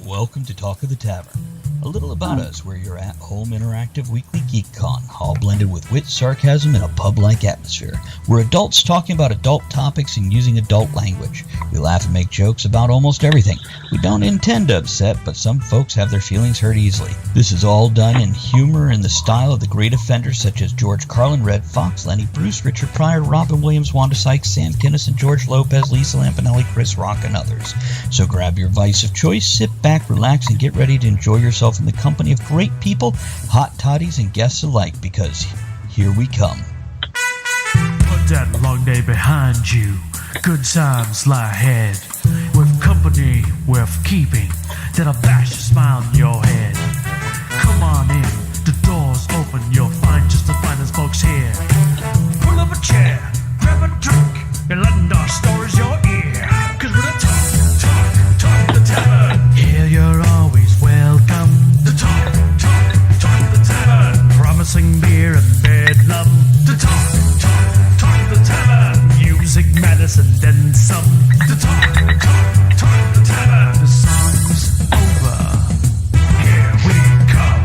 Welcome to Talk of the Tavern. A little about us. We're your at-home interactive weekly geek con, all blended with wit, sarcasm, and a pub-like atmosphere. We're adults talking about adult topics and using adult language. We laugh and make jokes about almost everything. We don't intend to upset, but some folks have their feelings hurt easily. This is all done in humor in the style of the great offenders such as George Carlin, Red Fox, Lenny Bruce, Richard Pryor, Robin Williams, Wanda Sykes, Sam Kinison, George Lopez, Lisa Lampanelli, Chris Rock, and others. So grab your vice of choice, sit back, relax, and get ready to enjoy yourself in the company of great people, hot toddies, and guests alike, because here we come. Put that long day behind you. Good times lie ahead. With company worth keeping, that'll bash a smile on your head. Come on in, the door's open. You'll find just the finest folks here. Pull up a chair, grab a drink, and lend our stories your ear. Cause we're the talk of the tavern. Here you're always welcome. The talk of the tavern. Promising beer and bedlam. The talk of the tavern. Music, medicine, then some. The talk of the tavern. The song's over. Here we come.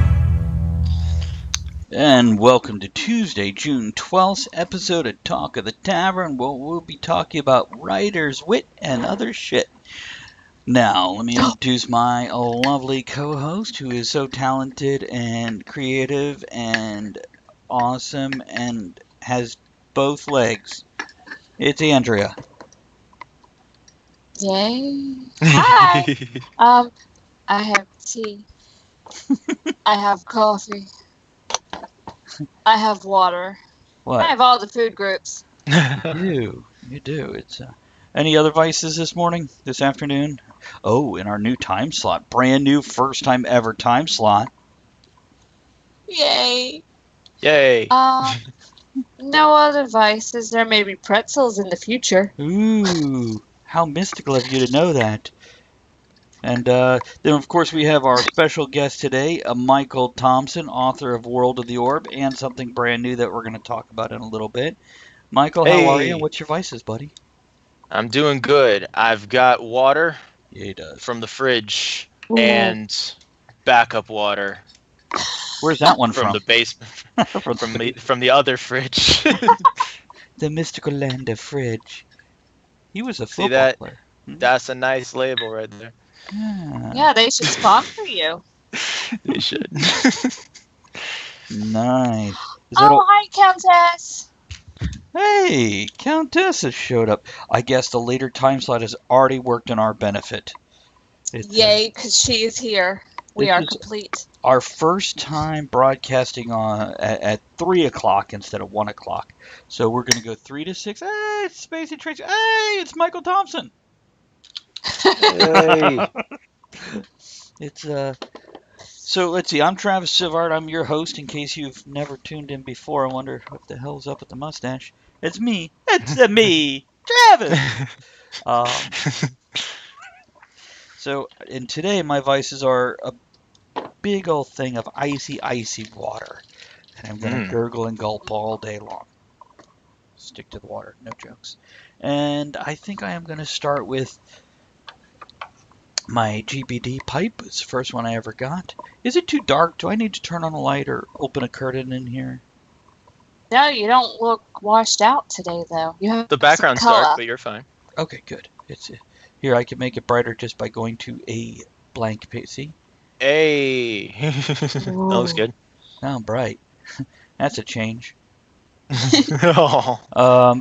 And welcome to Tuesday, June 12th episode of Talk of the Tavern, where we'll be talking about writers, wit, and other shit. Now, let me introduce my lovely co-host, who is so talented and creative and awesome and has both legs. It's Andrea. Yay. Hi. I have tea. I have coffee. I have water. What? I have all the food groups. You do. It's any other vices this afternoon? Oh, in our new time slot. Brand new, first time ever time slot. Yay. Yay. No other vices. There may be pretzels in the future. Ooh, how mystical of you to know that. And then, of course, we have our special guest today, Michael Thompson, author of World of the Orb, and something brand new that we're going to talk about in a little bit. Michael, how are you? What's your vices, buddy? I'm doing good. I've got water from the fridge and backup water. Where's that one from? From The basement. from the other fridge. The mystical land of fridge. He was a football See that? player. That's a nice label right there. Yeah, they should sponsor you. They should. Nice. Hi, Countess. Hey, Countess has showed up. I guess the later time slot has already worked in our benefit. Yay, because she is here. We are complete. Our first time broadcasting at 3 o'clock instead of 1 o'clock. So we're going to go 3 to 6. Hey, it's Spacey Tracy. Hey, it's Michael Thompson. Hey. It's So let's see. I'm Travis Sivart. I'm your host. In case you've never tuned in before, I wonder what the hell's up with the mustache. It's me. It's me, Travis. So, and today my vices are a big old thing of icy water, and I'm gonna gurgle and gulp all day long. Stick to the water, no jokes. And I think I am gonna start with my GBD pipe. It's the first one I ever got. Is it too dark? Do I need to turn on a light or open a curtain in here? No, you don't look washed out today, though. You have the background's dark, but you're fine. Okay, good. It's here. I can make it brighter just by going to a blank page. See? Hey, that looks good. Oh, bright. That's a change. Oh.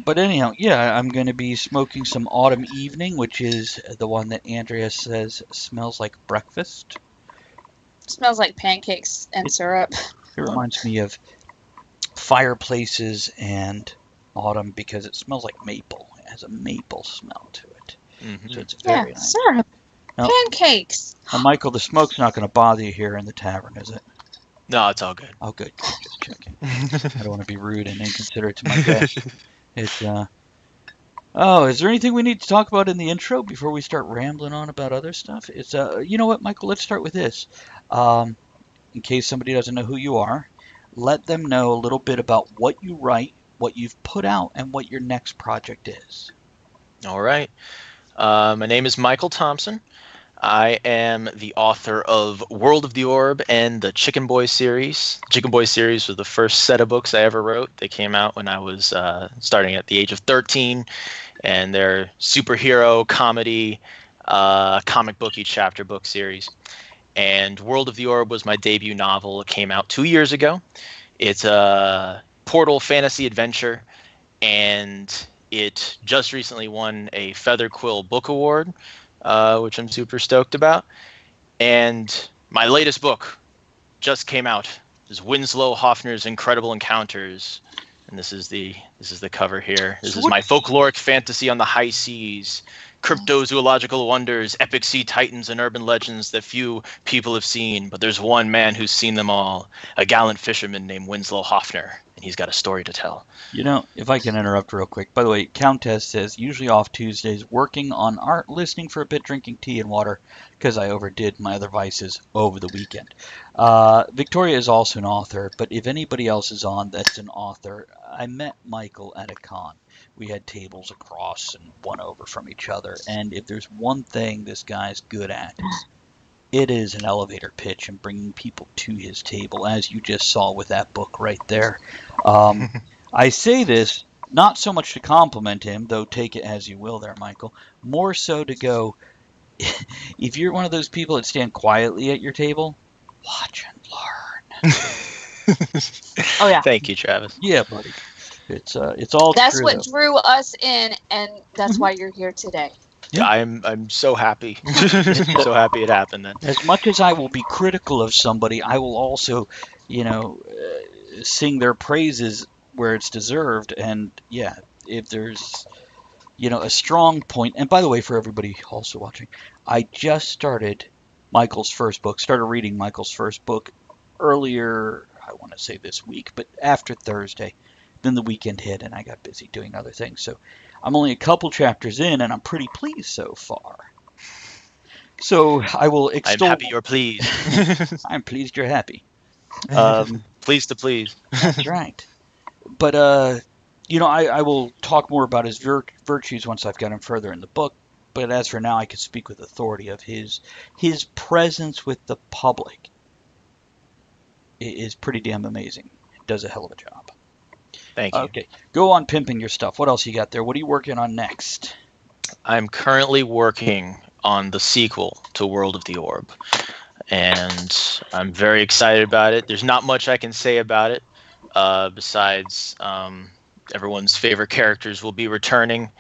But anyhow, yeah, I'm going to be smoking some Autumn Evening, which is the one that Andrea says smells like breakfast. Smells like pancakes and syrup. It reminds me of fireplaces and autumn because it smells like maple. It has a maple smell to it. Mm-hmm. So it's very nice. Syrup. Now, pancakes. Now, Michael, the smoke's not going to bother you here in the tavern, is it? No, it's all good. Oh, good. Just checking. I don't want to be rude and inconsiderate to my guest. It's, oh, is there anything we need to talk about in the intro before we start rambling on about other stuff? It's, you know what, Michael, let's start with this. In case somebody doesn't know who you are, let them know a little bit about what you write, what you've put out, and what your next project is. All right. My name is Michael Thompson. I am the author of World of the Orb and the Chicken Boy series. Chicken Boy series was the first set of books I ever wrote. They came out when I was starting at the age of 13, and they're superhero comedy, comic booky chapter book series. And World of the Orb was my debut novel. It came out 2 years ago. It's a portal fantasy adventure, and it just recently won a Feather Quill Book Award, which I'm super stoked about. And my latest book just came out. This is Winslow Hoffner's Incredible Encounters, and this is the cover here. This is my folkloric fantasy on the high seas, cryptozoological wonders, epic sea titans, and urban legends that few people have seen. But there's one man who's seen them all, a gallant fisherman named Winslow Hoffner, and he's got a story to tell. You know, if I can interrupt real quick. By the way, Countess says, usually off Tuesdays, working on art, listening for a bit, drinking tea and water, because I overdid my other vices over the weekend. Victoria is also an author, but if anybody else is on that's an author, I met Michael at a con. We had tables across and one over from each other, and if there's one thing this guy's good at, it is an elevator pitch and bringing people to his table, as you just saw with that book right there. I say this not so much to compliment him, though take it as you will there, Michael, more so to go, if you're one of those people that stand quietly at your table, watch and learn. Oh yeah. Thank you, Travis. Yeah, buddy. It's all That's true, what though. drew us in, and that's why you're here today. Yeah. I'm so happy. So happy it happened then. As much as I will be critical of somebody, I will also, sing their praises where it's deserved. And yeah, if there's, a strong point. And by the way, for everybody also watching, I just started reading Michael's first book earlier, I want to say this week, but after Thursday. Then the weekend hit and I got busy doing other things. So I'm only a couple chapters in and I'm pretty pleased so far. So I will extol... I'm happy you're pleased. I'm pleased you're happy. Pleased to please. That's right. But, I will talk more about his virtues once I've got him further in the book. But as for now, I can speak with authority of his presence with the public is pretty damn amazing. It does a hell of a job. Thank you. Okay, go on pimping your stuff. What else you got there? What are you working on next? I'm currently working on the sequel to World of the Orb, and I'm very excited about it. There's not much I can say about it, besides everyone's favorite characters will be returning.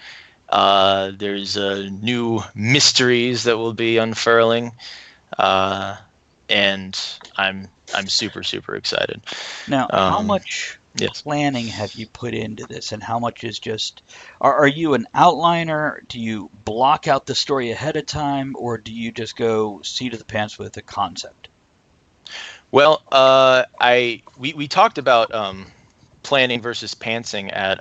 There's new mysteries that will be unfurling, and I'm super, super excited. Now, how much... Yes. planning have you put into this, and how much is just... Are you an outliner? Do you block out the story ahead of time, or do you just go seat of the pants with a concept? Well, we talked about planning versus pantsing at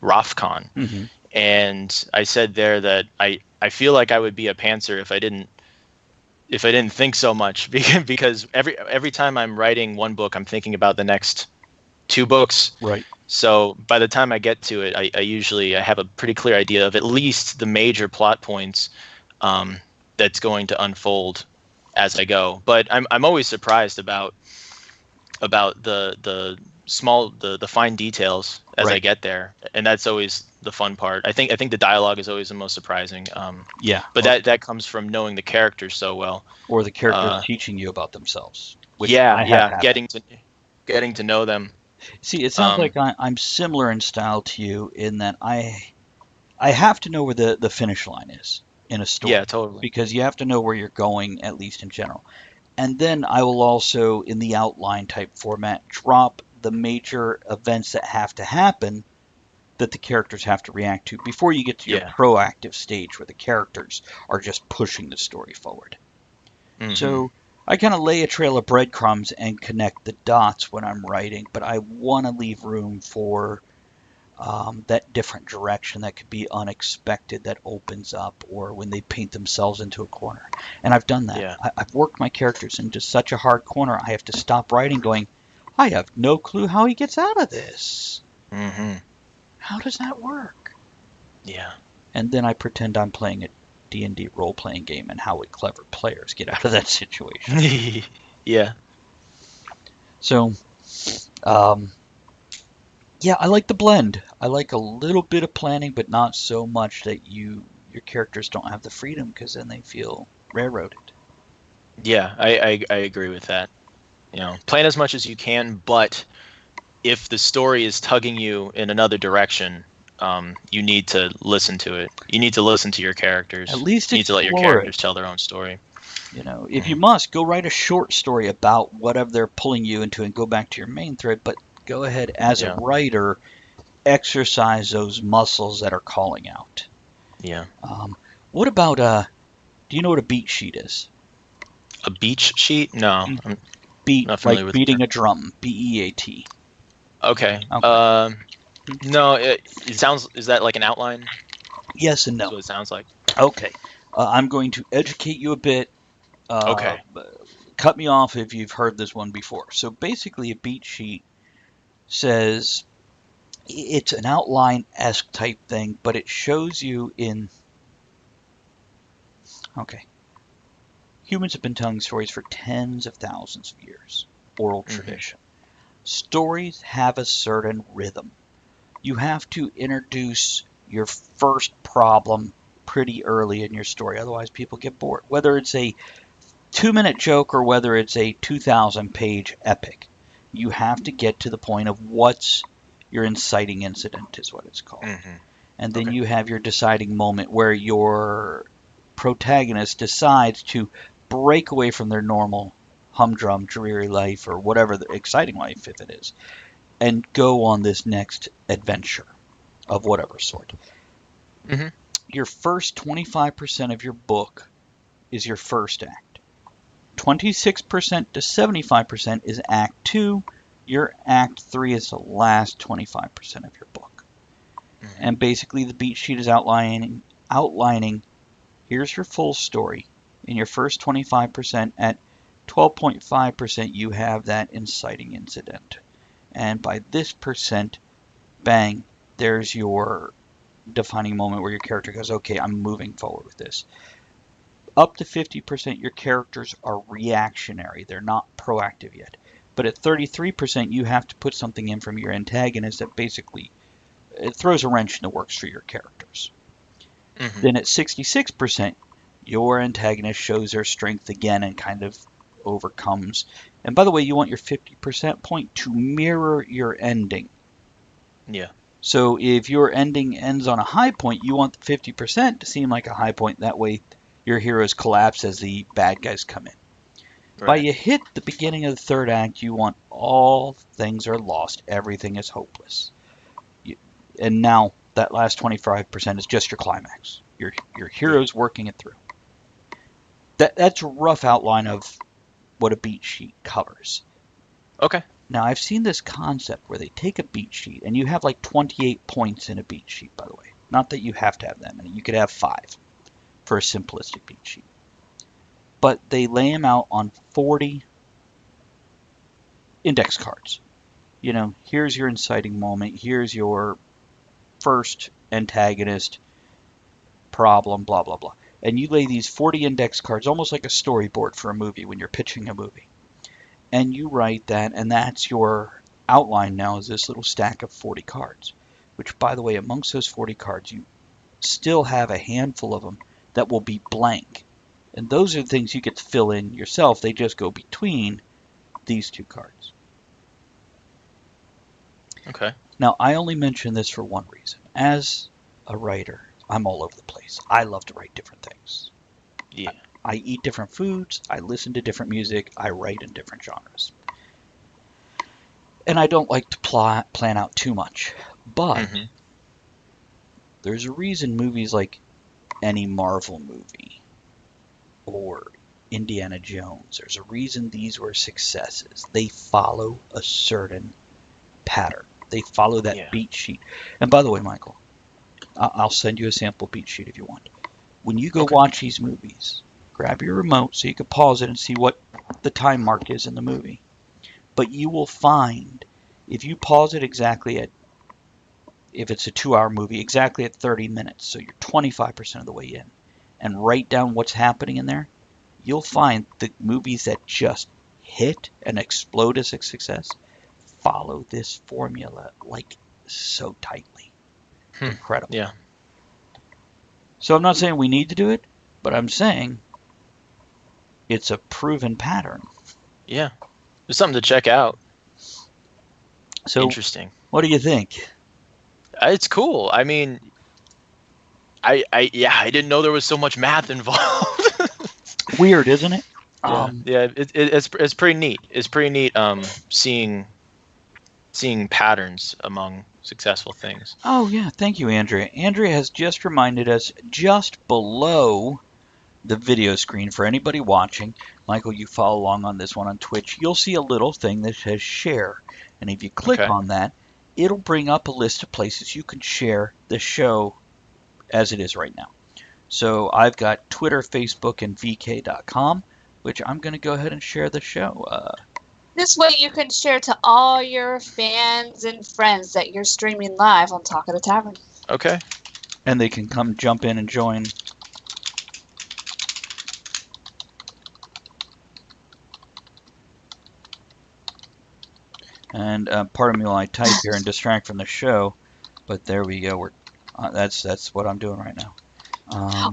ROFCon, Mm-hmm. and I said there that I feel like I would be a pantser if I didn't think so much, because every time I'm writing one book, I'm thinking about the next two books. Right. So by the time I get to it, I usually have a pretty clear idea of at least the major plot points that's going to unfold as I go. But I'm always surprised about the fine details as I get there, and that's always the fun part. I think the dialogue is always the most surprising. But that comes from knowing the characters so well, or the characters teaching you about themselves. Which getting to know them. See, it sounds like I'm similar in style to you in that I have to know where the finish line is in a story. Yeah, totally. Because you have to know where you're going, at least in general. And then I will also, in the outline type format, drop the major events that have to happen that the characters have to react to before you get to your proactive stage where the characters are just pushing the story forward. Mm-hmm. So I kind of lay a trail of breadcrumbs and connect the dots when I'm writing, but I want to leave room for that different direction that could be unexpected, that opens up, or when they paint themselves into a corner. And I've done that. Yeah. I've worked my characters into such a hard corner, I have to stop writing going, I have no clue how he gets out of this. Mm-hmm. How does that work? Yeah. And then I pretend I'm playing it D&D role-playing game, and how would clever players get out of that situation? Yeah. So, yeah, I like the blend. I like a little bit of planning, but not so much that your characters don't have the freedom, because then they feel railroaded. Yeah, I agree with that. Plan as much as you can, but if the story is tugging you in another direction, you need to listen to it. You need to listen to your characters. At least you need to let your explore characters it. tell their own story. If you must, go write a short story about whatever they're pulling you into and go back to your main thread, but go ahead as a Yeah. writer, exercise those muscles that are calling out. Yeah. What about, do you know what a beat sheet is? A beach sheet? No. I'm Beat, not familiar like with beating the a drum, B-E-A-T. Okay. Okay. No, it sounds, is that like an outline? Yes and That's no. what it sounds like. Okay. I'm going to educate you a bit. Okay. Cut me off if you've heard this one before. So basically, a beat sheet says it's an outline-esque type thing, but it shows you in... Okay. Humans have been telling stories for tens of thousands of years. Oral tradition. Stories have a certain rhythm. You have to introduce your first problem pretty early in your story, otherwise people get bored. Whether it's a 2-minute joke or whether it's a 2,000-page epic, you have to get to the point of what's your inciting incident, is what it's called. And then you have your deciding moment where your protagonist decides to break away from their normal humdrum, dreary life, or whatever the exciting life, if it is, and go on this next adventure of whatever sort. Your first 25% of your book is your first act. 26% to 75% is Act 2. Your Act 3 is the last 25% of your book. And basically the beat sheet is outlining, here's your full story. In your first 25%, at 12.5%, you have that inciting incident. And by this percent, bang, there's your defining moment where your character goes, okay, I'm moving forward with this. Up to 50%, your characters are reactionary. They're not proactive yet. But at 33%, you have to put something in from your antagonist that basically it throws a wrench in the works for your characters. Then at 66%, your antagonist shows their strength again and kind of overcomes. And by the way, you want your 50% point to mirror your ending. Yeah. So if your ending ends on a high point, you want the 50% to seem like a high point. That way your heroes collapse as the bad guys come in. Right. By you hit the beginning of the third act, you want all things are lost. Everything is hopeless. And now that last 25% is just your climax. Your heroes working it through. That's a rough outline of what a beat sheet covers. Okay. Now, I've seen this concept where they take a beat sheet, and you have like 28 points in a beat sheet, by the way. Not that you have to have that many. You could have 5 for a simplistic beat sheet. But they lay them out on 40 index cards. Here's your inciting moment. Here's your first antagonist problem, blah, blah, blah. And you lay these 40 index cards almost like a storyboard for a movie when you're pitching a movie. And you write that, and that's your outline now, is this little stack of 40 cards. Which, by the way, amongst those 40 cards, you still have a handful of them that will be blank. And those are the things you get to fill in yourself. They just go between these 2 cards. Okay. Now, I only mention this for one reason. As a writer, I'm all over the place. I love to write different things. Yeah. I eat different foods. I listen to different music. I write in different genres. And I don't like to plan out too much. But there's a reason movies like any Marvel movie or Indiana Jones, there's a reason these were successes. They follow a certain pattern. They follow that beat sheet. And by the way, Michael, I'll send you a sample beat sheet if you want. When you go watch these movies, grab your remote so you can pause it and see what the time mark is in the movie. But you will find, if you pause it exactly at, if it's a 2-hour movie, exactly at 30 minutes, so you're 25% of the way in, and write down what's happening in there, you'll find the movies that just hit and explode as a success follow this formula like so tightly. It's incredible. Yeah. So I'm not saying we need to do it, but I'm saying it's a proven pattern. Yeah. There's something to check out. So Interesting. what do you think? It's cool. I mean, I didn't know there was so much math involved. Weird, isn't it? It's pretty neat. It's pretty neat seeing patterns among successful things. Oh yeah, thank you, Andrea. Andrea has just reminded us just below the video screen for anybody watching. Michael, you follow along on this one on Twitch. You'll see a little thing that says share. And if you click on that, it'll bring up a list of places you can share the show as it is right now. So I've got Twitter, Facebook, and VK.com, which I'm going to go ahead and share the show. This way you can share to all your fans and friends that you're streaming live on Talk of the Tavern. Okay. And they can come jump in and join. And pardon me while I type here and distract from the show, but there we go. That's what I'm doing right now.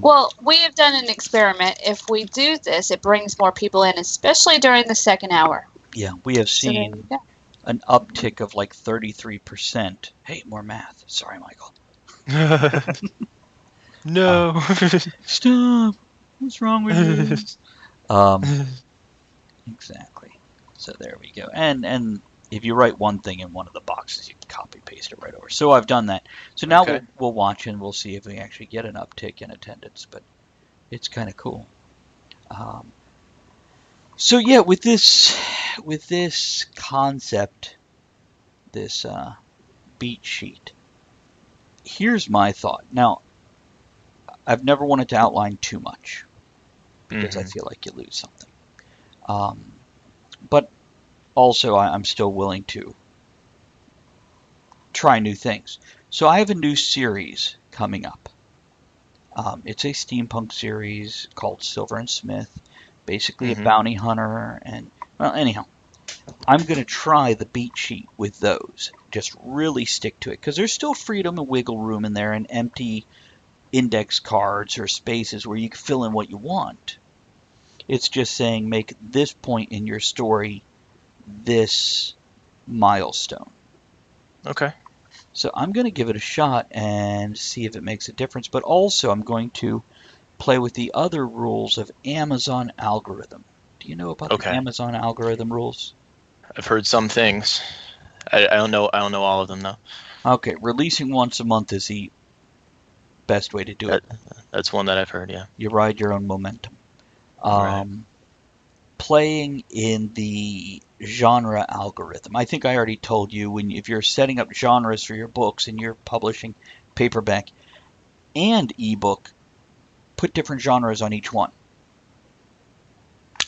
Well, we have done an experiment. If we do this, it brings more people in, especially during the second hour. Yeah, we have seen an uptick of like 33%. Hey, more math. Sorry, Michael. No. Stop. What's wrong with you? Exactly. So there we go. And if you write one thing in one of the boxes, you can copy paste it right over. So I've done that. So now we'll watch and we'll see if we actually get an uptick in attendance. But it's kind of cool. So yeah, with this concept, this beat sheet, here's my thought. Now, I've never wanted to outline too much because I feel like you lose something. But also, I'm still willing to try new things. So I have a new series coming up. It's a steampunk series called Silver and Smith. Basically a bounty hunter. And, well, anyhow, I'm going to try the beat sheet with those. Just really stick to it. Because there's still freedom and wiggle room in there and empty index cards or spaces where you can fill in what you want. It's just saying make this point in your story this milestone. Okay. So I'm going to give it a shot and see if it makes a difference. But also I'm going to play with the other rules of Amazon algorithm. Do you know about the Amazon algorithm rules? I've heard some things. I don't know all of them though. Okay, releasing once a month is the best way to do it. That's one that I've heard, yeah. You ride your own momentum. Right. Playing in the genre algorithm. I think I already told you if you're setting up genres for your books and you're publishing paperback and ebook, put different genres on each one.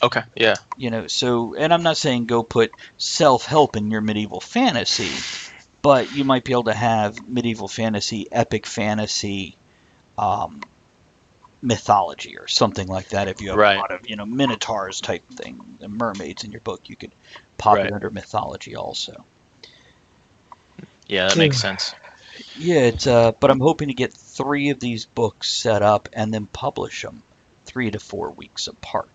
Okay, yeah. So, and I'm not saying go put self-help in your medieval fantasy, but you might be able to have medieval fantasy, epic fantasy, mythology or something like that. If you have a lot of minotaurs type thing, the mermaids in your book, you could pop it under mythology also. Yeah, that makes sense. Yeah, it's but I'm hoping to get 3 of these books set up and then publish them 3 to 4 weeks apart,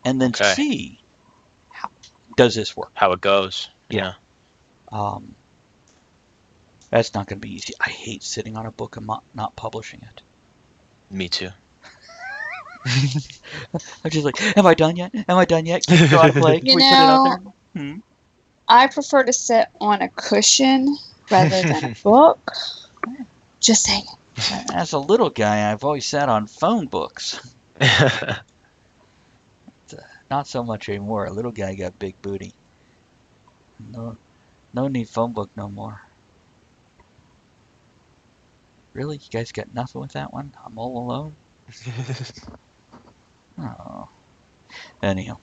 and then see does this work, how it goes. Yeah. That's not going to be easy. I hate sitting on a book and not publishing it. Me too. I'm just like, am I done yet? Am I done yet? Can we go out and play? Can we put it out there? I prefer to sit on a cushion rather than a book. Just saying. As a little guy, I've always sat on phone books. Not so much anymore. A little guy got big booty. No need phone book no more. Really? You guys got nothing with that one? I'm all alone? Oh. Anyhow.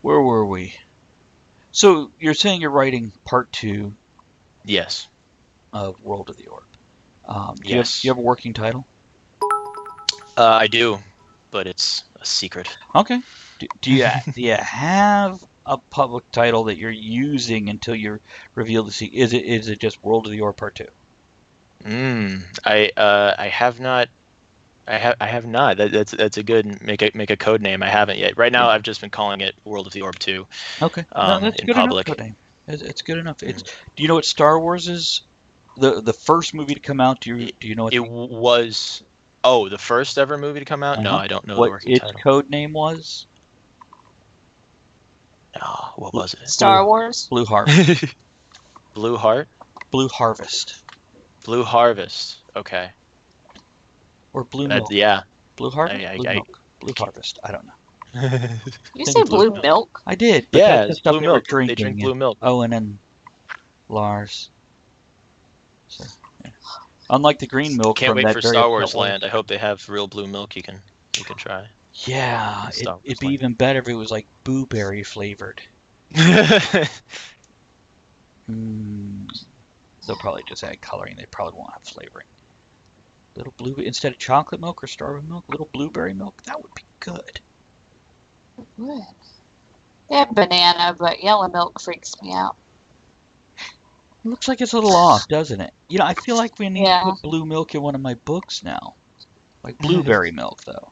Where were we? So, you're saying you're writing part 2 Yes. of World of the Orb. Do you have a working title? I do, but it's a secret. Okay. Do you have a public title that you're using until you reveal the secret? Is it just World of the Orb Part 2? I have not. I have not. That's a good make a code name. I haven't yet. Right now, I've just been calling it World of the Orb 2. Okay. No, that's in good public. enough code name. It's good enough. Do you know what Star Wars is? The first movie to come out. Do you know what It was? Oh, the first ever movie to come out? No, I don't know the what working its title. code name was? Oh, what was it? Star Wars. Blue Harvest. Blue Heart? Blue Harvest. Blue Harvest. Okay. Or Blue Milk. Yeah. Blue Harvest? Blue Milk. Blue Harvest. I don't know. You say blue milk? I did. But Yeah, that's the it's stuff blue they were milk. They drinking. drink blue milk. Oh, and then Lars. So, yeah. Unlike the green milk Can't from wait that for very Star Wars upset Land. I hope they have real blue milk you can try. Yeah, Star Wars it'd be Land. even better if it was like blueberry flavored. They'll probably just add coloring. They probably won't have flavoring. Little blue instead of chocolate milk or strawberry milk, little blueberry milk. That would be good. Good. They have banana, but yellow milk freaks me out. It looks like it's a little off, doesn't it? You know, I feel like we need Yeah. to put blue milk in one of my books now. Like blueberry milk, though.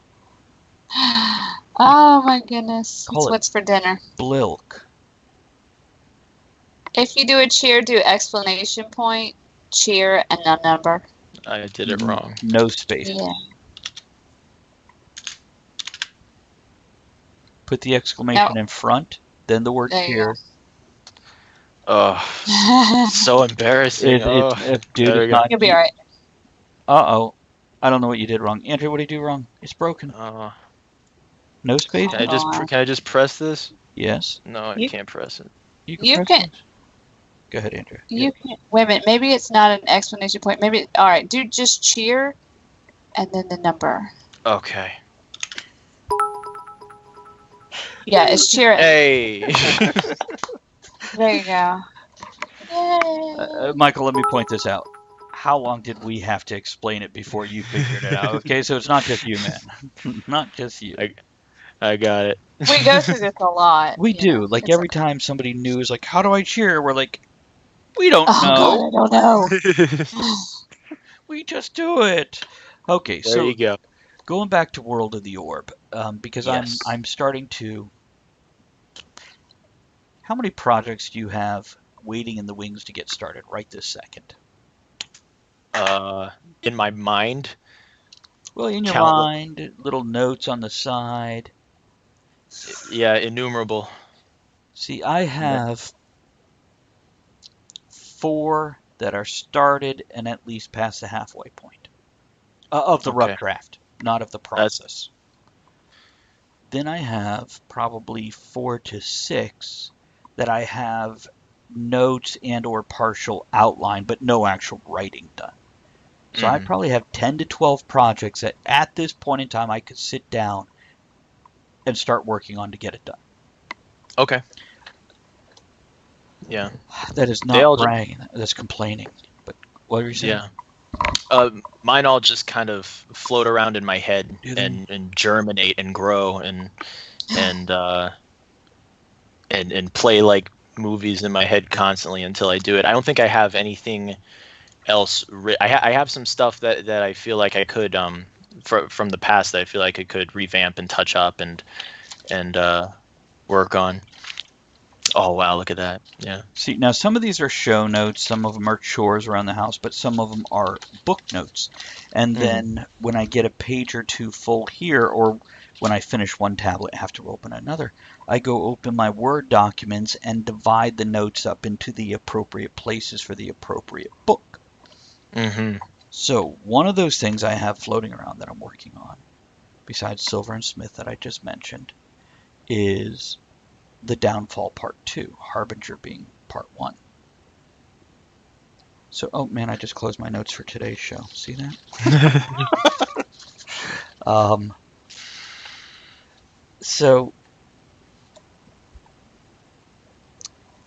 Oh my goodness. Call That's it- what's for dinner. Blilk. If you do a cheer, do exclamation point, cheer, and a number. I did it wrong. No space. Yeah. Put the exclamation in front, then the word There you cheer. Oh, so embarrassing. Dude, There we it's go. not. You'll be alright. Uh-oh. I don't know what you did wrong. Andrew, what did you do wrong? It's broken. No space? Can I just press this? Yes. No, I You- can't press it. You You press can- it. Go ahead, Andrew. You can, wait a minute. Maybe it's not an explanation point. Maybe all right. Do just cheer, and then the number. Okay. Yeah, it's cheer. Hey. There you go. Yay. Michael, let me point this out. How long did we have to explain it before you figured it out? Okay, so it's not just you, man. Not just you. I got it. We go through this a lot. We you do. know. Like It's every time somebody new is like, how do I cheer? We're like, we don't Oh know. God, I don't know. We just do it. Okay, There so you go. going back to World of the Orb, because Yes. I'm starting to. How many projects do you have waiting in the wings to get started right this second? In my mind. Well, in your Countless. mind, little notes on the side. Yeah, innumerable. See, I have 4 that are started and at least past the halfway point of the rough Okay. draft, not of the process. Then I have probably 4 to 6 that I have notes and or partial outline, but no actual writing done. So I probably have 10 to 12 projects that at this point in time I could sit down and start working on to get it done. Okay. Yeah. That is They all not bragging, that's complaining. But what were you saying? Yeah. Mine all just kind of float around in my head Do they? and germinate and grow and play like movies in my head constantly until I do it. I don't think I have anything else. I have some stuff that I feel like I could from the past that I feel like I could revamp and touch up and work on. Oh wow, look at that. Yeah. See, now some of these are show notes, some of them are chores around the house, but some of them are book notes. And then when I get a page or two full here, or when I finish one tablet and have to open another, I go open my Word documents and divide the notes up into the appropriate places for the appropriate book. Mm-hmm. So one of those things I have floating around that I'm working on, besides Silver and Smith that I just mentioned, is The Downfall Part 2, Harbinger being Part 1. So, oh man, I just closed my notes for today's show. See that? So,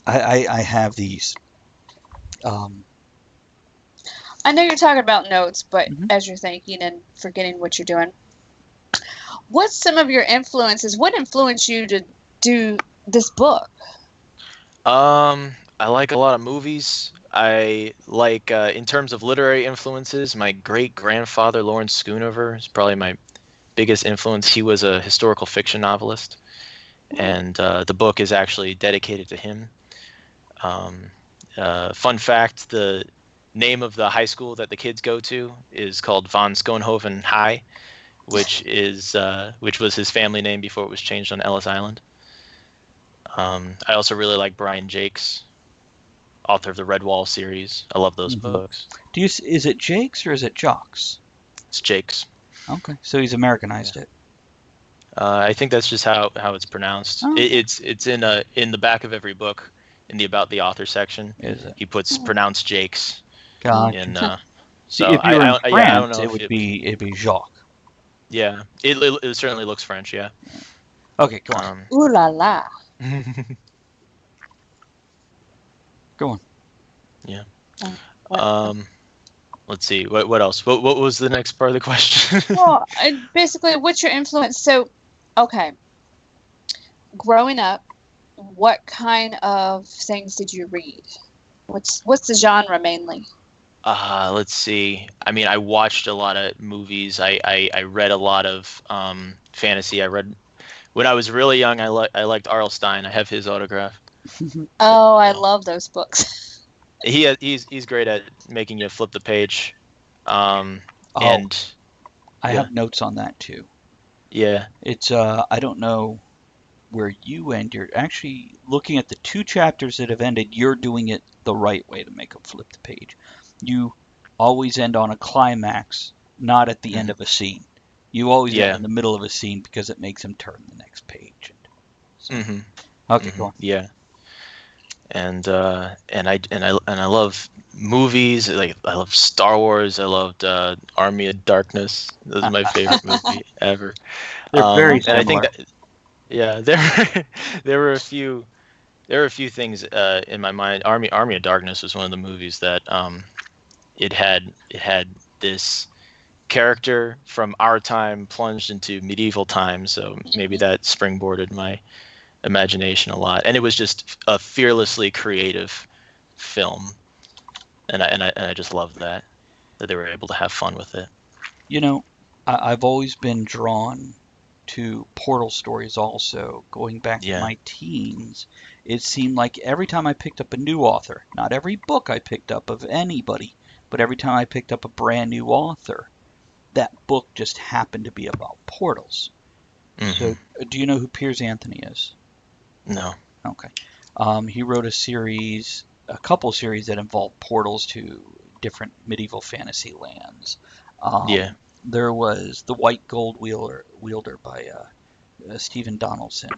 I have these. I know you're talking about notes, but Mhm. as you're thinking and forgetting what you're doing, what's some of your influences? What influenced you to do this book? I like a lot of movies. I like, in terms of literary influences, my great grandfather Lawrence Schoonover is probably my biggest influence. He was a historical fiction novelist, and the book is actually dedicated to him. Um, Fun fact: the name of the high school that the kids go to is called Von Schoonhoven High, which was his family name before it was changed on Ellis Island. I also really like Brian Jakes, author of the Red Wall series. I love those books. Is it Jakes or is it Jocks? It's Jakes. Okay, so he's Americanized it. I think that's just how it's pronounced. Oh. It's in the back of every book, in the author section. Is it? He puts pronounced Jakes. Gotcha. And See, so if you were in I don't France, know it if would be Jacques. Yeah, it certainly looks French. Yeah. Okay, go on. Ooh la la. Go on. Yeah. What? Let's see. What else? What was the next part of the question? Well, basically, what's your influence? So, okay, growing up, what kind of things did you read? What's the genre mainly? Let's see. I mean, I watched a lot of movies. I read a lot of fantasy. I read when I was really young. I liked R.L. Stine. I have his autograph. Oh, I love those books. He's great at making you flip the page. And I have notes on that too. yeah, It's I don't know where you end. You're actually looking at the 2 chapters that have ended. You're doing it the right way to make them flip the page. You always end on a climax, not at the end of a scene. You always end in the middle of a scene because it makes him turn the next page. So, okay, go on. Yeah. And I love movies. Like, I love Star Wars. I loved Army of Darkness. That was my favorite movie ever. They're very and I similar. think there were a few things in my mind. Army of Darkness was one of the movies that it had this character from our time plunged into medieval times, so maybe that springboarded my imagination a lot, and it was just a fearlessly creative film, and I just loved that they were able to have fun with it. You know, I've always been drawn to Portal stories also. Going back to my teens, it seemed like every time I picked up a new author, not every book I picked up of anybody, but every time I picked up a brand new author, that book just happened to be about portals. So, do you know who Piers Anthony is? No. Okay. He wrote a couple series that involved portals to different medieval fantasy lands. There was The White Gold Wielder by Stephen Donaldson.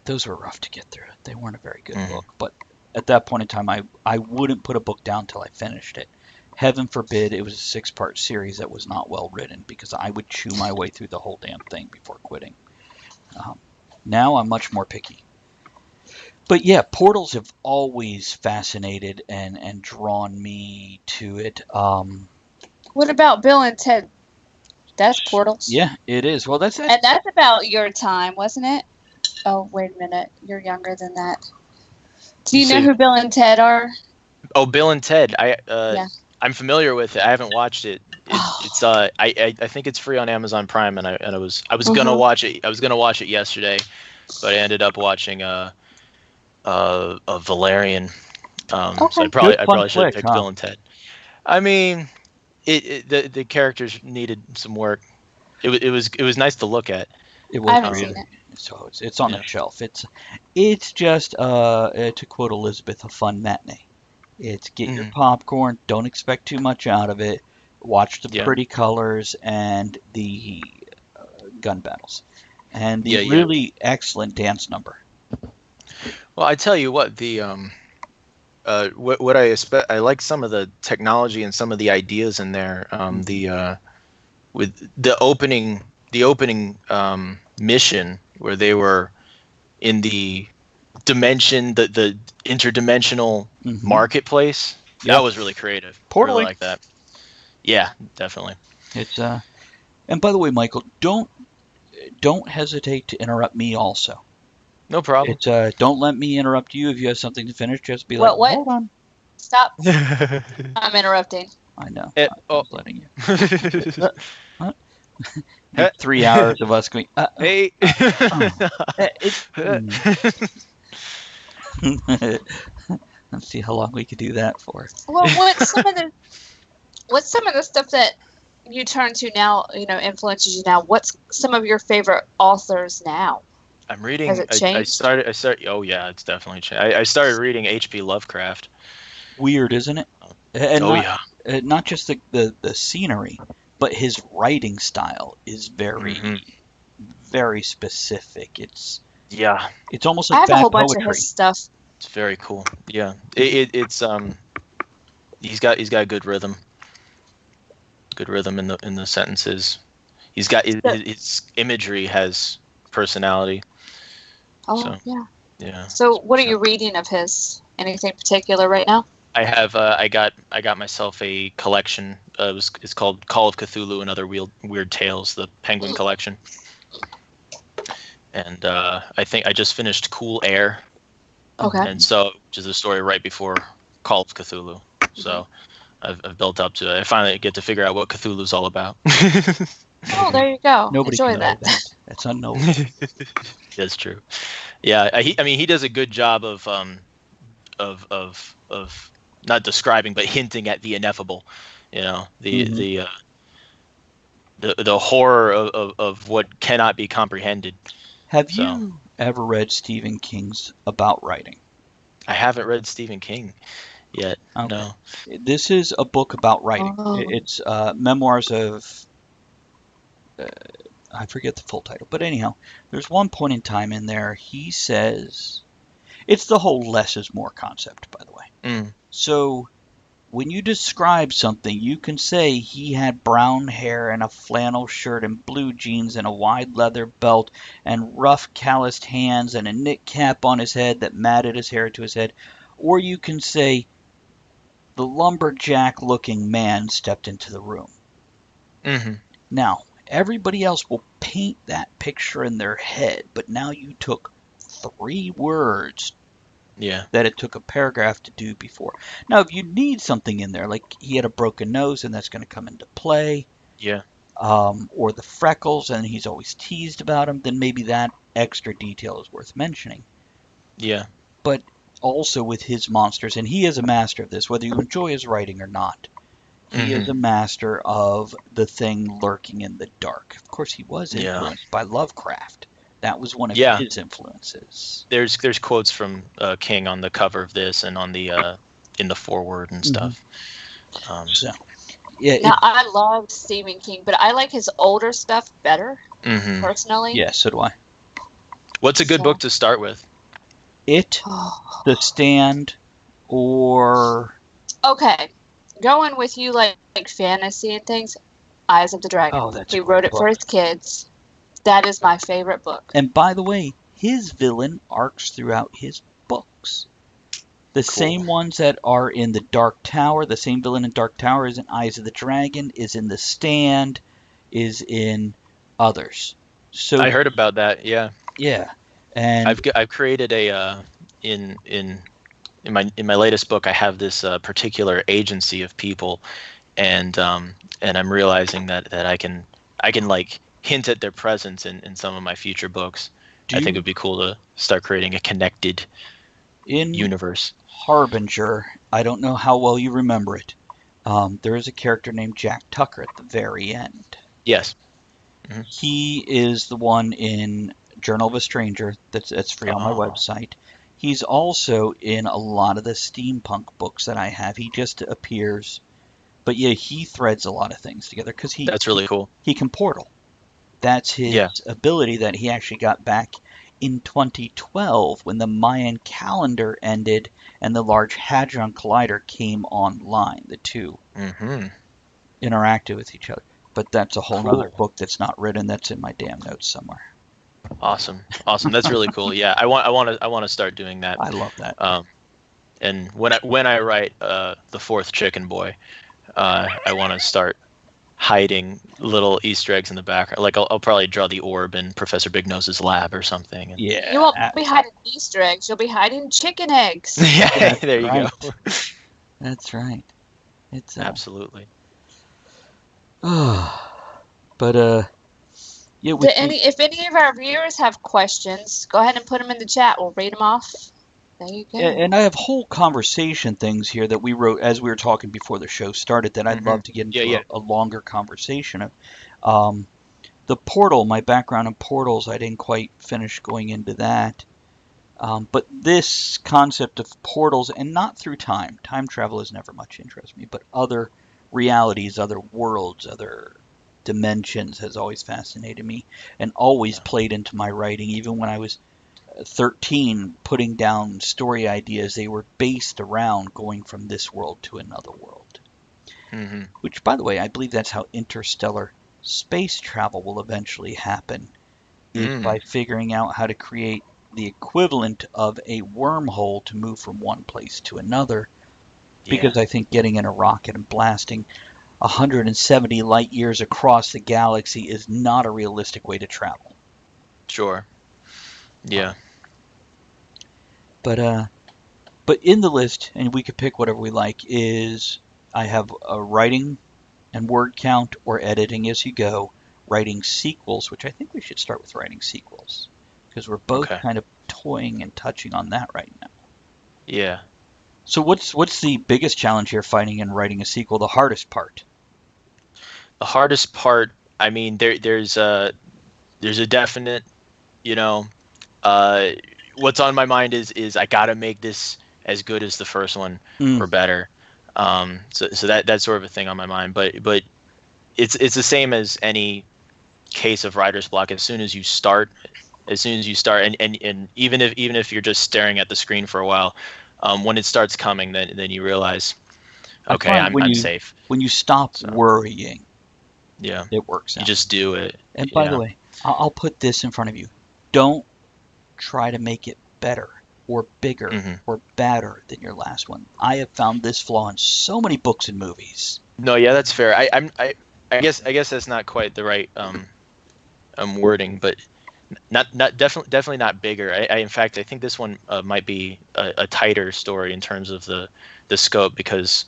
Those were rough to get through. They weren't a very good book, but at that point in time, I wouldn't put a book down till I finished it. Heaven forbid it was a 6-part series that was not well written, because I would chew my way through the whole damn thing before quitting. Now I'm much more picky. But yeah, portals have always fascinated and drawn me to it. What about Bill and Ted? That's portals. Yeah, it is. Well, that's it. And that's about your time, wasn't it? Oh, wait a minute. You're younger than that. Do you know who Bill and Ted are? Oh, Bill and Ted. I'm familiar with it. I haven't watched it. It's I think it's free on Amazon Prime, and I was gonna watch it. I was gonna watch it yesterday, but I ended up watching a Valerian. So I probably should have picked Bill and Ted. I mean, the characters needed some work. It was nice to look at. It was. I haven't seen it. So it's on the shelf. It's just to quote Elizabeth, a fun matinee. It's get your popcorn. Don't expect too much out of it. Watch the pretty colors and the gun battles, and the really excellent dance number. Well, I tell you what, what I like some of the technology and some of the ideas in there. With the opening mission where they were in the dimension, the interdimensional marketplace. That was really creative. Portaling. Really like that. Yeah, definitely. It's and by the way, Michael, don't hesitate to interrupt me also. No problem. It's don't let me interrupt you if you have something to finish. Just be like, What? hold on. Stop. I'm interrupting. I know. It- I'm letting you. What? 3 hours of us going. Hey. Let's see how long we could do that for. Well, what's some of the stuff that you turn to now? Influences you now. What's some of your favorite authors now? I'm reading. Has it I changed? started. Oh yeah, it's definitely changed. I started reading H.P. Lovecraft. Weird, isn't it? And Oh not, yeah. not just the scenery, but his writing style is very, very specific. It's almost I like have a bad whole bunch poetry. of his stuff. It's very cool. Yeah. It's he's got good rhythm. Good rhythm in the sentences. He's got his imagery has personality. Oh So, yeah. Yeah. So what are you reading of his? Anything particular right now? I have I got myself a collection. It's called Call of Cthulhu and Other Weird Tales, the Penguin collection. And I think I just finished Cool Air. Okay. And so, which is a story right before Call of Cthulhu. So, I've built up to it. I finally get to figure out what Cthulhu's all about. Oh, there you go. Nobody Enjoy can know that. that. That's unknowable. That's true. Yeah, I mean, he does a good job of not describing, but hinting at the ineffable. The horror of what cannot be comprehended. Have you ever read Stephen King's About Writing? I haven't read Stephen King yet. Okay. No. This is a book about writing. Oh. It's memoirs of I forget the full title, but anyhow, there's one point in time in there he says it's the whole less is more concept, by the way. Mm. So when you describe something, you can say he had brown hair and a flannel shirt and blue jeans and a wide leather belt and rough calloused hands and a knit cap on his head that matted his hair to his head. Or you can say the lumberjack looking man stepped into the room. Mm-hmm. Now, everybody else will paint that picture in their head, but now you took 3 words Yeah. that it took a paragraph to do before. Now, if you need something in there, like he had a broken nose and that's going to come into play, Yeah. or the freckles and he's always teased about them, then maybe that extra detail is worth mentioning. Yeah. But also with his monsters, and he is a master of this, whether you enjoy his writing or not. He is a master of the thing lurking in the dark. Of course, he was influenced by Lovecraft. That was one of his influences. There's quotes from King on the cover of this and on the in the foreword and stuff. Now, I love Stephen King, but I like his older stuff better, personally. Yeah, so do I. What's a good book to start with? It, The Stand, or... Okay. Going with you like fantasy and things, Eyes of the Dragon. Oh, that's he a wrote great it for his kids. That is my favorite book. And by the way, his villain arcs throughout his books. The same ones that are in the Dark Tower, the same villain in Dark Tower is in Eyes of the Dragon, is in The Stand, is in others. So I heard about that. Yeah. Yeah, and I've created a in my latest book. I have this particular agency of people, and I'm realizing that I can like hint at their presence in some of my future books. I think it'd be cool to start creating a connected universe. Harbinger, I don't know how well you remember it. There is a character named Jack Tucker at the very end. Yes. He is the one in Journal of a Stranger that's free on my website. He's also in a lot of the steampunk books that I have. He just appears, but yeah, he threads a lot of things together because that's really cool. He can portal. That's his ability that he actually got back in 2012 when the Mayan calendar ended and the Large Hadron Collider came online. The two interacted with each other. But that's a whole other book that's not written. That's in my damn notes somewhere. Awesome. That's really cool. Yeah, I want to start doing that. I love that. And when I write the fourth Chicken Boy, I want to start hiding little Easter eggs in the background. Like I'll probably draw the orb in Professor Big Nose's lab or something. And You won't be hiding Easter eggs. You'll be hiding chicken eggs. yeah, there you right. go. That's right. It's Absolutely. But yeah. If any of our viewers have questions, go ahead and put them in the chat. We'll read them off. There you go. And I have whole conversation things here that we wrote as we were talking before the show started that I'd love to get into a longer conversation of. The portal, my background in portals, I didn't quite finish going into that. But this concept of portals, and not through time. Time travel has never much interested me, but other realities, other worlds, other dimensions has always fascinated me and always played into my writing. Even when I was 13, putting down story ideas, they were based around going from this world to another world. Which, by the way, I believe that's how interstellar space travel will eventually happen, is by figuring out how to create the equivalent of a wormhole to move from one place to another. Because I think getting in a rocket and blasting 170 light years across the galaxy is not a realistic way to travel. Sure. Yeah. But in the list, and we could pick whatever we like, is I have a writing and word count or editing as you go, writing sequels, which I think we should start with writing sequels, because we're both kind of toying and touching on that right now. Yeah. So what's the biggest challenge here, finding and writing a sequel, the hardest part? The hardest part, I mean, there's a definite, what's on my mind is I gotta make this as good as the first one or better. So that's sort of a thing on my mind. But it's the same as any case of writer's block. As soon as you start, and even if you're just staring at the screen for a while, when it starts coming, then you realize, okay, I'm safe. When you stop worrying, it works out. You just do it. And by the way, I'll put this in front of you. Don't try to make it better or bigger or badder than your last one. I have found this flaw in so many books and movies. No, yeah, that's fair. I guess that's not quite the right wording, but definitely not bigger. In fact, I think this one might be a tighter story in terms of the scope, because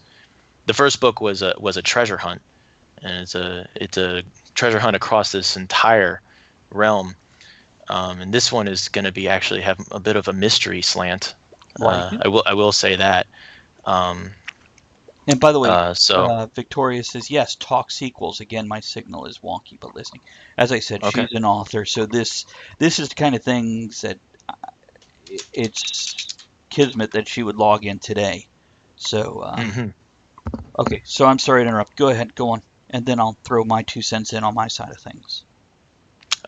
the first book was a treasure hunt, and it's a treasure hunt across this entire realm. And this one is going to be actually have a bit of a mystery slant. I will say that. And by the way, Victoria says, yes, talk sequels. Again, my signal is wonky, but listening. As I said, she's an author, so this is the kind of things that it's kismet that she would log in today. So, okay, so I'm sorry to interrupt. Go ahead, go on. And then I'll throw my 2 cents in on my side of things.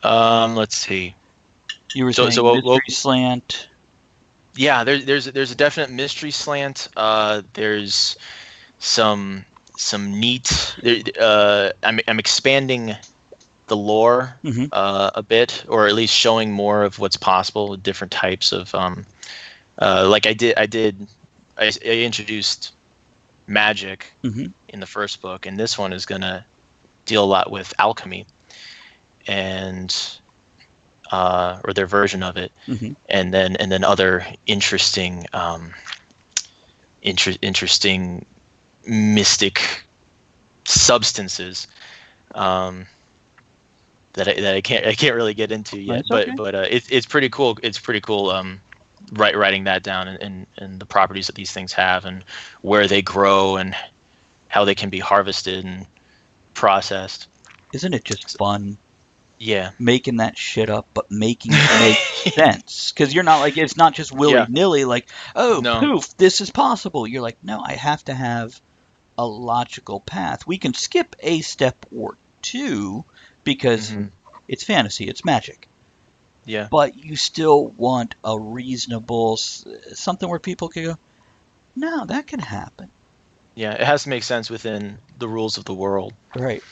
Let's see. You were saying mystery slant. Yeah, there's a definite mystery slant. There's some neat. I'm expanding the lore a bit, or at least showing more of what's possible with different types of. Like I introduced magic in the first book, and this one is gonna deal a lot with alchemy, and or their version of it, and then other interesting mystic substances that I can't really get into yet. That's but it's pretty cool. It's pretty cool. Writing that down and the properties that these things have and where they grow and how they can be harvested and processed. Isn't it just fun? Yeah. Making that shit up, but making it make sense. Because you're not like, it's not just willy-nilly like, poof, this is possible. You're like, no, I have to have a logical path. We can skip a step or two because it's fantasy, it's magic. Yeah. But you still want a reasonable, something where people can go, no, that can happen. Yeah, it has to make sense within the rules of the world. Right.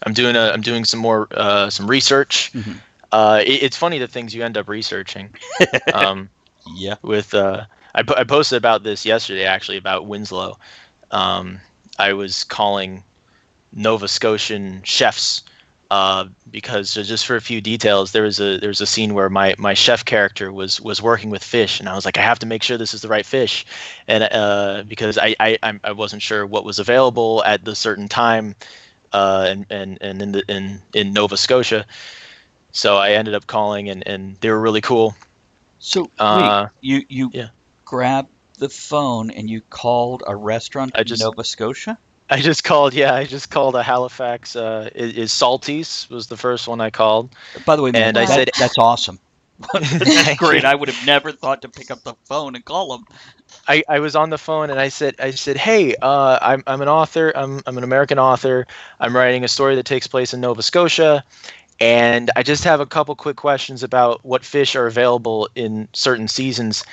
I'm doing some more some research. It's funny the things you end up researching. Yeah. With I posted about this yesterday, actually, about Winslow. I was calling Nova Scotian chefs because just for a few details, there was a scene where my chef character was working with fish, and I was like, I have to make sure this is the right fish, and because I wasn't sure what was available at the certain time, and in Nova Scotia, so I ended up calling, and they were really cool. So Uh, wait, you yeah. grabbed the phone and you called a restaurant in Nova Scotia? I just called a Halifax. Is Salties was the first one I called. By the way, man, And I said, that's awesome. That's Thank great. you. I would have never thought to pick up the phone and call them. I was on the phone and I said, hey, I'm an author. I'm an American author. I'm writing a story that takes place in Nova Scotia, and I just have a couple quick questions about what fish are available in certain seasons,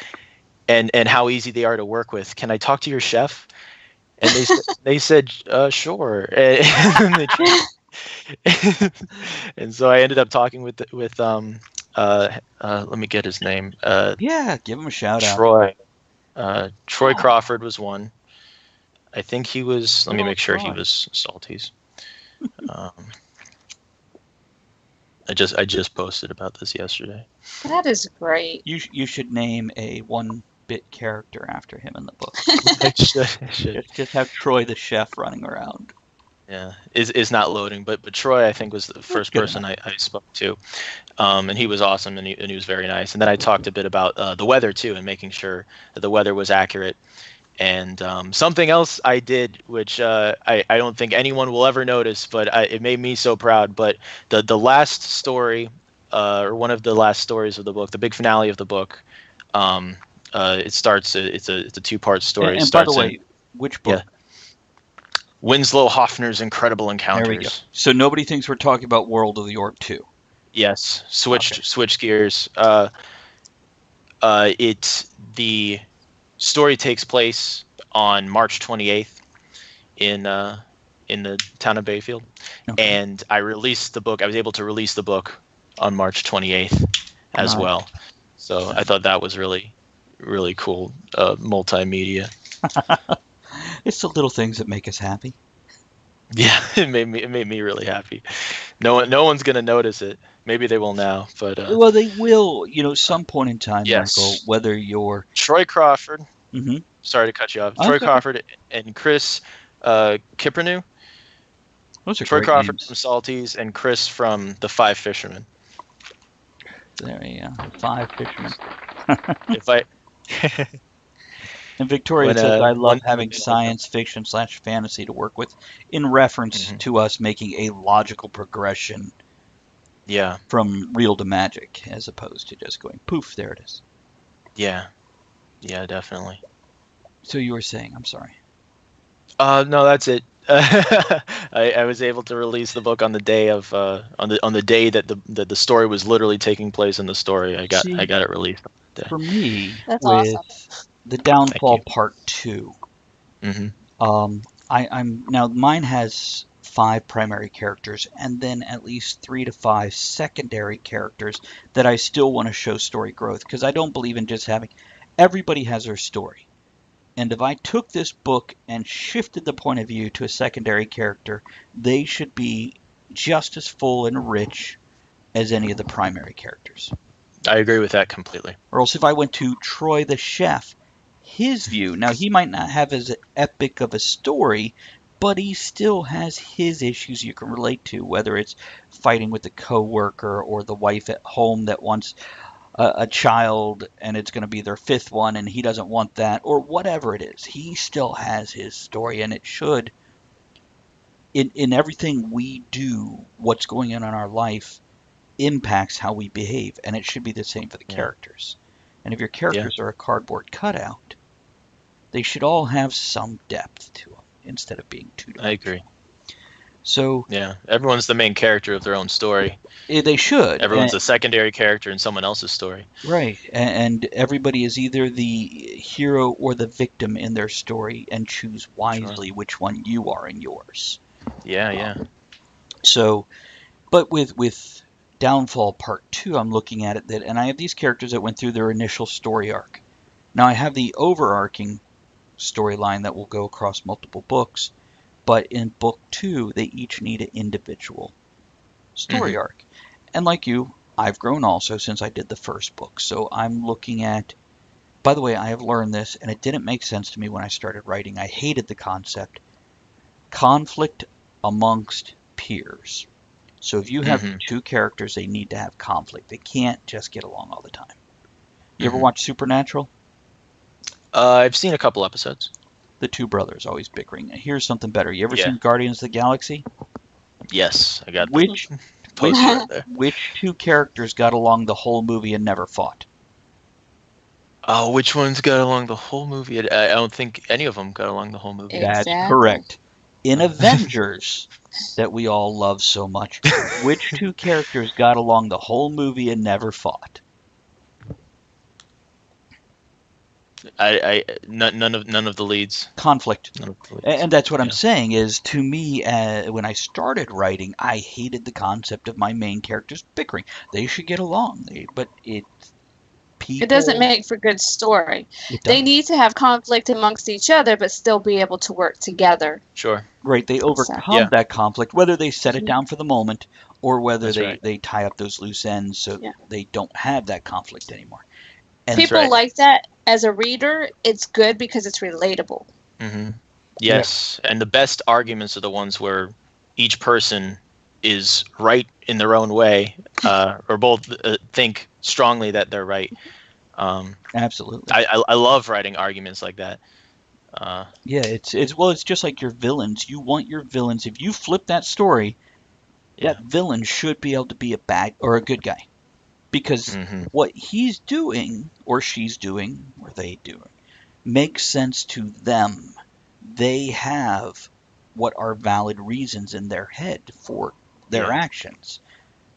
and how easy they are to work with. Can I talk to your chef? And they said, sure. And so I ended up talking with let me get his name. Yeah, give him a shout out. Troy. Troy Crawford was one. I think he was. Let me make sure he was Salties. I just posted about this yesterday. That is great. You should name a 1-bit character after him in the book. I should. Just have Troy the chef running around. Yeah, is not loading, but Troy I think was the first person I spoke to, and he was awesome, and he was very nice. And then I talked a bit about the weather too, and making sure that the weather was accurate. And something else I did, which I don't think anyone will ever notice, but it made me so proud. But the last story, or one of the last stories of the book, the big finale of the book, it starts. It's a 2-part story. And by the way, which book? Yeah. Winslow Hoffner's Incredible Encounters. There we go. So nobody thinks we're talking about World of the Orb 2. Yes, switch gears. The story takes place on March 28th in the town of Bayfield, and I released the book. I was able to release the book on March 28th as well. So I thought that was really, really cool multimedia. It's the little things that make us happy. Yeah, it made me really happy. No one's gonna notice it. Maybe they will now, but well, they will. Some point in time, yes. Michael. Whether you're Troy Crawford. Mm-hmm. Sorry to cut you off. Troy Crawford and Chris Kipernew. Those are Troy great Crawford names. from Salties and Chris from The 5 Fishermen. There you go. 5 Fishermen. If I. And Victoria says, I love having science fiction / fantasy to work with in reference to us making a logical progression from real to magic as opposed to just going, poof, there it is. Yeah. Yeah, definitely. So you were saying, I'm sorry. No, that's it. I was able to release the book on the day of on the day that the story was literally taking place in the story. I got it released. For me, That's with awesome. The Downfall Part 2. Mm-hmm. I'm now mine has 5 primary characters and then at least 3 to 5 secondary characters that I still want to show story growth, because I don't believe in just having everybody has their story. And if I took this book and shifted the point of view to a secondary character, they should be just as full and rich as any of the primary characters. I agree with that completely. Or else if I went to Troy the chef, his view, now he might not have as epic of a story, but he still has his issues you can relate to, whether it's fighting with the coworker or the wife at home that wants a child and it's going to be their 5th one and he doesn't want that, or whatever it is. He still has his story, and it should, in everything we do, what's going on in our life impacts how we behave, and it should be the same for the characters. And if your characters are a cardboard cutout, they should all have some depth to them instead of being two-dimensional. I agree. So yeah, everyone's the main character of their own story. They should. Everyone's a secondary character in someone else's story. Right, and everybody is either the hero or the victim in their story, and choose wisely which one you are in yours. Yeah. So, but with Downfall Part 2, I'm looking at it and I have these characters that went through their initial story arc. Now I have the overarching storyline that will go across multiple books, but in book 2 they each need an individual story arc. And like you, I've grown also since I did the first book. So I'm looking at, by the way, I have learned this and it didn't make sense to me when I started writing. I hated the concept. Conflict amongst peers. So if you have two characters, they need to have conflict. They can't just get along all the time. You ever watch Supernatural? I've seen a couple episodes. The two brothers always bickering. Here's something better. You ever seen Guardians of the Galaxy? Yes, I got Which poster right there. Which two characters got along the whole movie and never fought? Oh, which ones got along the whole movie? I don't think any of them got along the whole movie. That's Exactly. correct. In Avengers, that we all love so much, which two characters got along the whole movie and never fought? None of the leads. Conflict. None of the leads. And that's what I'm saying is, to me, when I started writing, I hated the concept of my main characters bickering. They should get along. But people... It doesn't make for good story. They need to have conflict amongst each other, but still be able to work together. Sure. Right, they overcome that conflict, whether they set it down for the moment or whether they tie up those loose ends so they don't have that conflict anymore. And people like that. As a reader, it's good because it's relatable. Yes, and the best arguments are the ones where each person is right in their own way, or both think strongly that they're right. Absolutely. I love writing arguments like that. It's just like your villains. You want your villains. If you flip that story, that villain should be able to be a bad or a good guy. Because what he's doing, or she's doing, or they doing, makes sense to them. They have what are valid reasons in their head for their actions.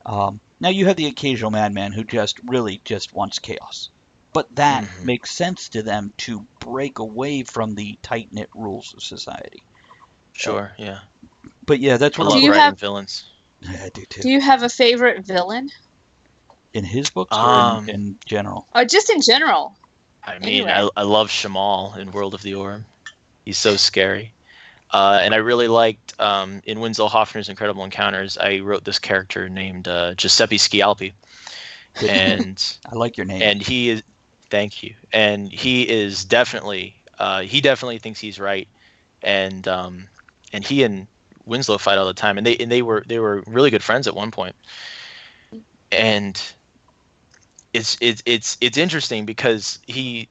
Now you have the occasional madman who just wants chaos. But that makes sense to them to break away from the tight-knit rules of society. Sure, yeah. But yeah, that's what I love writing villains. Yeah, I do too. Do you have a favorite villain? In his books or in general? Or just in general? I mean, I love Shamal in World of the Orb. He's so scary. And I really liked, in Winslow Hoffner's Incredible Encounters, I wrote this character named Giuseppe Scialpi. And I like your name. And he is, thank you. And he is definitely, he definitely thinks he's right. And he and Winslow fight all the time. And they were really good friends at one point. And it's interesting because he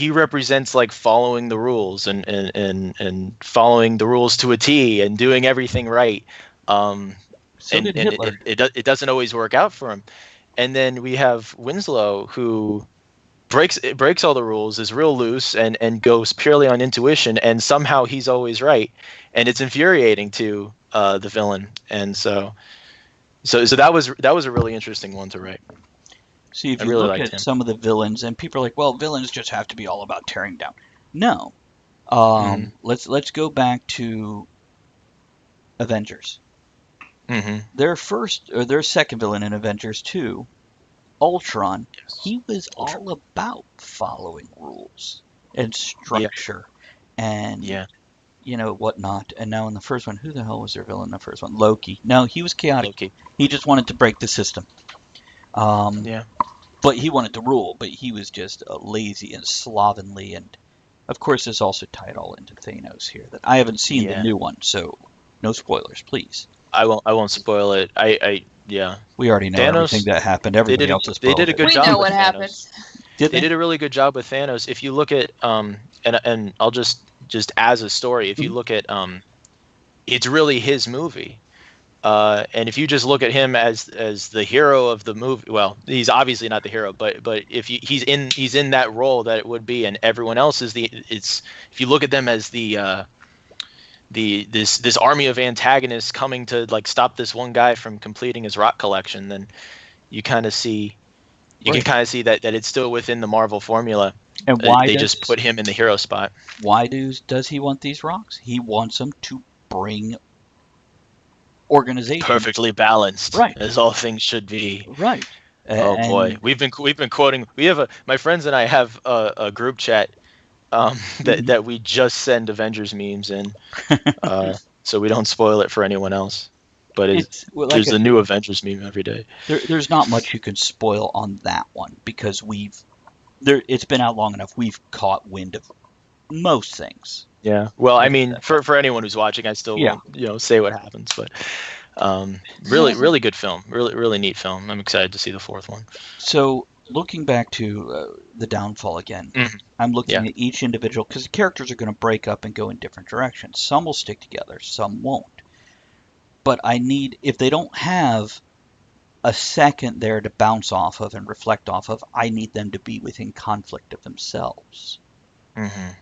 represents like following the rules and following the rules to a T and doing everything right. And it doesn't always work out for him. And then we have Winslow who breaks all the rules, is real loose and goes purely on intuition, and somehow he's always right. And it's infuriating to the villain. And so that was a really interesting one to write. See, if you look at some of the villains, and people are like, well, villains just have to be all about tearing down. No. Let's go back to Avengers. Their second villain in Avengers 2, Ultron, he was all about following rules and structure and whatnot. And now in the first one, who the hell was their villain in the first one? Loki. No, he was chaotic. Loki. He just wanted to break the system. But he wanted to rule, but he was just lazy and slovenly. And of course, this also tied all into Thanos here. That I haven't seen the new one, so no spoilers, please. I won't spoil it. We already know everything that happened. Everybody else is spoiled. They did a good job. We know with what Thanos. happens. They did a really good job with Thanos. If you look at and I'll just as a story, if you look at it's really his movie. And if you just look at him as the hero of the movie, well, he's obviously not the hero, but if he's in that role that it would be, and everyone else is if you look at them as this army of antagonists coming to like stop this one guy from completing his rock collection, then you kind of see that it's still within the Marvel formula. And why they just put him in the hero spot? Why does he want these rocks? He wants them to bring organization perfectly balanced, right, as all things should be. Right. Oh boy, And we've been quoting. We have my friends and I have a group chat that we just send Avengers memes in, so we don't spoil it for anyone else. But it's well, like there's I a said, new Avengers meme every day. there's not much you can spoil on that one because it's been out long enough. We've caught wind of most things. Yeah. Well, I Let's mean, say. for anyone who's watching, I still Yeah. won't say what happens. But really good film. Really neat film. I'm excited to see the fourth one. So looking back to the downfall again, Mhm. I'm looking Yeah. at each individual because the characters are going to break up and go in different directions. Some will stick together, some won't. But if they don't have a second there to bounce off of and reflect off of, I need them to be within conflict of themselves,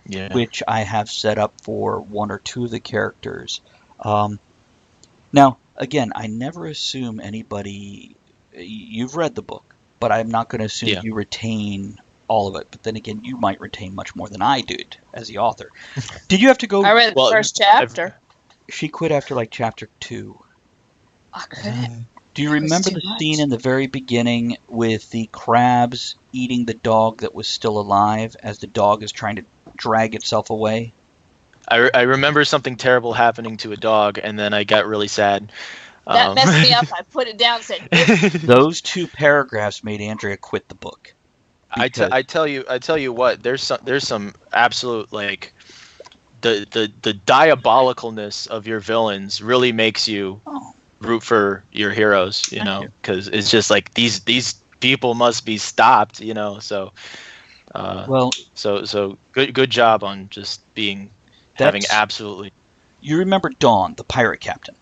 Yeah. which I have set up for one or two of the characters. Now, again, I never assume anybody. You've read the book, but I'm not going to assume Yeah. you retain all of it. But then again, you might retain much more than I did as the author. Did you have to go? I read the Well, first chapter. She quit after like chapter 2. I couldn't. Do you It was remember too the much. scene in the very beginning with the crabs eating the dog that was still alive as the dog is trying to drag itself away? I remember something terrible happening to a dog, and then I got really sad. That messed me up. I put it down and said, "Nope." Those 2 paragraphs made Andrea quit the book. I tell you what. There's some absolute like the diabolicalness of your villains really makes you Oh, root for your heroes. You Thank know, you. because it's just like these people must be stopped. You know, so. well, So good job on just having that's absolutely. you remember Dawn, the pirate captain.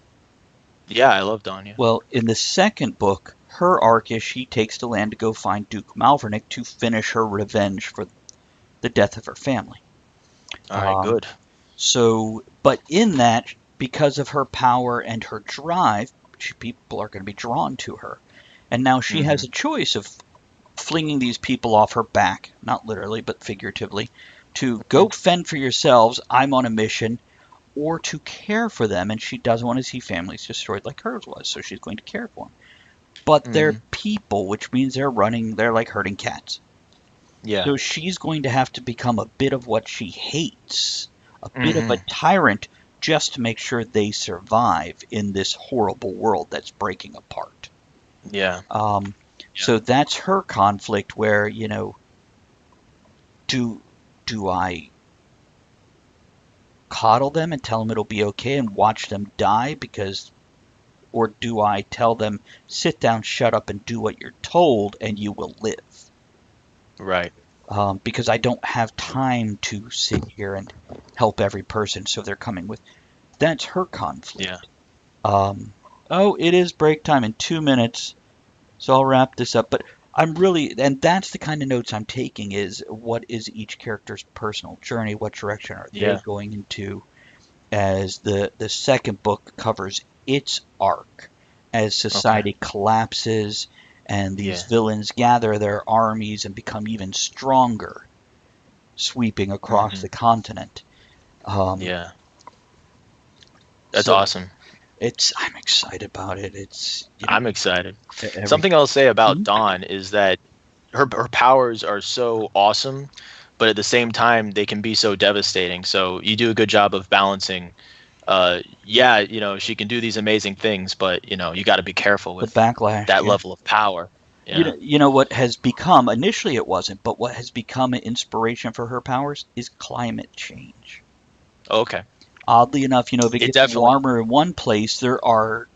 Yeah, I love Danya. Well, in the second book, her arc is she takes the land to go find Duke Malvernick to finish her revenge for the death of her family. All right, good. So, but in that, because of her power and her drive, people are going to be drawn to her. And now she has a choice of flinging these people off her back, not literally, but figuratively, to go fend for yourselves, I'm on a mission, or to care for them, and she doesn't want to see families destroyed like hers was, so she's going to care for them. But they're people, which means they're like herding cats. Yeah. So she's going to have to become a bit of what she hates, a bit of a tyrant, just to make sure they survive in this horrible world that's breaking apart. Yeah. So that's her conflict where, do I coddle them and tell them it'll be okay and watch them die or do I tell them, sit down, shut up, and do what you're told, and you will live? Right. Because I don't have time to sit here and help every person, so they're coming with. That's her conflict. Yeah. It is break time in 2 minutes, so I'll wrap this up. But and that's the kind of notes I'm taking is what is each character's personal journey, what direction are they going into, as the second book covers its arc as society collapses and these villains gather their armies and become even stronger, sweeping across the continent. Yeah. That's awesome. I'm excited about it. I'm excited. Something I'll say about Dawn is that her powers are so awesome, but at the same time they can be so devastating. So you do a good job of balancing. She can do these amazing things, but you got to be careful with the backlash, that level of power. Yeah. You know what has become, initially it wasn't, but what has become an inspiration for her powers is climate change. Okay. Oddly enough, if it gets warmer in one place, there are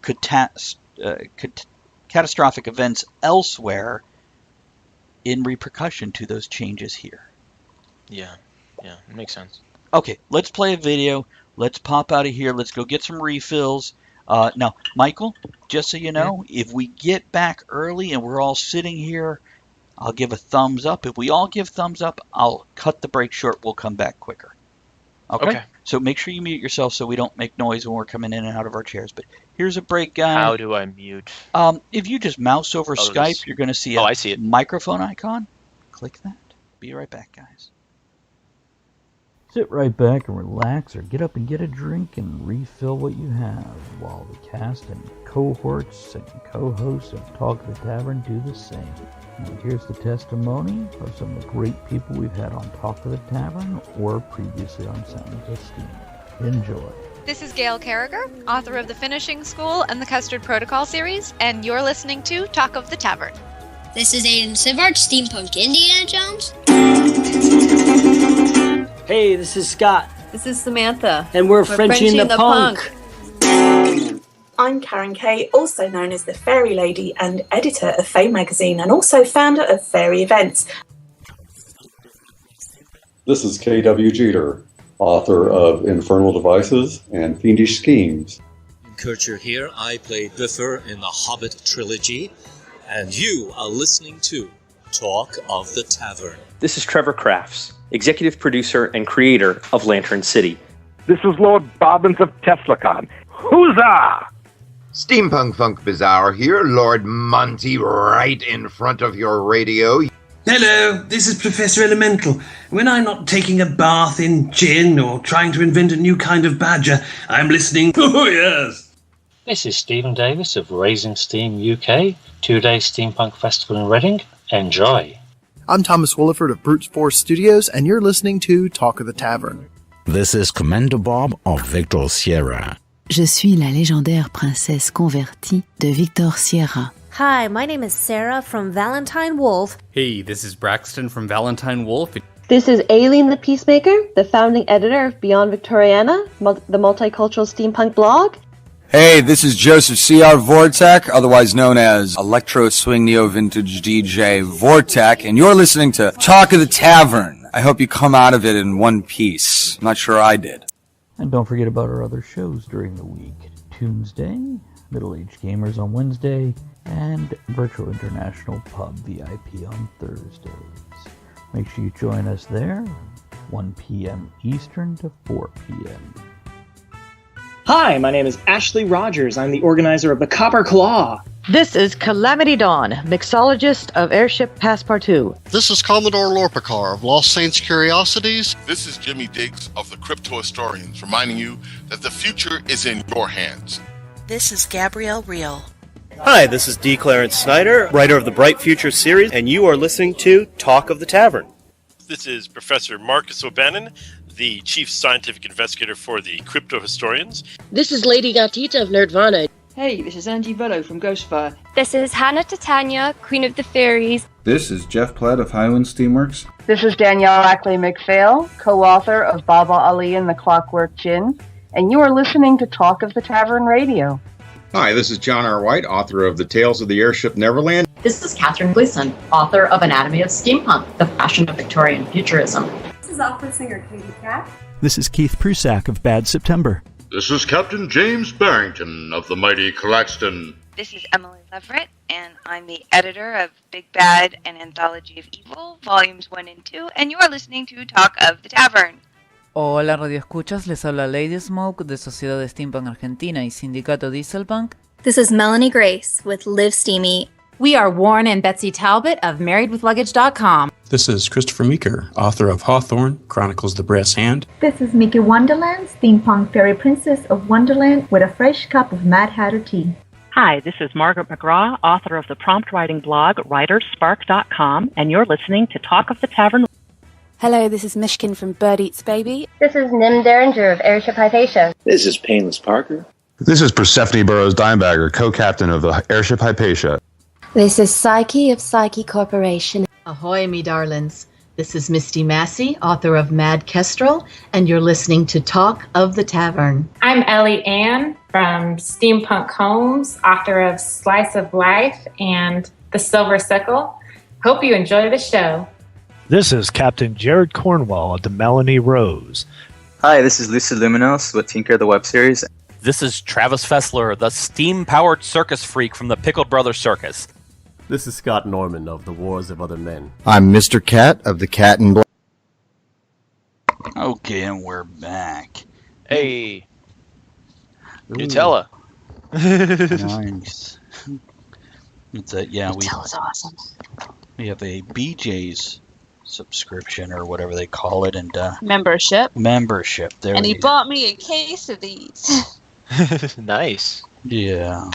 catastrophic events elsewhere in repercussion to those changes here. Yeah, it makes sense. Okay, let's play a video. Let's pop out of here. Let's go get some refills. Now, Michael, just so you know, if we get back early and we're all sitting here, I'll give a thumbs up. If we all give thumbs up, I'll cut the break short. We'll come back quicker. Okay? So make sure you mute yourself so we don't make noise when we're coming in and out of our chairs. But here's a break, guys. How do I mute? If you just mouse over Skype, you're going to see I see it. microphone icon. Click that. Be right back, guys. Sit right back and relax, or get up and get a drink and refill what you have, while the cast and cohorts and co-hosts of Talk of the Tavern do the same. And here's the testimony of some of the great people we've had on Talk of the Tavern or previously on Sounds of Steam. Enjoy. This is Gail Carragher, author of The Finishing School and the Custard Protocol series, and you're listening to Talk of the Tavern. This is Aiden Sivart, Steampunk Indiana Jones. Hey, this is Scott. This is Samantha. And we're Frenching the Punk. I'm Karen Kay, also known as the Fairy Lady and editor of Fame magazine and also founder of Fairy Events. This is K.W. Jeter, author of Infernal Devices and Fiendish Schemes. Kircher here. I play Bifur in the Hobbit trilogy, and you are listening to Talk of the Tavern. This is Trevor Crafts, executive producer and creator of Lantern City. This is Lord Bobbins of TeslaCon. Huzzah! Steampunk Funk Bazaar here, Lord Monty right in front of your radio. Hello, this is Professor Elemental. When I'm not taking a bath in gin or trying to invent a new kind of badger, I'm listening. Oh, yes. This is Stephen Davis of Raising Steam UK, 2-day Steampunk Festival in Reading. Enjoy. I'm Thomas Williford of Brute Force Studios, and you're listening to Talk of the Tavern. This is Commander Bob of Victor Sierra. Je suis la légendaire princesse convertie de Victor Sierra. Hi, my name is Sarah from Valentine Wolf. Hey, this is Braxton from Valentine Wolf. This is Aileen the Peacemaker, the founding editor of Beyond Victoriana, the multicultural steampunk blog. Hey, this is Joseph C.R. Vortek, otherwise known as Electro Swing Neo Vintage DJ Vortek, and you're listening to Talk of the Tavern. I hope you come out of it in one piece. I'm not sure I did. And don't forget about our other shows during the week. Tunesday, Middle-Aged Gamers on Wednesday, and Virtual International Pub VIP on Thursdays. Make sure you join us there, 1 p.m. Eastern to 4 p.m. Hi, my name is Ashley Rogers. I'm the organizer of the Copper Claw. This is Calamity Dawn, mixologist of Airship Passepartout. This is Commodore Lorpikar of Lost Saints Curiosities. This is Jimmy Diggs of the Crypto Historians, reminding you that the future is in your hands. This is Gabrielle Reel. Hi, this is D. Clarence Snyder, writer of the Bright Future series, and you are listening to Talk of the Tavern. This is Professor Marcus O'Bannon, the Chief Scientific Investigator for the Crypto Historians. This is Lady Gatita of Nerdvana. Hey, this is Angie Velo from Ghostfire. This is Hannah Titania, Queen of the Fairies. This is Jeff Platt of Highland Steamworks. This is Danielle Ackley McPhail, co-author of Baba Ali and the Clockwork Gin, and you are listening to Talk of the Tavern Radio. Hi, this is John R. White, author of The Tales of the Airship Neverland. This is Catherine Gleason, author of Anatomy of Steampunk, The Fashion of Victorian Futurism. This is opera singer Katie Cat. This is Keith Prusak of Bad September. This is Captain James Barrington of the Mighty Claxton. This is Emily Leverett, and I'm the editor of Big Bad and Anthology of Evil, Volumes 1 and 2, and you are listening to Talk of the Tavern. Hola Radio Escuchas, les habla Lady Smoke de Sociedad de Steampunk Argentina y Sindicato Dieselpunk. This is Melanie Grace with Live Steamy. We are Warren and Betsy Talbot of MarriedWithLuggage.com. This is Christopher Meeker, author of Hawthorne, Chronicles the Brass Hand. This is Mickey Wonderland, Steampunk Fairy Princess of Wonderland with a fresh cup of Mad Hatter tea. Hi, this is Margaret McGraw, author of the prompt writing blog WritersSpark.com, and you're listening to Talk of the Tavern. Hello, this is Mishkin from Bird Eats Baby. This is Nim Derringer of Airship Hypatia. This is Painless Parker. This is Persephone Burroughs Dimebagger, co-captain of the Airship Hypatia. This is Psyche of Psyche Corporation. Ahoy, me darlings. This is Misty Massey, author of Mad Kestrel, and you're listening to Talk of the Tavern. I'm Ellie Ann from Steampunk Homes, author of Slice of Life and The Silver Sickle. Hope you enjoy the show. This is Captain Jared Cornwall of the Melanie Rose. Hi, this is Lucy Luminos with Tinker the Web Series. This is Travis Fessler, the steam-powered circus freak from the Pickled Brothers Circus. This is Scott Norman of The Wars of Other Men. I'm Mr. Cat of the Cat and Black. Okay, and we're back. Hey. Nutella. Nice. It's a, yeah, Nutella's awesome. we have a BJ's subscription or whatever they call it, and membership. There And he we go. bought me a case of these. Nice. Yeah.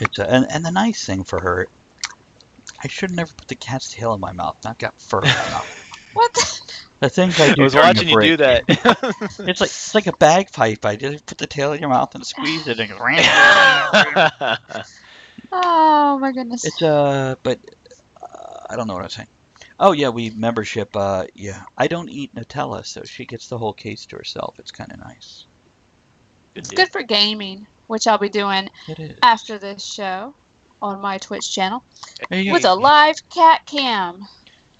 It's and the nice thing for her, I should have never put the cat's tail in my mouth. Now I've got fur in my mouth. What? The things I do. I was during watching the you do break. that. It's like a bagpipe. I just put the tail in your mouth and squeeze it, and it goes. Oh my goodness. It's but I don't know what I'm saying. Oh yeah, we membership. Yeah, I don't eat Nutella, so she gets the whole case to herself. It's kind of nice. It's good for gaming, which I'll be doing after this show on my Twitch channel with a live cat cam.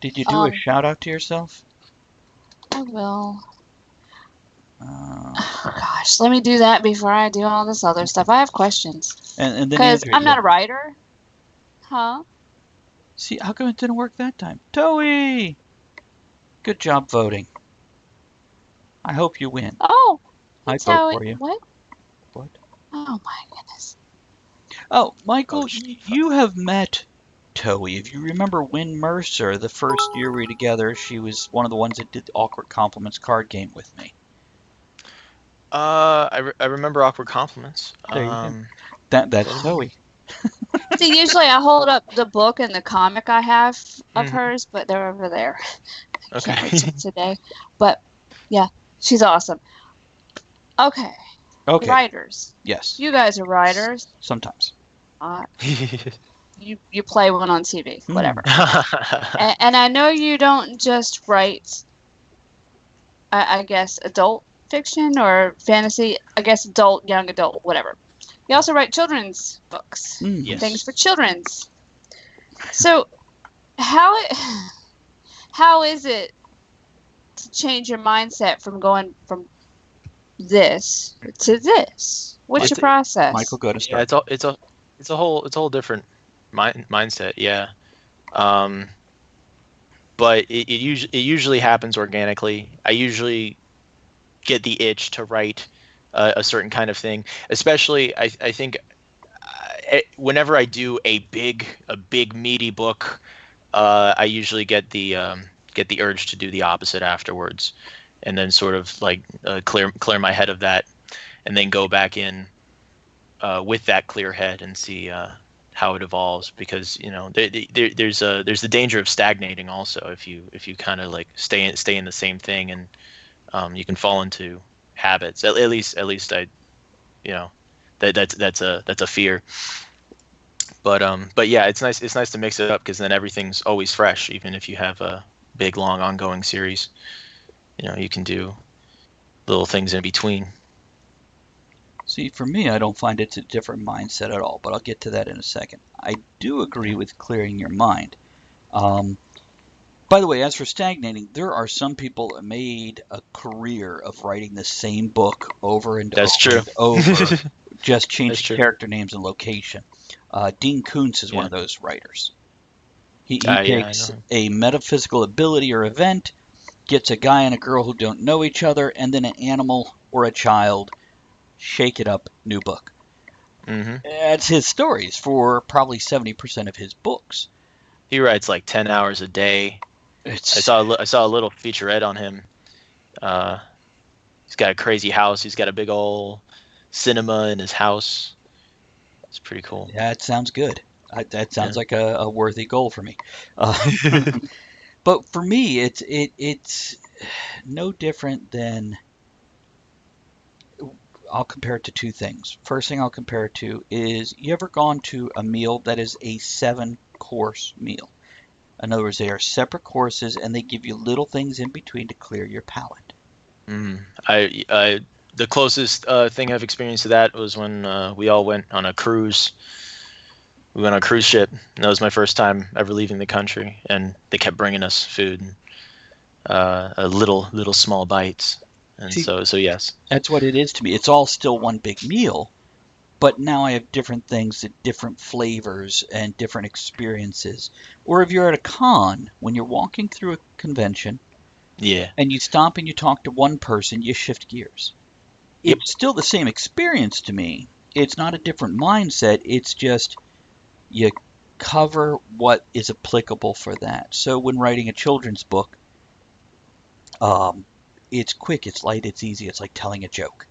Did you do a shout out to yourself? I will. Oh gosh, let me do that before I do all this other stuff. I have questions. And then because I'm not a writer. Huh? See, how come it didn't work that time? Toei! Good job voting. I hope you win. Oh! I vote for you. What? What? Oh my goodness. Oh, Michael, you have met Toei. If you remember Wynn Mercer, the first year we were together, she was one of the ones that did the Awkward Compliments card game with me. I remember Awkward Compliments. There you go. That's Toei. See, usually I hold up the book and the comic I have of hers, but they're over there. I can't reach them today. But, yeah, she's awesome. Okay. Writers. Yes. You guys are writers. Sometimes. You play one on TV, whatever. And I know you don't just write, I guess, adult fiction or fantasy. I guess adult, young adult, whatever. You also write children's books, things for children's. So, how is it to change your mindset from going from this to this? What's your process? Michael, go to start. Yeah, it's a whole different mindset. Yeah, but it usually happens organically. I usually get the itch to write a certain kind of thing, especially I think whenever I do a big meaty book, I usually get the urge to do the opposite afterwards, and then sort of like clear my head of that, and then go back in with that clear head and see how it evolves, because there's the danger of stagnating also if you kind of like stay in the same thing, and you can fall into habits. At least I, that's a fear. But yeah, it's nice to mix it up, because then everything's always fresh, even if you have a big long ongoing series. You can do little things in between. See, for me, I don't find it's a different mindset at all, but I'll get to that in a second. I do agree with clearing your mind. By the way, as for stagnating, there are some people that made a career of writing the same book over and over, just change character names and location. Dean Koontz is one of those writers. He takes a metaphysical ability or event, gets a guy and a girl who don't know each other, and then an animal or a child, shake it up, new book. That's his stories for probably 70% of his books. He writes like 10 hours a day. I saw a little featurette on him. He's got a crazy house. He's got a big old cinema in his house. It's pretty cool. Yeah, it sounds good. That sounds like a worthy goal for me. But for me, it's no different than. I'll compare it to two things. First thing I'll compare it to is, you ever gone to a meal that is a 7-course meal? In other words, they are separate courses, and they give you little things in between to clear your palate. The closest thing I've experienced to that was when we all went on a cruise. We went on a cruise ship, and that was my first time ever leaving the country. And they kept bringing us food, little small bites. And so yes, that's what it is to me. It's all still one big meal, but now I have different things, different flavors and different experiences. Or if you're at a con, when you're walking through a convention, and you stop and you talk to one person, you shift gears. It's still the same experience to me. It's not a different mindset. It's just you cover what is applicable for that. So when writing a children's book, it's quick, it's light, it's easy. It's like telling a joke.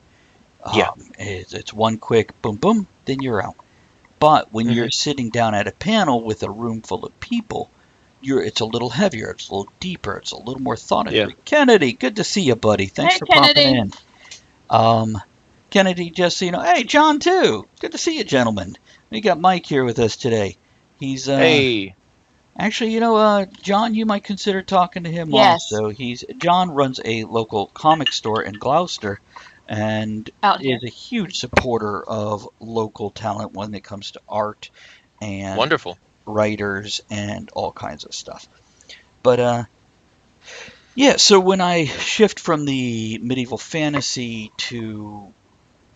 It's one quick boom, boom, then you're out. But when you're sitting down at a panel with a room full of people, it's a little heavier, it's a little deeper, it's a little more thought. Yeah. Kennedy, good to see you, buddy. Thanks for popping in. Kennedy, just so you know, hey, John too. Good to see you, gentlemen. We got Mike here with us today. He's hey. Actually, John, you might consider talking to him also. John runs a local comic store in Gloucester, and is a huge supporter of local talent when it comes to art and wonderful writers and all kinds of stuff. But so when I shift from the medieval fantasy to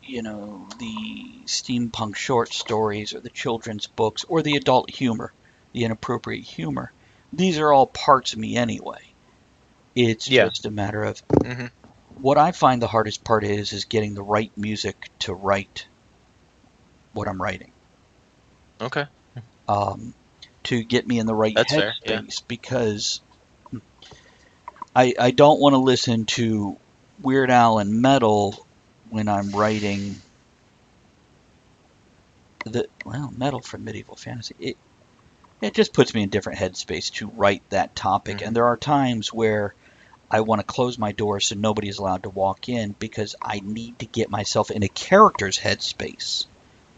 the steampunk short stories or the children's books or the adult humor, the inappropriate humor, these are all parts of me anyway. It's just a matter of what I find the hardest part is getting the right music to write what I'm writing. Okay. To get me in the right headspace, because I don't want to listen to Weird Al and metal when I'm writing metal for medieval fantasy. It just puts me in a different headspace to write that topic. And there are times where I want to close my door so nobody's allowed to walk in because I need to get myself in a character's headspace.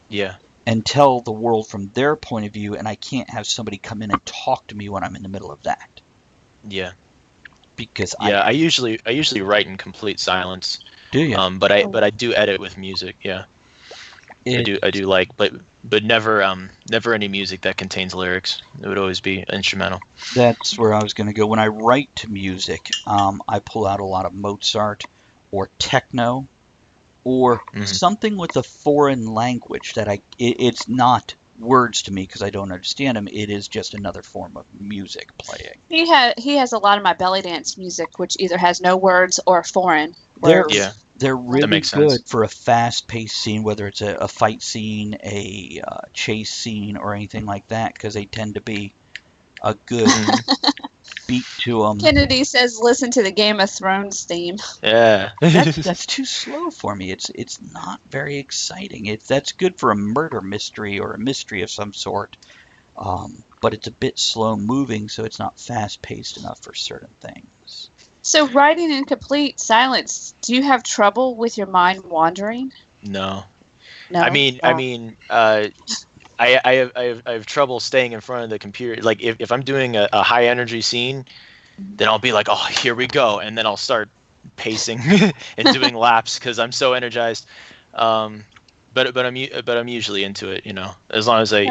Yeah. And tell the world from their point of view, and I can't have somebody come in and talk to me when I'm in the middle of that. Yeah. Because I usually write in complete silence. Do you? But I do edit with music. Yeah. I do like, but never any music that contains lyrics. It would always be instrumental. That's where I was going to go. When I write to music, I pull out a lot of Mozart or techno or something with a foreign language that it's not words to me because I don't understand them. It is just another form of music playing. He has a lot of my belly dance music, which either has no words or foreign words. They're really good for a fast-paced scene, whether it's a fight scene, a chase scene, or anything like that, because they tend to be a good beat to them. Kennedy says, "Listen to the Game of Thrones theme." Yeah, that's too slow for me. It's not very exciting. That's good for a murder mystery or a mystery of some sort, but it's a bit slow-moving, so it's not fast-paced enough for certain things. So, writing in complete silence, do you have trouble with your mind wandering? No. I have trouble staying in front of the computer. Like if I'm doing a high energy scene, then I'll be like, oh, here we go, and then I'll start pacing and doing laps because I'm so energized. But I'm usually into it, as long as I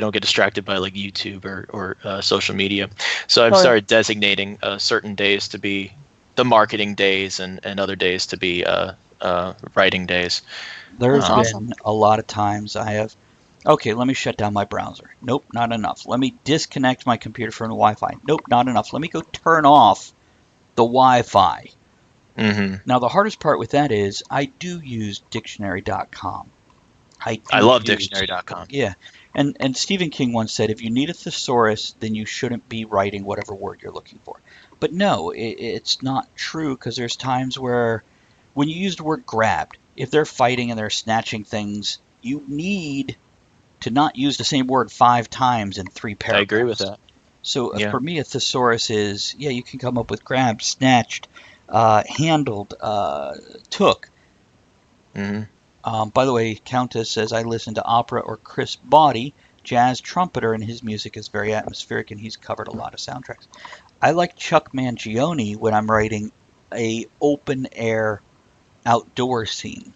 don't get distracted by like YouTube or social media. So I've started designating certain days to be the marketing days and other days to be writing days. There's been a lot of times I have, okay, let me shut down my browser. Nope, not enough. Let me disconnect my computer from the Wi-Fi. Nope, not enough. Let me go turn off the Wi-Fi. Now the hardest part with that is I do use dictionary.com. I love dictionary.com. Yeah. And Stephen King once said, if you need a thesaurus, then you shouldn't be writing whatever word you're looking for. But no, it's not true, because there's times where when you use the word grabbed, if they're fighting and they're snatching things, you need to not use the same word 5 times in 3 paragraphs. I agree with that. So for me, a thesaurus is, you can come up with grabbed, snatched, handled, took. By the way, Countess says, I listen to opera or Chris Body, jazz trumpeter, and his music is very atmospheric, and he's covered a lot of soundtracks. I like Chuck Mangione when I'm writing a open-air outdoor scene.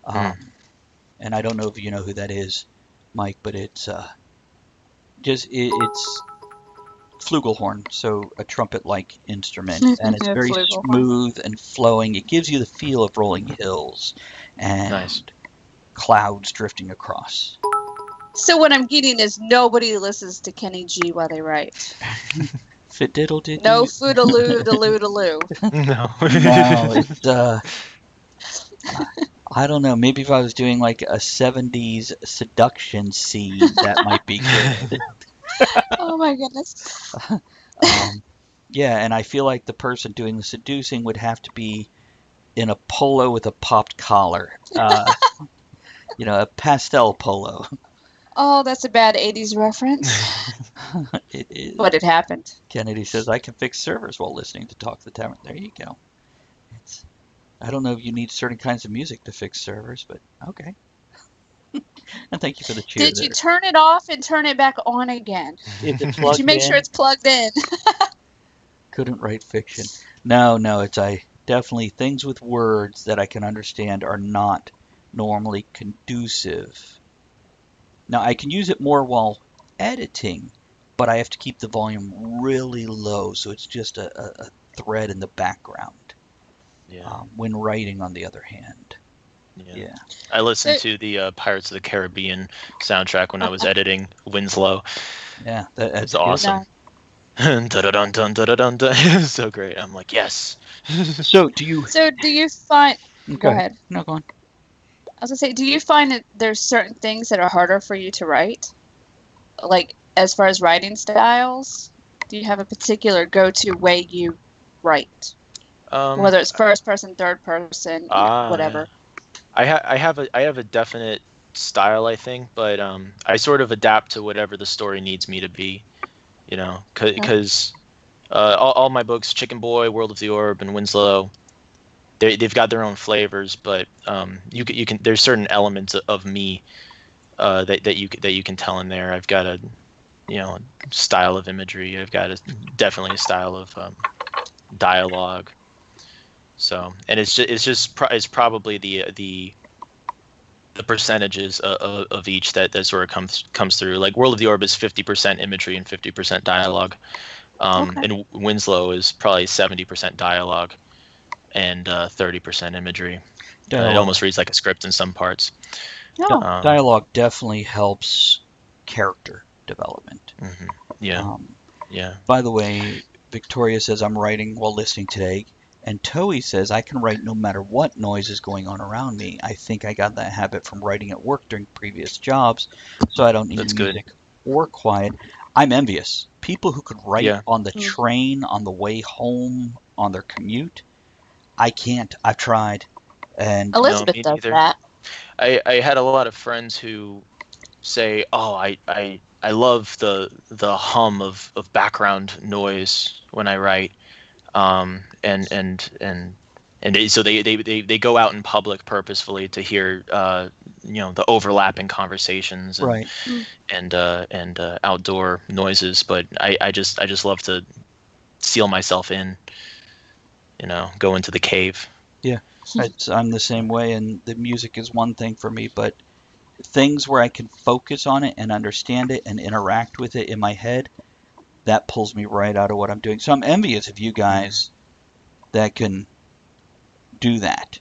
And I don't know if you know who that is, Mike, but it's it's flugelhorn, so a trumpet-like instrument, and it's very smooth and flowing. It gives you the feel of rolling hills and clouds drifting across. So what I'm getting is nobody listens to Kenny G while they write. Fiddle-diddle. No foodaloo-daloo-daloo. No. No, it's I don't know. Maybe if I was doing like a 70s seduction scene, that might be good. Oh my goodness. Yeah, and I feel like the person doing the seducing would have to be in a polo with a popped collar. A pastel polo. Oh, that's a bad 80s reference. It is. But it happened. Kennedy says, I can fix servers while listening to Talk the Tavern. There you go. I don't know if you need certain kinds of music to fix servers, but okay. And thank you for the cheer. Did you turn it off and turn it back on again? If it's Did you make sure it's plugged in? Couldn't write fiction. No, it's definitely things with words that I can understand are not normally conducive. Now, I can use it more while editing, but I have to keep the volume really low, so it's just a thread in the background. Yeah. When writing, on the other hand. Yeah. I listened to the Pirates of the Caribbean soundtrack when I was editing Winslow. Yeah, that's awesome. Dun-dun-dun, dun-dun-dun, dun. It was so great. I'm like, yes. So do you find... Okay. Go ahead. No, go on. I was going to say, do you find that there's certain things that are harder for you to write? Like, as far as writing styles? Do you have a particular go-to way you write? Whether it's first person, third person, whatever. Yeah. I have a definite style, I think, but I sort of adapt to whatever the story needs me to be, because all my books, Chicken Boy, World of the Orb, and Winslow, they've got their own flavors, but you can there's certain elements of me that you can tell in there. I've got a style of imagery. I've got definitely a style of dialogue. So, and it's probably the percentages of each that sort of comes through. Like World of the Orb is 50% imagery and 50% dialogue, and Winslow is probably 70% dialogue and 30% imagery. It almost reads like a script in some parts. Dialogue definitely helps character development. Mm-hmm. Yeah. Yeah. By the way, Victoria says, I'm writing while listening today. And Toei says, I can write no matter what noise is going on around me. I think I got that habit from writing at work during previous jobs, so I don't need music or quiet. I'm envious. People who could write on the train, on the way home, on their commute. I can't. I've tried. And Elizabeth does that. I had a lot of friends who say, "Oh, I love the hum of background noise when I write," so they go out in public purposefully to hear the overlapping conversations and outdoor noises. But I just love to seal myself in, go into the cave. Yeah, I'm the same way, and the music is one thing for me, but things where I can focus on it and understand it and interact with it in my head, that pulls me right out of what I'm doing. So I'm envious of you guys that can do that.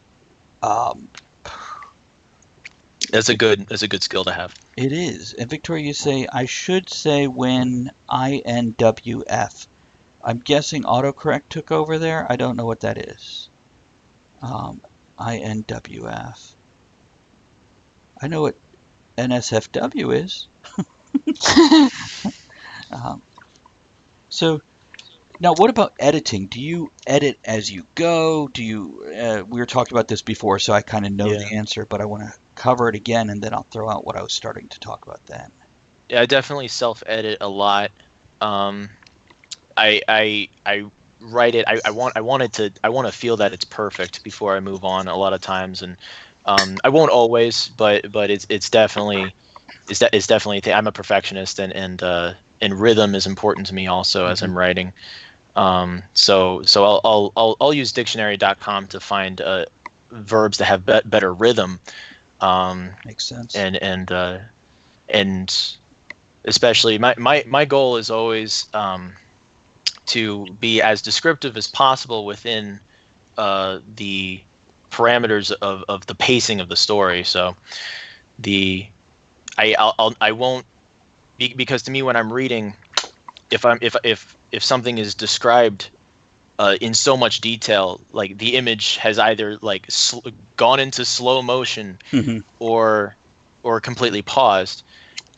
That's a good skill to have. It is. And Victoria, you say, I should say when INWF. I'm guessing autocorrect took over there. I don't know what that is. INWF. I know what NSFW is. So now, what about editing? Do you edit as you go? Do you? We were talking about this before, so I kind of know the answer, but I want to cover it again, and then I'll throw out what I was starting to talk about then. Yeah, I definitely self-edit a lot. I write it. I want to feel that it's perfect before I move on a lot of times, and I won't always, but it's definitely I'm a perfectionist, and rhythm is important to me also as I'm writing. So I'll use dictionary.com to find verbs that have better rhythm. Makes sense. And especially my goal is always to be as descriptive as possible within the parameters of the pacing of the story. So I won't, because to me when I'm reading, if something is described in so much detail, like the image has either like gone into slow motion or completely paused,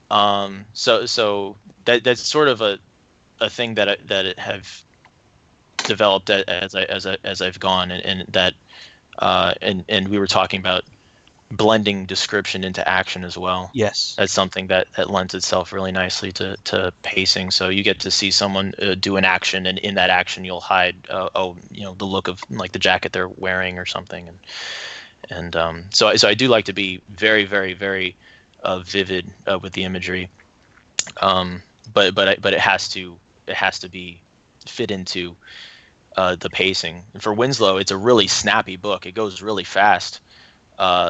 So that's sort of a thing that it have developed as I've gone, and that and we were talking about blending description into action as well. Yes, that's something that lends itself really nicely to pacing. So you get to see someone do an action, and in that action you'll hide the look of like the jacket they're wearing or something, and so I do like to be very, very, very vivid with the imagery, but it has to be fit into the pacing. And for Winslow, it's a really snappy book. It goes really fast.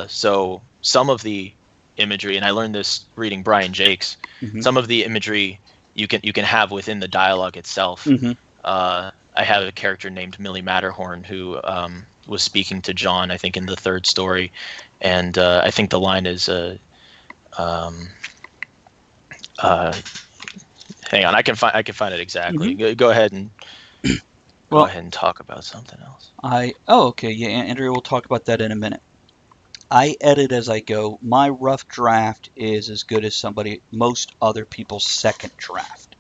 So some of the imagery, and I learned this reading Brian Jakes, some of the imagery you can have within the dialogue itself. I have a character named Millie Matterhorn who was speaking to John, I think, in the third story, and I think the line is, hang on, I can find it exactly. Go ahead and go ahead and talk about something else. Okay, yeah, Andrea, we'll talk about that in a minute. I edit as I go. My rough draft is as good as most other people's second draft.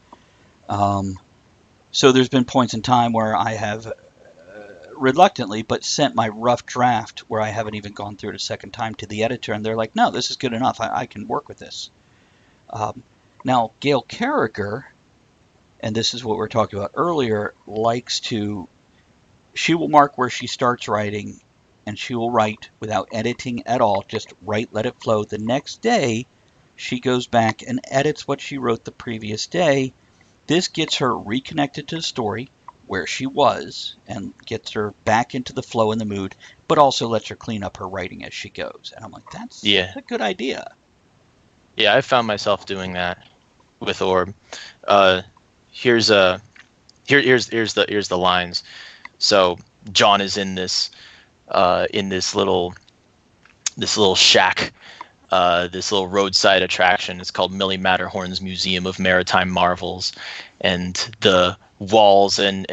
So there's been points in time where I have reluctantly but sent my rough draft where I haven't even gone through it a second time to the editor, and they're like, no, this is good enough. I can work with this. Now, Gail Carriger, and this is what we were talking about earlier, she will mark where she starts writing, and she will write without editing at all, just write, let it flow. The next day, she goes back and edits what she wrote the previous day. This gets her reconnected to the story, where she was, and gets her back into the flow and the mood, but also lets her clean up her writing as she goes. And I'm like, that's a good idea. Yeah, I found myself doing that with Orb. Here's the lines. So John is in this little shack, this little roadside attraction. It's called Millie Matterhorn's Museum of Maritime Marvels, and the walls and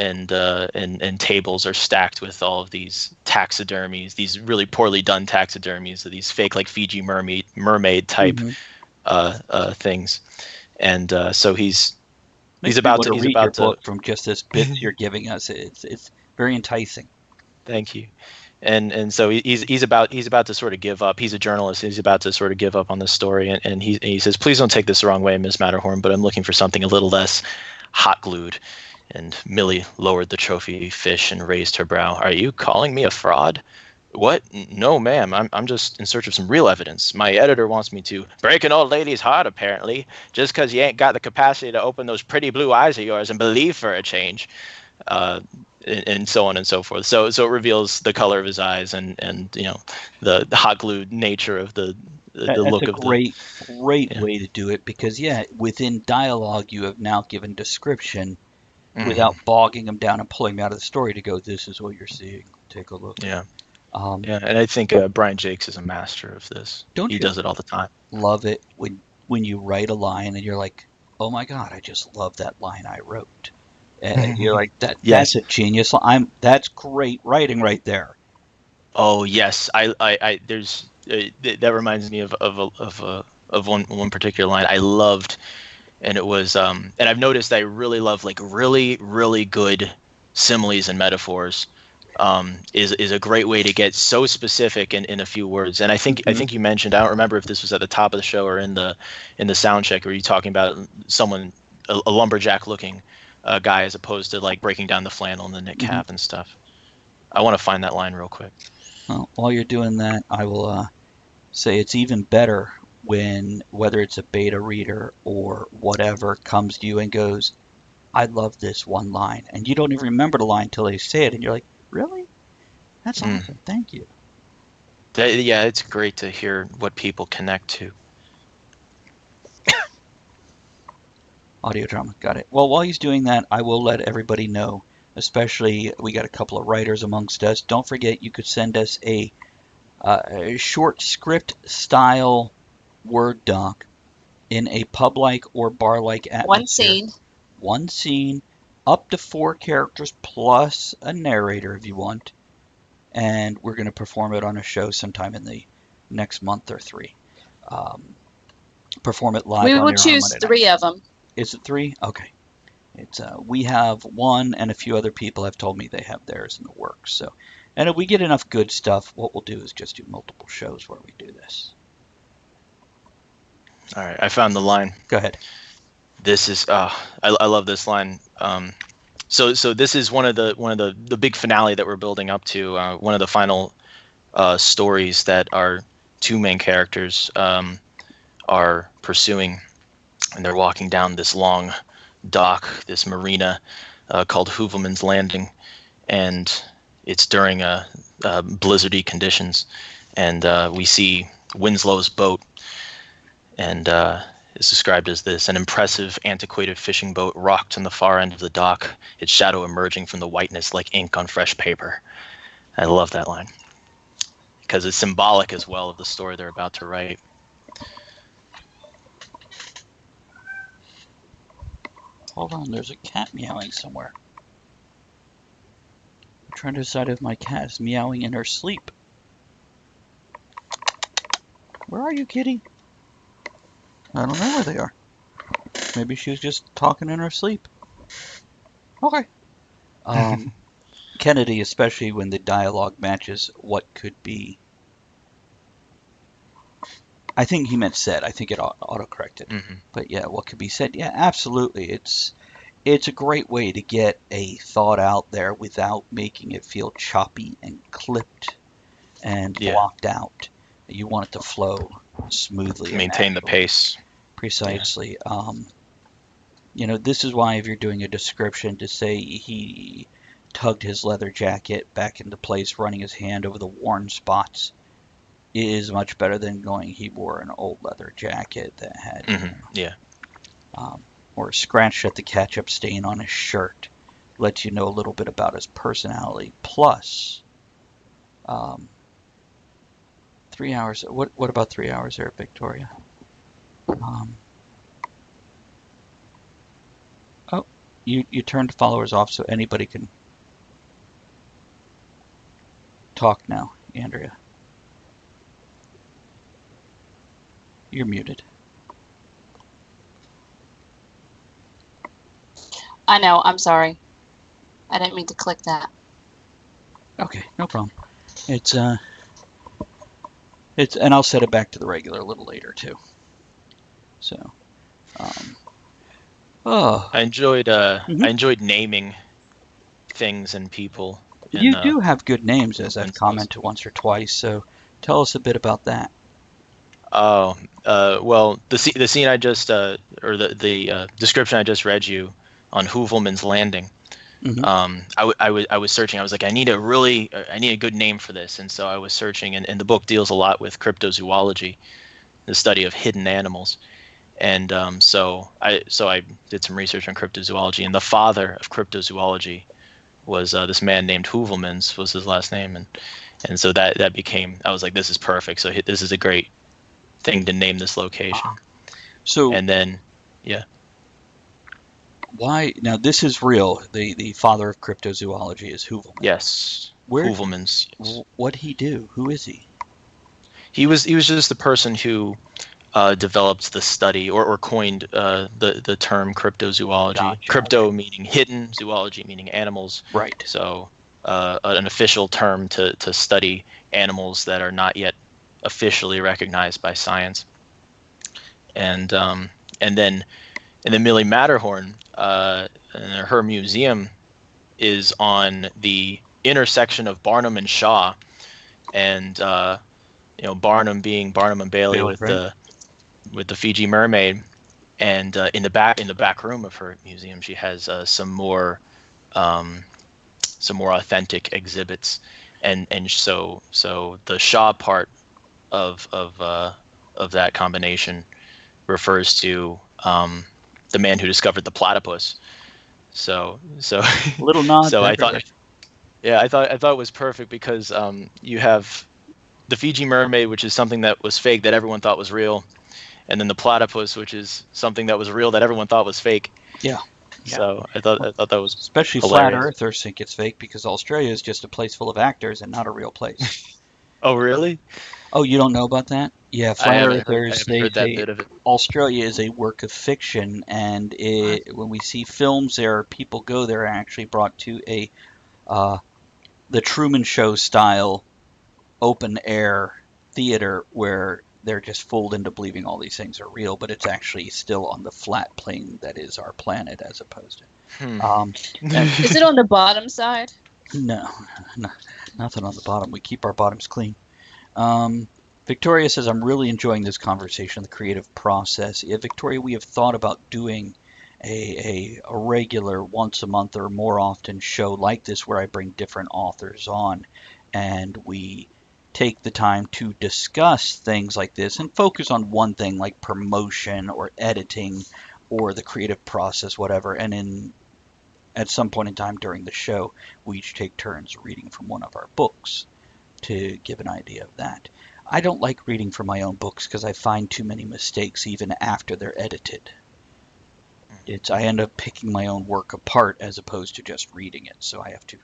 tables are stacked with all of these taxidermies, these really poorly done taxidermies of these fake, like Fiji mermaid type things. And so he's about to read your book from just this bit you're giving us. It's very enticing. Thank you. And so he's about to sort of give up. He's a journalist. He's about to sort of give up on this story, and he says, "Please don't take this the wrong way, Miss Matterhorn, but I'm looking for something a little less hot glued." And Millie lowered the trophy fish and raised her brow. "Are you calling me a fraud?" "What? No, ma'am. I'm just in search of some real evidence. My editor wants me to break an old lady's heart, apparently, just because you ain't got the capacity to open those pretty blue eyes of yours and believe for a change." And so on and so forth. So it reveals the color of his eyes and the hot glued nature of the look of great way to do it, because within dialogue you have now given description without bogging them down and pulling them out of the story to go, this is what you're seeing. Take a look. Yeah. And I think Brian Jakes is a master of this. He does it all the time. Love it when you write a line and you're like, oh my God, I just love that line I wrote. And you're like, that's a genius. That's great writing right there. Oh yes, I there's that reminds me of one particular line I loved, and it was and I've noticed I really love like really, really good similes and metaphors. Is a great way to get so specific in a few words. And I think you mentioned, I don't remember if this was at the top of the show or in the sound check, were you talking about someone a lumberjack looking guy as opposed to like breaking down the flannel and the knit cap and stuff. I want to find that line real quick. Well, while you're doing that, I will say it's even better when, whether it's a beta reader or whatever, comes to you and goes, I love this one line. And you don't even remember the line until they say it, and you're like, really? That's awesome. Thank you. Yeah, it's great to hear what people connect to. Audio drama, got it. Well, while he's doing that, I will let everybody know, especially we got a couple of writers amongst us. Don't forget, you could send us a short script style Word doc in a pub-like or bar-like atmosphere. One scene, up to 4 characters plus a narrator if you want. And we're going to perform it on a show sometime in the next month or 3. perform it live. We on will air on choose Monday night. 3 of them. Is it 3? Okay. It's we have one, and a few other people have told me they have theirs in the works. So, and if we get enough good stuff, what we'll do is just do multiple shows where we do this. All right, I found the line. Go ahead. This is I love this line. So this is one of the big finale that we're building up to. One of the final stories that our 2 main characters are pursuing, and they're walking down this long dock, this marina called Hoovelman's Landing, and it's during blizzardy conditions, and we see Winslow's boat, and it's described as this: an impressive, antiquated fishing boat rocked on the far end of the dock, its shadow emerging from the whiteness like ink on fresh paper. I love that line because it's symbolic as well of the story they're about to write. Hold on, there's a cat meowing somewhere. I'm trying to decide if my cat is meowing in her sleep. Where are you, kitty? I don't know where they are. Maybe she was just talking in her sleep. Okay. Kennedy, especially when the dialogue matches what could be. I think he meant said. I think it auto-corrected. Mm-hmm. But yeah, what could be said? Yeah, absolutely. It's a great way to get a thought out there without making it feel choppy and clipped and blocked out. You want it to flow smoothly. Maintain the pace. Precisely. Yeah. This is why if you're doing a description to say he tugged his leather jacket back into place, running his hand over the worn spots, is much better than going he wore an old leather jacket that had or scratched at the ketchup stain on his shirt. Lets you know a little bit about his personality. Plus 3 hours. What about 3 hours there at Victoria? You turned followers off so anybody can talk now, Andrea. You're muted. I know, I'm sorry. I didn't mean to click that. Okay, no problem. It's and I'll set it back to the regular a little later too. So, I enjoyed naming things and people. You do have good names, as I've commented once or twice. So, tell us a bit about that. Oh, well, the scene I just or the description I just read you on Hoovelman's Landing. Mm-hmm. I was searching. I was like, I need a good name for this, and so I was searching. And the book deals a lot with cryptozoology, the study of hidden animals. And so I did some research on cryptozoology, and the father of cryptozoology was this man named Hoovelmans was his last name, and so that became, I was like, this is perfect. So this is a great thing to name this location. So and then why now this is real? The father of cryptozoology is Hoovelmans. Yes, Hoovelmans. Yes. What'd he do? Who is he? He was just the person who developed the study or coined the term cryptozoology. Gotcha. Crypto meaning hidden, zoology meaning animals. Right. So an official term to study animals that are not yet officially recognized by science. And then Millie Matterhorn, her museum is on the intersection of Barnum and Shaw, and Barnum being Barnum and Bailey with the Fiji mermaid, and in the back room of her museum she has some more authentic exhibits, and so the Shaw part of that combination refers to the man who discovered the platypus. So little nod. So I thought it was perfect because you have the Fiji mermaid, which is something that was fake that everyone thought was real, and then the platypus, which is something that was real that everyone thought was fake. Yeah. So I thought that was especially hilarious. Flat Earthers think it's fake because Australia is just a place full of actors and not a real place. Oh really? Oh, you don't know about that? Yeah, I Flat haven't Earthers, heard that bit of it. Australia is a work of fiction, and when we see films there, people go there actually brought to the Truman Show style open air theater where they're just fooled into believing all these things are real, but it's actually still on the flat plane that is our planet as opposed to. Is it on the bottom side? No, nothing on the bottom. We keep our bottoms clean. Victoria says, I'm really enjoying this conversation, the creative process. Yeah, Victoria, we have thought about doing a regular once a month or more often show like this where I bring different authors on and we take the time to discuss things like this and focus on one thing like promotion or editing or the creative process, whatever. And at some point in time during the show, we each take turns reading from one of our books to give an idea of that. I don't like reading from my own books because I find too many mistakes even after they're edited. I end up picking my own work apart as opposed to just reading it. So I have to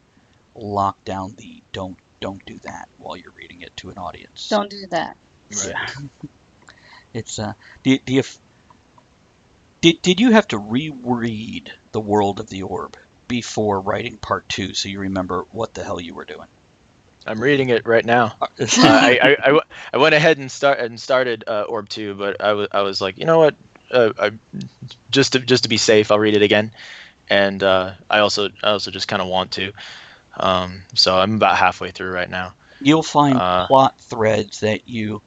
lock down the don't do that while you're reading it to an audience. Don't do that. Right. Yeah. It's did you have to reread The World of the Orb before writing part 2 so you remember what the hell you were doing? I'm reading it right now. I went ahead and started Orb 2, but I was like, you know what? Just to be safe, I'll read it again. And I also just kind of want to. So I'm about halfway through right now. You'll find plot threads that you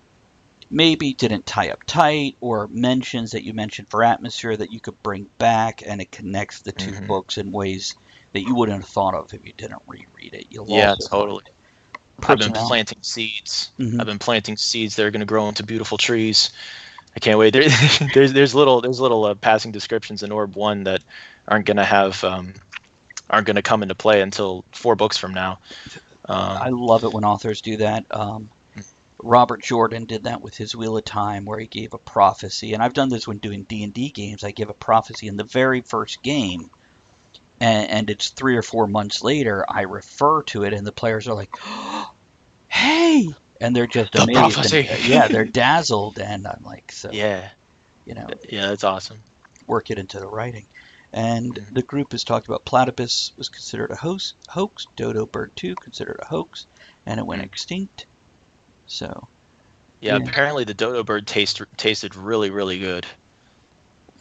maybe didn't tie up tight, or mentions that you mentioned for atmosphere that you could bring back, and it connects the two books in ways that you wouldn't have thought of if you didn't reread it. Yeah, totally. I've been planting seeds. I've been planting seeds that are going to grow into beautiful trees. I can't wait. There's little passing descriptions in Orb 1 that aren't going to come into play until 4 books from now. I love it when authors do that. Robert Jordan did that with his Wheel of Time, where he gave a prophecy, and I've done this when doing D&D games. I give a prophecy in the very first game, and it's 3 or 4 months later, I refer to it, and the players are like, oh, "Hey!" And they're just amazed. Yeah, they're dazzled, and I'm like, so yeah, yeah, that's awesome. Work it into the writing. And the group has talked about Platypus was considered a hoax, Dodo Bird 2 considered a hoax, and it went extinct. So yeah, apparently the Dodo Bird tasted really, really good.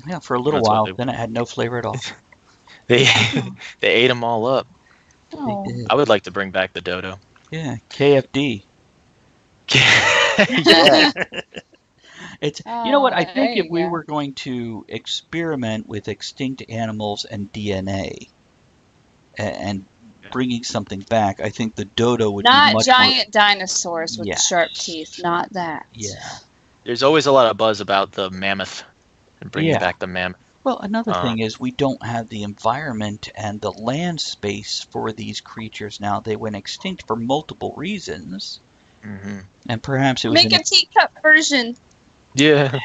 Yeah, for a little while, then it had no flavor at all. They ate them all up. Oh. I would like to bring back the Dodo. Yeah, KFD. Yeah. It's you know what, I think if we were going to experiment with extinct animals and DNA and bringing something back, I think the dodo would be much giant dinosaurs with sharp teeth, not that. Yeah. There's always a lot of buzz about the mammoth and bringing back the mammoth. Well, another thing is we don't have the environment and the land space for these creatures now. They went extinct for multiple reasons. And perhaps it was a teacup version. Yeah.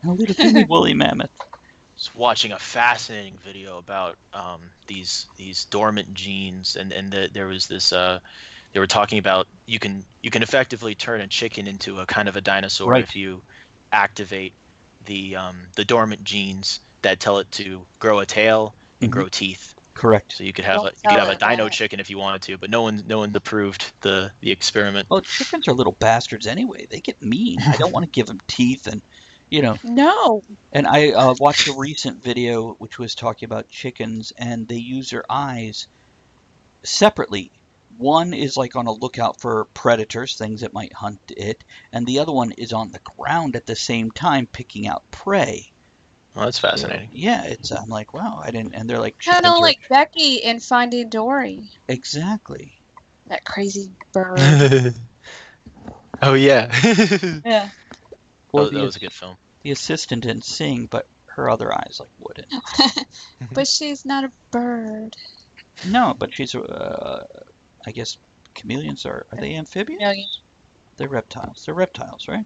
A little teeny woolly mammoth. Just watching a fascinating video about these dormant genes, and there was this. They were talking about you can effectively turn a chicken into a kind of a dinosaur if you activate the dormant genes that tell it to grow a tail and grow teeth. Correct. So you could have a dino chicken if you wanted to, but no one approved the experiment. Well, chickens are little bastards anyway. They get mean. I don't want to give them teeth and. No. And I watched a recent video which was talking about chickens, and they use their eyes separately. One is like on a lookout for predators, things that might hunt it, and the other one is on the ground at the same time picking out prey. Well, that's fascinating. So, yeah, I'm like, wow, I didn't, and they're like kind of like Becky in Finding Dory. Exactly. That crazy bird. Oh yeah. Yeah. Well, that was a good film. The assistant didn't sing, but her other eyes wouldn't. But she's not a bird. No, but she's I guess chameleons are they amphibians? Chameleons. They're reptiles. They're reptiles, right?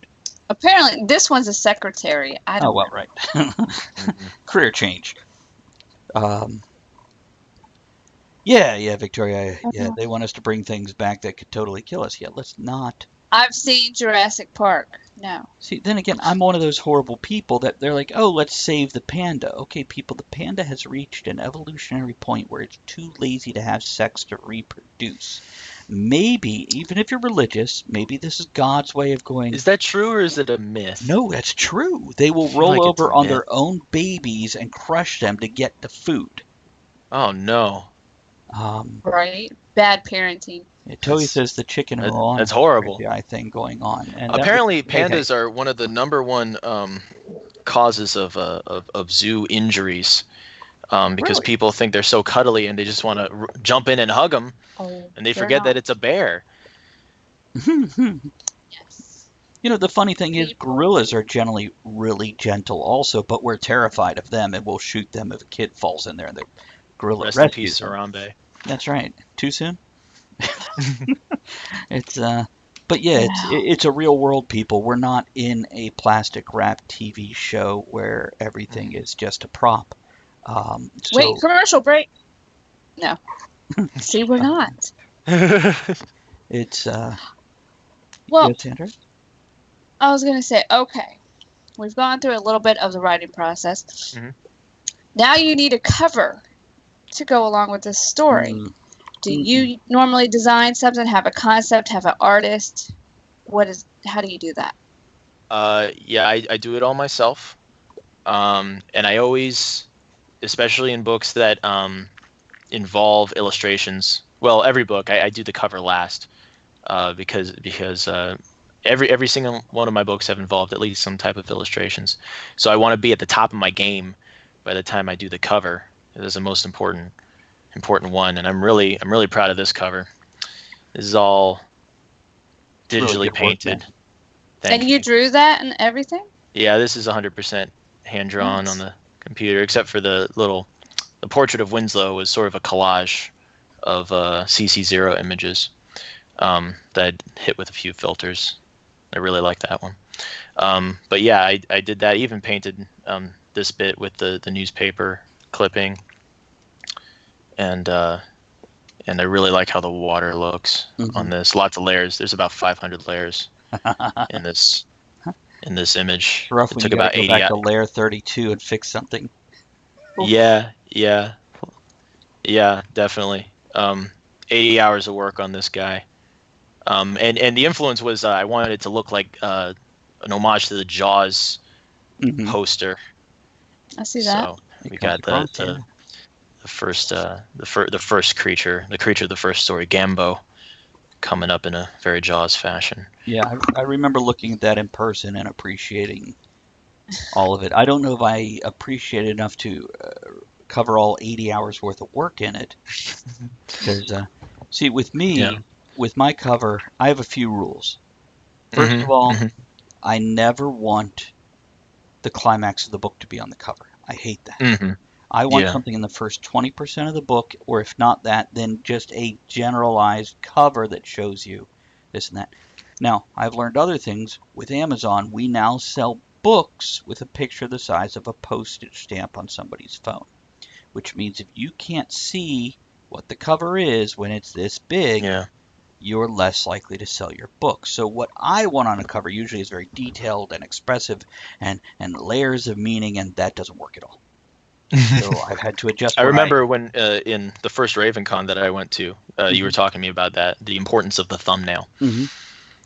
Apparently, this one's a secretary. I don't know. Right. Career change. Yeah, Victoria. Yeah, they want us to bring things back that could totally kill us. Yeah, let's not I've seen Jurassic Park. No. See, then again, I'm one of those horrible people that they're like, oh, let's save the panda. Okay, people, the panda has reached an evolutionary point where it's too lazy to have sex to reproduce. Maybe, even if you're religious, maybe this is God's way of going... Is that true or is it a myth? No, that's true. They will roll over on their own babies and crush them to get the food. Oh, no. Right? Bad parenting. Toey says the chicken and raw. That's horrible. Thing going on. And apparently, pandas are one of the number one causes of zoo injuries because people think they're so cuddly and they just want to jump in and hug them, and they forget that it's a bear. Yes. You know, the funny thing is gorillas are generally really gentle also, but we're terrified of them and we'll shoot them if a kid falls in there and the gorilla Rest in rescues peace, them. Harambe. That's right. Too soon? But yeah, it's a real world, people. We're not in a plastic wrapped TV show where everything is just a prop. Wait, commercial break. No. See, we're not. It's well, yes, Andrew? I was going to say, okay, we've gone through a little bit of the writing process. Mm-hmm. Now you need a cover to go along with this story. Do you normally design something, have a concept, have an artist? How do you do that? Yeah, I do it all myself. And I always, especially in books that involve illustrations, well, every book, I do the cover last because every single one of my books have involved at least some type of illustrations. So I want to be at the top of my game by the time I do the cover. It is the most important one, and I'm really proud of this cover. This is all digitally really painted. And you drew that and everything? Yeah, this is 100% hand drawn on the computer, except for the portrait of Winslow was sort of a collage of CC0 images that I'd hit with a few filters. I really like that one. But yeah, I did that. I even painted this bit with the newspaper clipping. And I really like how the water looks on this. Lots of layers. There's about 500 layers in this image. Rough it when took you about go 80 back to layer 32 and fix something. Yeah, definitely. 80 hours of work on this guy. And the influence was I wanted it to look like an homage to the Jaws poster. I see that. So we got the first creature, the creature of the first story, Gambo, coming up in a very Jaws fashion. Yeah, I remember looking at that in person and appreciating all of it. I don't know if I appreciate it enough to cover all 80 hours worth of work in it. Because, see, with me, with my cover, I have a few rules. First of all, I never want the climax of the book to be on the cover. I hate that. I want something in the first 20% of the book, or if not that, then just a generalized cover that shows you this and that. Now, I've learned other things. With Amazon, we now sell books with a picture the size of a postage stamp on somebody's phone, which means if you can't see what the cover is when it's this big, you're less likely to sell your book. So what I want on a cover usually is very detailed and expressive and layers of meaning, and that doesn't work at all. So I've had to adjust. I remember when in the first RavenCon that I went to, you were talking to me about that, the importance of the thumbnail.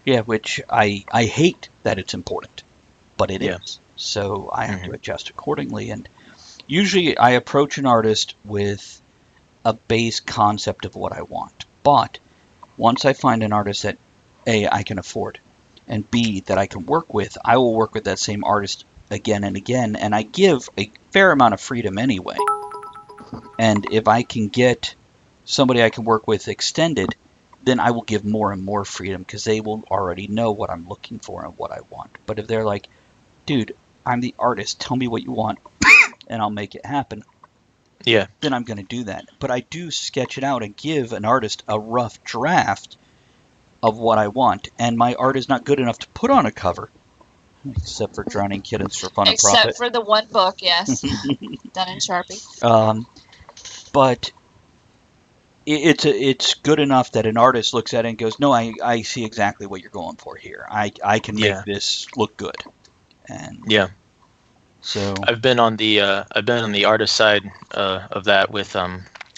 Yeah, which I hate that it's important, but it is. So I have to adjust accordingly. And usually I approach an artist with a base concept of what I want. But once I find an artist that A, I can afford, and B, that I can work with, I will work with that same artist again and again, and I give a fair amount of freedom anyway. And if I can get somebody I can work with extended, then I will give more and more freedom because they will already know what I'm looking for and what I want. But if they're like, dude, I'm the artist, tell me what you want, and I'll make it happen, then I'm going to do that. But I do sketch it out and give an artist a rough draft of what I want, and my art is not good enough to put on a cover, except for Drowning Kittens for Fun and Profit. Except for the one book, yes, done in Sharpie. But it's good enough that an artist looks at it and goes, no, I see exactly what you're going for here. I can make this look good. And yeah. So I've been on the artist side of that with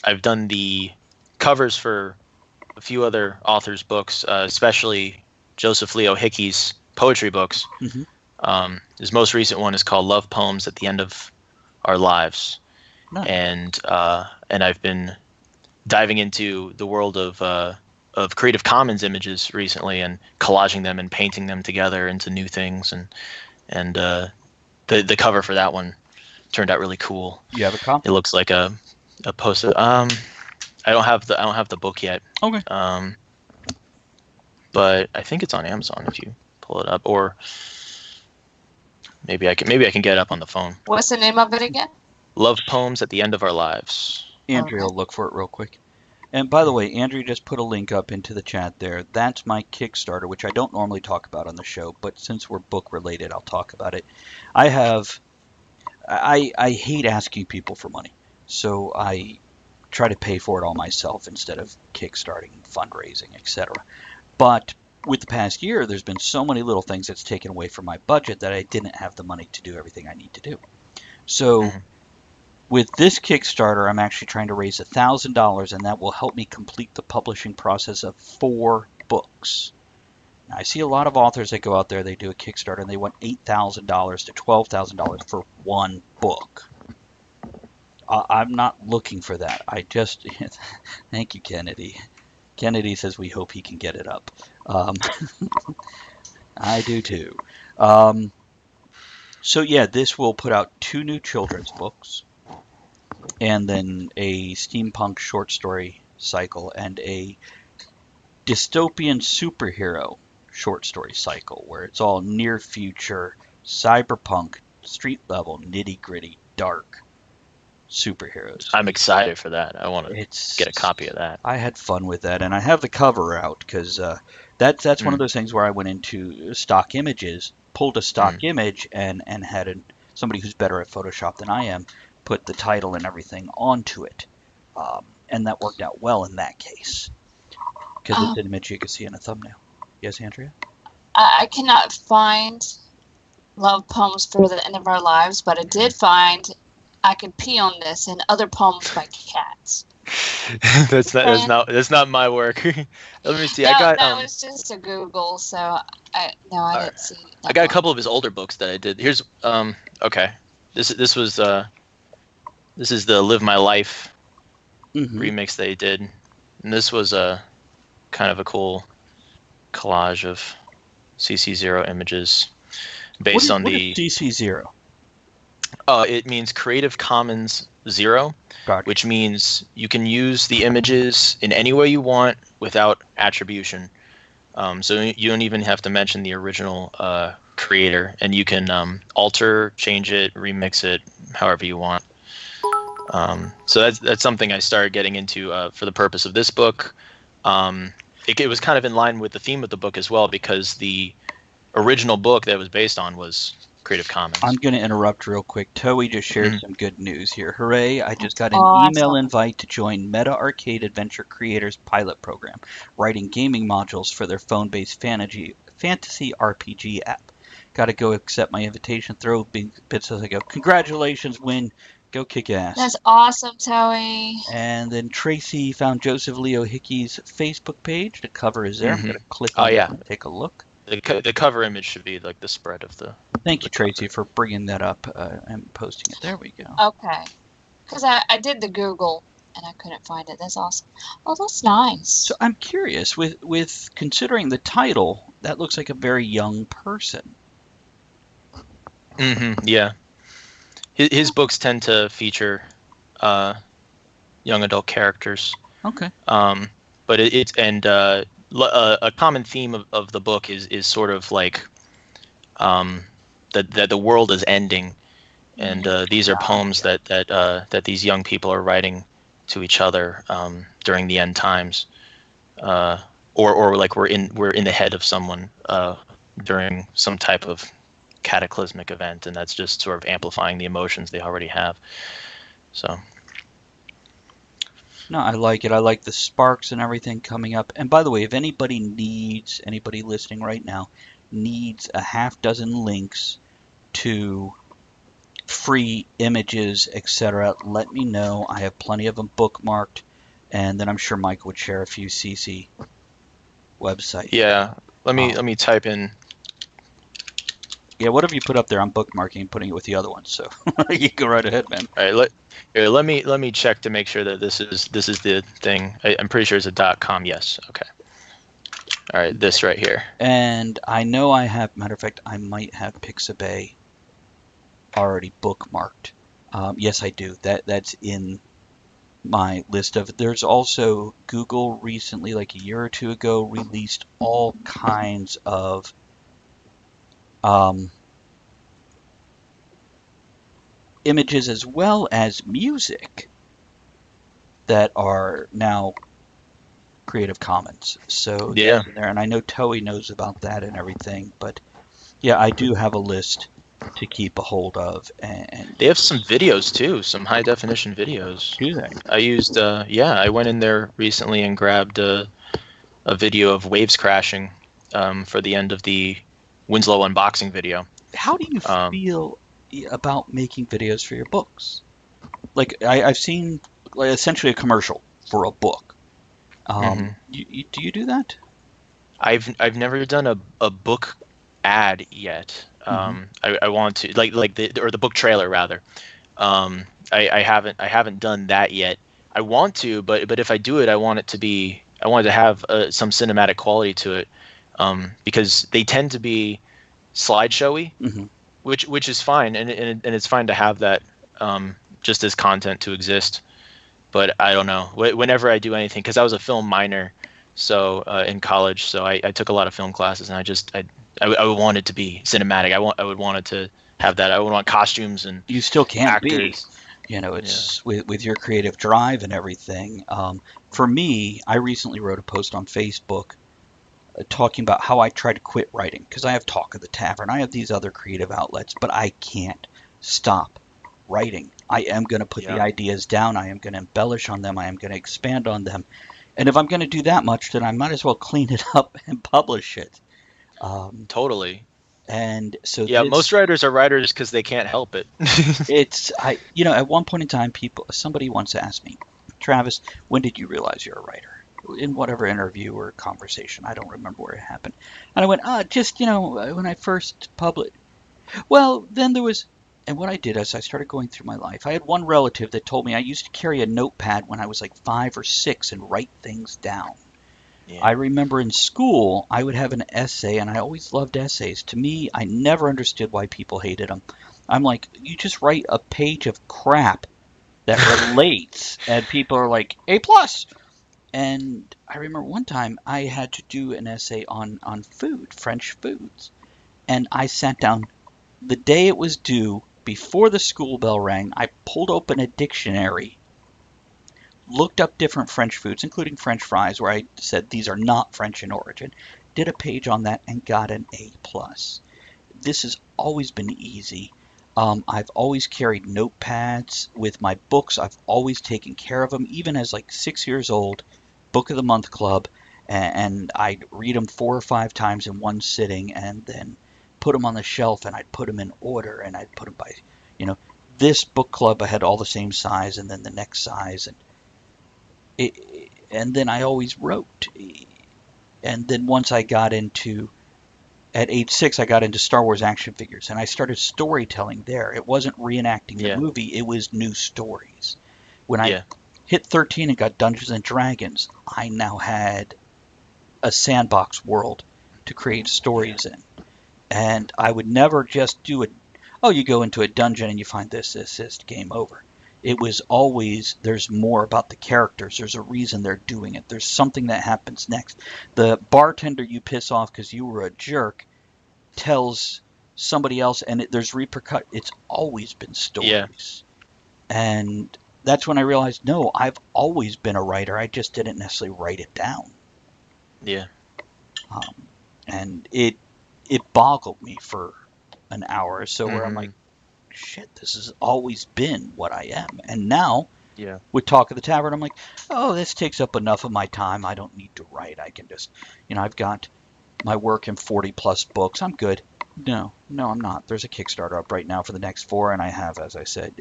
I've done the covers for a few other authors' books, especially Joseph Leo Hickey's poetry books. Mm-hmm. His most recent one is called Love Poems at the End of Our Lives. Nice. And I've been diving into the world of Creative Commons images recently and collaging them and painting them together into new things, and the cover for that one turned out really cool. You have a copy? It looks like a poster. I don't have the book yet. Okay. But I think it's on Amazon if you pull it up, or maybe I can get it up on the phone. What's the name of it again? Love Poems at the End of Our Lives. Andrea will look for it real quick. And by the way, Andrea just put a link up into the chat there. That's my Kickstarter, which I don't normally talk about on the show, but since we're book related, I'll talk about it. I hate asking people for money, so I try to pay for it all myself instead of kickstarting, fundraising, etc. But with the past year, there's been so many little things that's taken away from my budget that I didn't have the money to do everything I need to do. So with this Kickstarter, I'm actually trying to raise $1,000, and that will help me complete the publishing process of 4 books. Now, I see a lot of authors that go out there, they do a Kickstarter, and they want $8,000 to $12,000 for one book. I'm not looking for that. I just... Thank you, Kennedy. Kennedy says we hope he can get it up. I do too. So yeah, this will put out 2 new children's books, and then a steampunk short story cycle and a dystopian superhero short story cycle, where it's all near future, cyberpunk, street level, nitty gritty, dark superheroes. I'm excited for that. I want to get a copy of that. I had fun with that, and I have the cover out because that's one of those things where I went into stock images, pulled a stock image, and had somebody who's better at Photoshop than I am put the title and everything onto it, and that worked out well in that case because it's an image you can see in a thumbnail. Yes, Andrea? I cannot find Love Poems for the End of Our Lives, but I did find I Could Pee on This and Other Poems by Cats. That's not my work. Let me see. No, I got that was just a Google, so I didn't see. I got a couple of his older books that I did. Here's okay. This is the Live My Life remix they did, and this was a kind of a cool collage of CC0 images based on the CC0. It means Creative Commons 0, which means you can use the images in any way you want without attribution. So you don't even have to mention the original creator, and you can alter, change it, remix it, however you want. So that's something I started getting into for the purpose of this book. It was kind of in line with the theme of the book as well, because the original book that it was based on was Creative Commons. I'm going to interrupt real quick. Toei just shared some good news here. Hooray, I just got an email invite to join Meta Arcade Adventure Creators pilot program, writing gaming modules for their phone-based fantasy RPG app. Got to go accept my invitation, throw big bits as I go. Congratulations, Win. Go kick ass. That's awesome, Toei. And then Tracy found Joseph Leo Hickey's Facebook page. The cover is there. I'm going to click on it and take a look. The cover image should be like the spread of the... Thank you, Tracy, for bringing that up and posting it. There we go. Okay. Because I did the Google, and I couldn't find it. That's awesome. Oh, that's nice. So I'm curious, with considering the title, that looks like a very young person. Yeah. His books tend to feature young adult characters. Okay. But a common theme of the book is sort of like that the world is ending, and these are poems that these young people are writing to each other during the end times, or like we're in the head of someone during some type of cataclysmic event, and that's just sort of amplifying the emotions they already have. So No, I like it. I like the sparks and everything coming up. And by the way, if anybody listening right now needs a half dozen links to free images, etc., let me know. I have plenty of them bookmarked, and then I'm sure Mike would share a few CC websites. Yeah, let me type in. Yeah, whatever you put up there, I'm bookmarking and putting it with the other ones. So you go right ahead, man. All right, let me check to make sure that this is the thing. I'm pretty sure it's a .com. Yes. Okay. All right, this right here. And I know I have. Matter of fact, I might have Pixabay already bookmarked. Yes, I do. That's in my list of. There's also Google recently, like a year or two ago, released all kinds of images as well as music that are now Creative Commons. So yeah, there, and I know Toei knows about that and everything. But yeah, I do have a list to keep a hold of, and they have some videos too, some high definition videos. Do they? I used I went in there recently and grabbed a video of waves crashing for the end of the Winslow unboxing video. How do you feel about making videos for your books? Like I've seen essentially a commercial for a book. Do you do that? I've never done a book ad yet. I want to like the book trailer rather. I haven't done that yet. I want to, but if I do it, I want it to have some cinematic quality to it, because they tend to be slideshowy, which is fine, and it's fine to have that just as content to exist. But I don't know. Whenever I do anything, because I was a film minor, so in college, so I took a lot of film classes, and I would want it to be cinematic. I would want it to have that. I would want costumes and you still can't actors. Be. It's with your creative drive and everything. For me, I recently wrote a post on Facebook talking about how I try to quit writing, because I have Talk of the Tavern, I have these other creative outlets, but I can't stop writing. I am going to put the ideas down. I am going to embellish on them. I am going to expand on them. And if I'm going to do that much, then I might as well clean it up and publish it. Totally. And so most writers are writers because they can't help it. At one point in time, somebody once asked me, Travis, when did you realize you're a writer? In whatever interview or conversation, I don't remember where it happened. And I went, when I first published. Well, then there was, and what I did is I started going through my life. I had one relative that told me I used to carry a notepad when I was like 5 or 6 and write things down. Yeah. I remember in school, I would have an essay, and I always loved essays. To me, I never understood why people hated them. I'm like, you just write a page of crap that relates, and people are like, A+. And I remember one time I had to do an essay on food, French foods. And I sat down the day it was due, before the school bell rang. I pulled open a dictionary, looked up different French foods, including French fries, where I said these are not French in origin, did a page on that, and got an A+. This has always been easy. I've always carried notepads with my books. I've always taken care of them, even as like 6 years old. Book of the Month Club, and I'd read them 4 or 5 times in one sitting, and then put them on the shelf, and I'd put them in order, and I'd put them by, this book club I had all the same size, and then the next size, and then I always wrote. And then once I got into, at age 6, I got into Star Wars action figures, and I started storytelling there. It wasn't reenacting the movie, it was new stories. When I hit 13 and got Dungeons and Dragons, I now had a sandbox world to create stories in. And I would never just do it. Oh, you go into a dungeon and you find this, game over. It was always, there's more about the characters. There's a reason they're doing it. There's something that happens next. The bartender you piss off because you were a jerk tells somebody else, and there's repercussions. It's always been stories. Yeah. And that's when I realized, no, I've always been a writer. I just didn't necessarily write it down. Yeah. And it boggled me for an hour or so, where I'm like, shit, this has always been what I am. And now with Talk of the Tavern. I'm like, oh, this takes up enough of my time. I don't need to write. I can just, I've got my work in 40 plus books. I'm good. No, I'm not. There's a Kickstarter up right now for the next 4, and I have, as I said,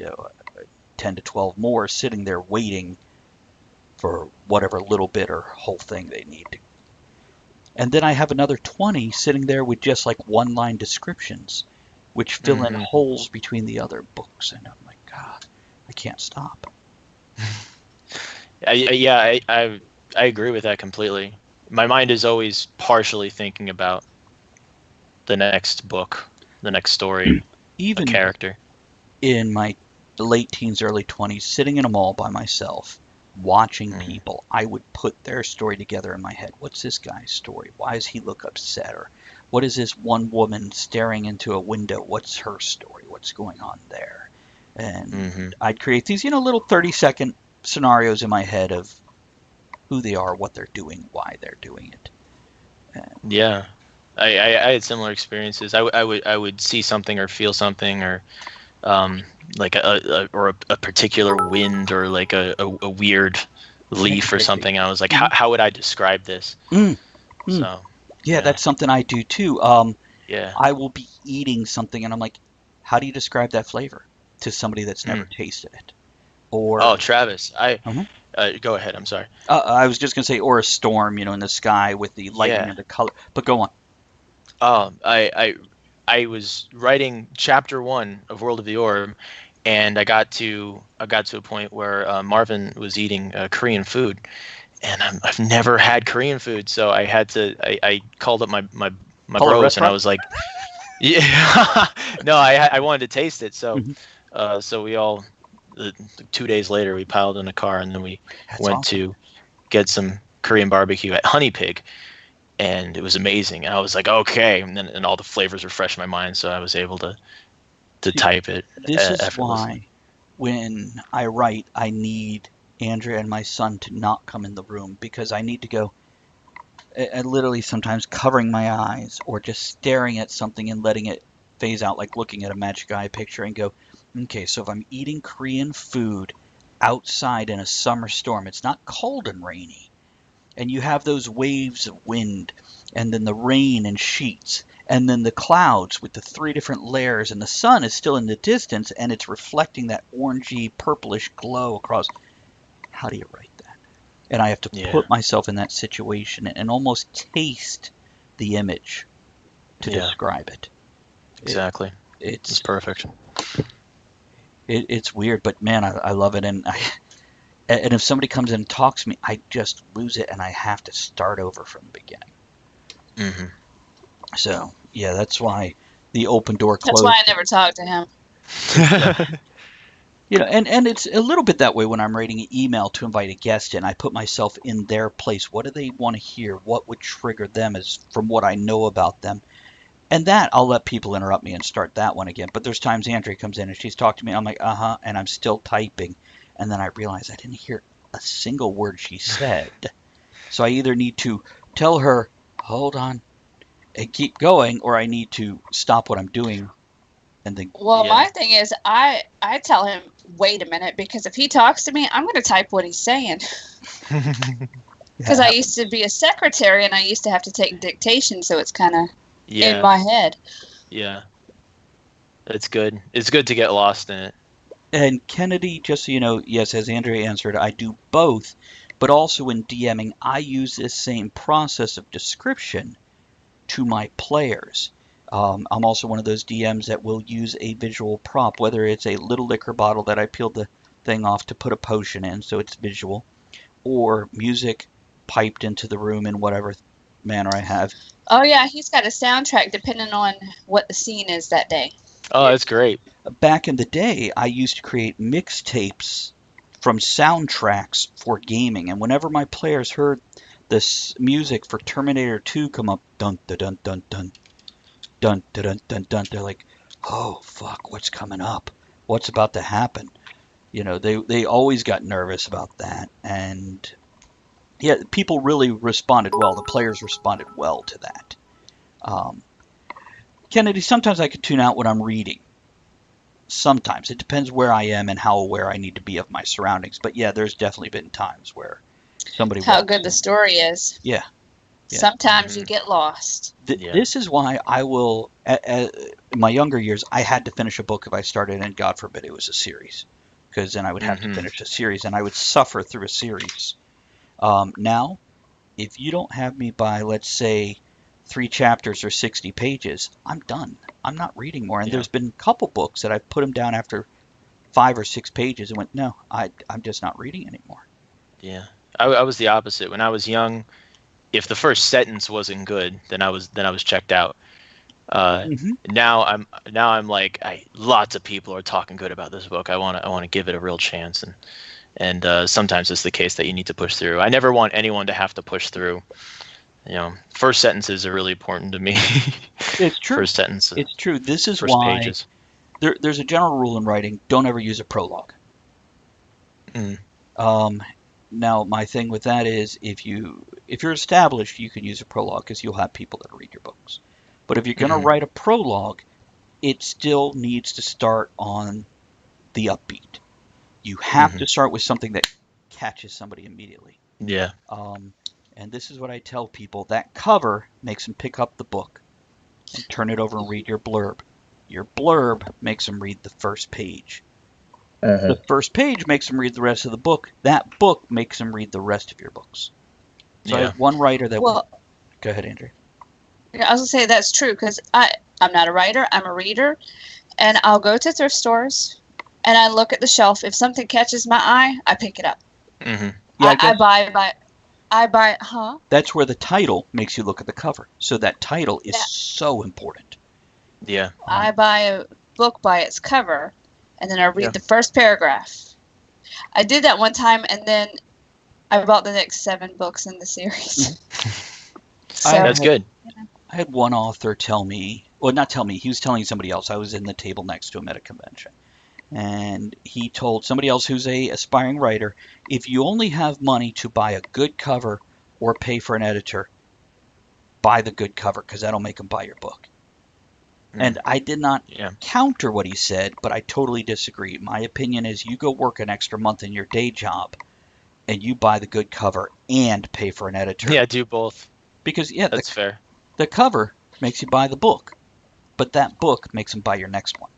10 to 12 more sitting there waiting for whatever little bit or whole thing they need. And then I have another 20 sitting there with just like one-line descriptions, which fill in holes between the other books. And I'm like, God, I can't stop. I agree with that completely. My mind is always partially thinking about the next book, the next story, even a character. In my late teens, early 20s, sitting in a mall by myself, watching people, I would put their story together in my head. What's this guy's story? Why does he look upset? Or what is this one woman staring into a window? What's her story? What's going on there? And I'd create these, little 30-second scenarios in my head of who they are, what they're doing, why they're doing it. Yeah, I had similar experiences. I would see something or feel something or like a particular wind or like a weird leaf or something. I was like, how would I describe this? So yeah, that's something I do too. Yeah, I will be eating something and I'm like, how do you describe that flavor to somebody that's never tasted it? Or Travis, go ahead. I'm sorry. I was just gonna say, or a storm, in the sky with the lightning and the color. But go on. I was writing chapter 1 of World of the Orb, and I got to a point where Marvin was eating Korean food, and I've never had Korean food, so I had to. I called up my bros, and I was like, yeah, no, I wanted to taste it, so so we all. 2 days later, we piled in a car, and then we went to get some Korean barbecue at Honey Pig, and it was amazing. And I was like, okay, and all the flavors were fresh in my mind, so I was able to type it. This is why, when I write, I need Andrea and my son to not come in the room, because I need to go. I literally sometimes covering my eyes or just staring at something and letting it phase out, like looking at a magic eye picture, and go, okay, so if I'm eating Korean food outside in a summer storm, it's not cold and rainy, and you have those waves of wind, and then the rain and sheets, and then the clouds with the 3 different layers, and the sun is still in the distance, and it's reflecting that orangey, purplish glow across. How do you write that? And I have to put myself in that situation and almost taste the image to describe it. Exactly. It's perfect. It's weird, but man, I love it. And if somebody comes in and talks to me, I just lose it, and I have to start over from the beginning. So yeah, that's why the open door closed. That's why I never talked to him. And it's a little bit that way when I'm writing an email to invite a guest in. I put myself in their place. What do they want to hear? What would trigger them as from what I know about them? And that, I'll let people interrupt me and start that one again. But there's times Andrea comes in and she's talking to me. I'm like, and I'm still typing. And then I realize I didn't hear a single word she said. So I either need to tell her, hold on, and keep going, or I need to stop what I'm doing. And then. Well, my thing is, I tell him, wait a minute, because if he talks to me, I'm going to type what he's saying. Because I used to be a secretary, and I used to have to take dictation, so it's kind of... in my head. Yeah. It's good. It's good to get lost in it. And Kennedy, just so you know, yes, as Andrea answered, I do both, but also in DMing, I use this same process of description to my players. I'm also one of those DMs that will use a visual prop, whether it's a little liquor bottle that I peeled the thing off to put a potion in, so it's visual, or music piped into the room in whatever manner I have. Oh, yeah, he's got a soundtrack depending on what the scene is that day. Oh, that's great. Back in the day, I used to create mixtapes from soundtracks for gaming, and whenever my players heard this music for Terminator 2 come up, dun dun dun dun dun dun dun dun dun, they're like, oh, fuck, what's coming up? What's about to happen? They always got nervous about that, and... yeah, people really responded well. The players responded well to that. Kennedy, sometimes I could tune out when I'm reading. Sometimes. It depends where I am and how aware I need to be of my surroundings. But yeah, there's definitely been times where somebody How walks good the story is. Yeah. Sometimes you get lost. This is why I will, in my younger years, I had to finish a book if I started, and God forbid it was a series, because then I would have to finish a series, and I would suffer through a series. Now, if you don't have me by, let's say, 3 chapters or 60 pages, I'm done. I'm not reading more. And there's been a couple books that I've put them down after 5 or 6 pages and went, no, I'm just not reading anymore. Yeah, I was the opposite. When I was young, if the first sentence wasn't good, then I was checked out. Now I'm like, lots of people are talking good about this book. I want to give it a real chance, and sometimes it's the case that you need to push through. I never want anyone to have to push through. First sentences are really important to me. It's true. First sentence. It's true. This is first why pages. There's a general rule in writing: don't ever use a prologue. Now, my thing with that is, if you're established, you can use a prologue because you'll have people that read your books. But if you're going to write a prologue, it still needs to start on the upbeat. You have to start with something that catches somebody immediately. Yeah. And this is what I tell people: that cover makes them pick up the book and turn it over and read your blurb. Your blurb makes them read the first page. The first page makes them read the rest of the book. That book makes them read the rest of your books. So I have one writer that... Go ahead, Andrew. Yeah, I was going to say that's true, because I'm not a writer. I'm a reader. And I'll go to thrift stores, and I look at the shelf. If something catches my eye, I pick it up. Yeah, I buy it, huh? That's where the title makes you look at the cover. So that title is so important. Yeah. I buy a book by its cover, and then I read the first paragraph. I did that one time, and then I bought the next 7 books in the series. That's good. I had one author tell me, well, not tell me, he was telling somebody else. I was in the table next to him at a convention. And he told somebody else who's a aspiring writer, if you only have money to buy a good cover or pay for an editor, buy the good cover, because that'll make them buy your book. And I did not counter what he said, but I totally disagree. My opinion is, you go work an extra month in your day job, and you buy the good cover and pay for an editor. Yeah, do both. Because, that's fair. The cover makes you buy the book, but that book makes them buy your next one.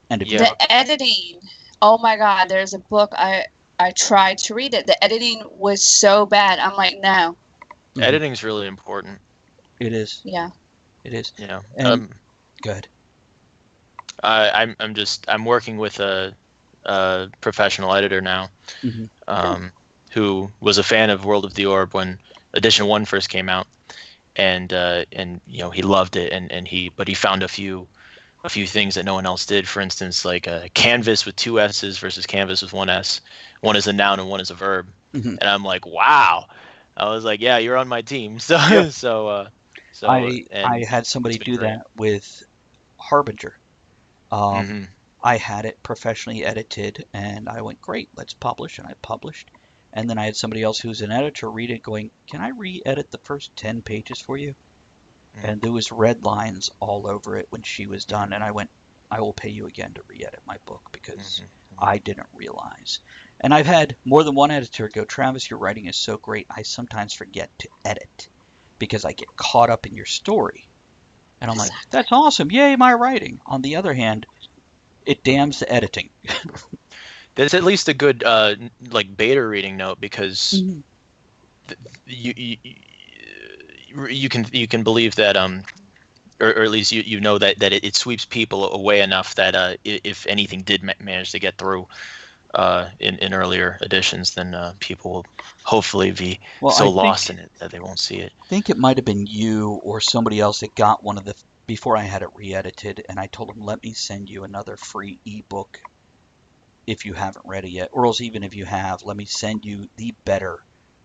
And the editing, oh my God, there's a book, I tried to read it. The editing was so bad. I'm like, no. Editing's really important. It is. Yeah. It is. Yeah. Go ahead. I'm working with a professional editor now, who was a fan of World of the Orb when Edition 1 first came out, and he loved it, but he found a few things that no one else did. For instance, like canvas with 2 S's versus canvas with 1 S. One is a noun and one is a verb. And I'm like, wow. I was like, yeah, you're on my team. So I had somebody do that with Harbinger. I had it professionally edited, and I went, great, let's publish, and I published. And then I had somebody else who's an editor read it going, can I re-edit the first 10 pages for you? And there was red lines all over it when she was done, and I went, I will pay you again to re-edit my book, because I didn't realize. And I've had more than one editor go, Travis, your writing is so great, I sometimes forget to edit, because I get caught up in your story. And I'm like, that's awesome, yay, my writing. On the other hand, it damns the editing. That's at least a good beta reading note, because you can believe that or at least you know that it sweeps people away enough that if anything did manage to get through in earlier editions, then people will hopefully be lost in it that they won't see it. I think it might have been you or somebody else that got one of the, before I had it re-edited, and I told them, let me send you another free ebook if you haven't read it yet, or else even if you have, let me send you the better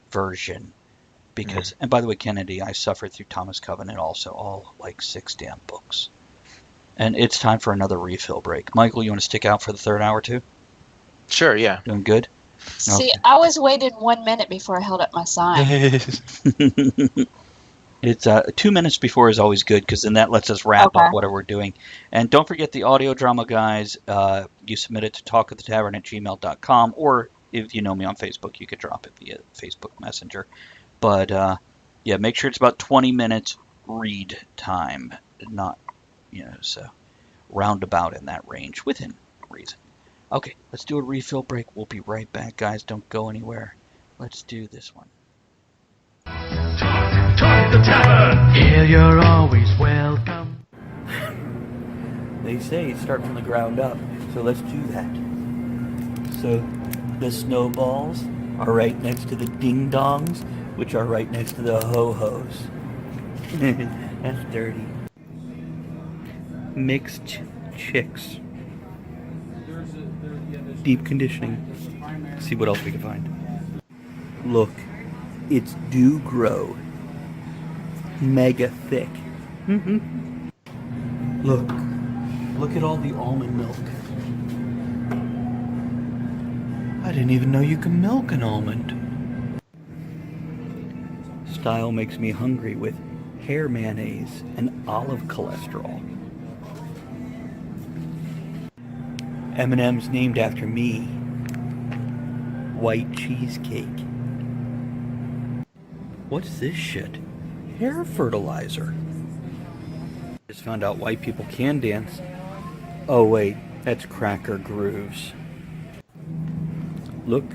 version. Because, and by the way, Kennedy, I suffered through Thomas Covenant also, all like 6 damn books. And it's time for another refill break. Michael, you want to stick out for the 3rd hour too? Sure, yeah. Doing good? See, I was waiting 1 minute before I held up my sign. It's 2 minutes before is always good because then that lets us wrap up whatever we're doing. And don't forget the audio drama, guys. You submit it to talkofthetavern@gmail.com, or if you know me on Facebook, you could drop it via Facebook Messenger. But yeah, make sure it's about 20 minutes read time, not, so roundabout in that range, within reason. Okay, let's do a refill break. We'll be right back, guys. Don't go anywhere. Let's do this one. Talk the Tavern. Here you're always welcome. They say start from the ground up, so let's do that. So the snowballs are right next to the ding-dongs, which are right next to the ho-hos. That's dirty. Mixed chicks. Deep conditioning. See what else we can find. Look, it's do grow. Mega thick. Look at all the almond milk. I didn't even know you can milk an almond. Style makes me hungry with hair mayonnaise and olive cholesterol. M&M's named after me. White cheesecake. What's this shit? Hair fertilizer. Just found out white people can dance. Oh wait, that's Cracker Grooves. Look,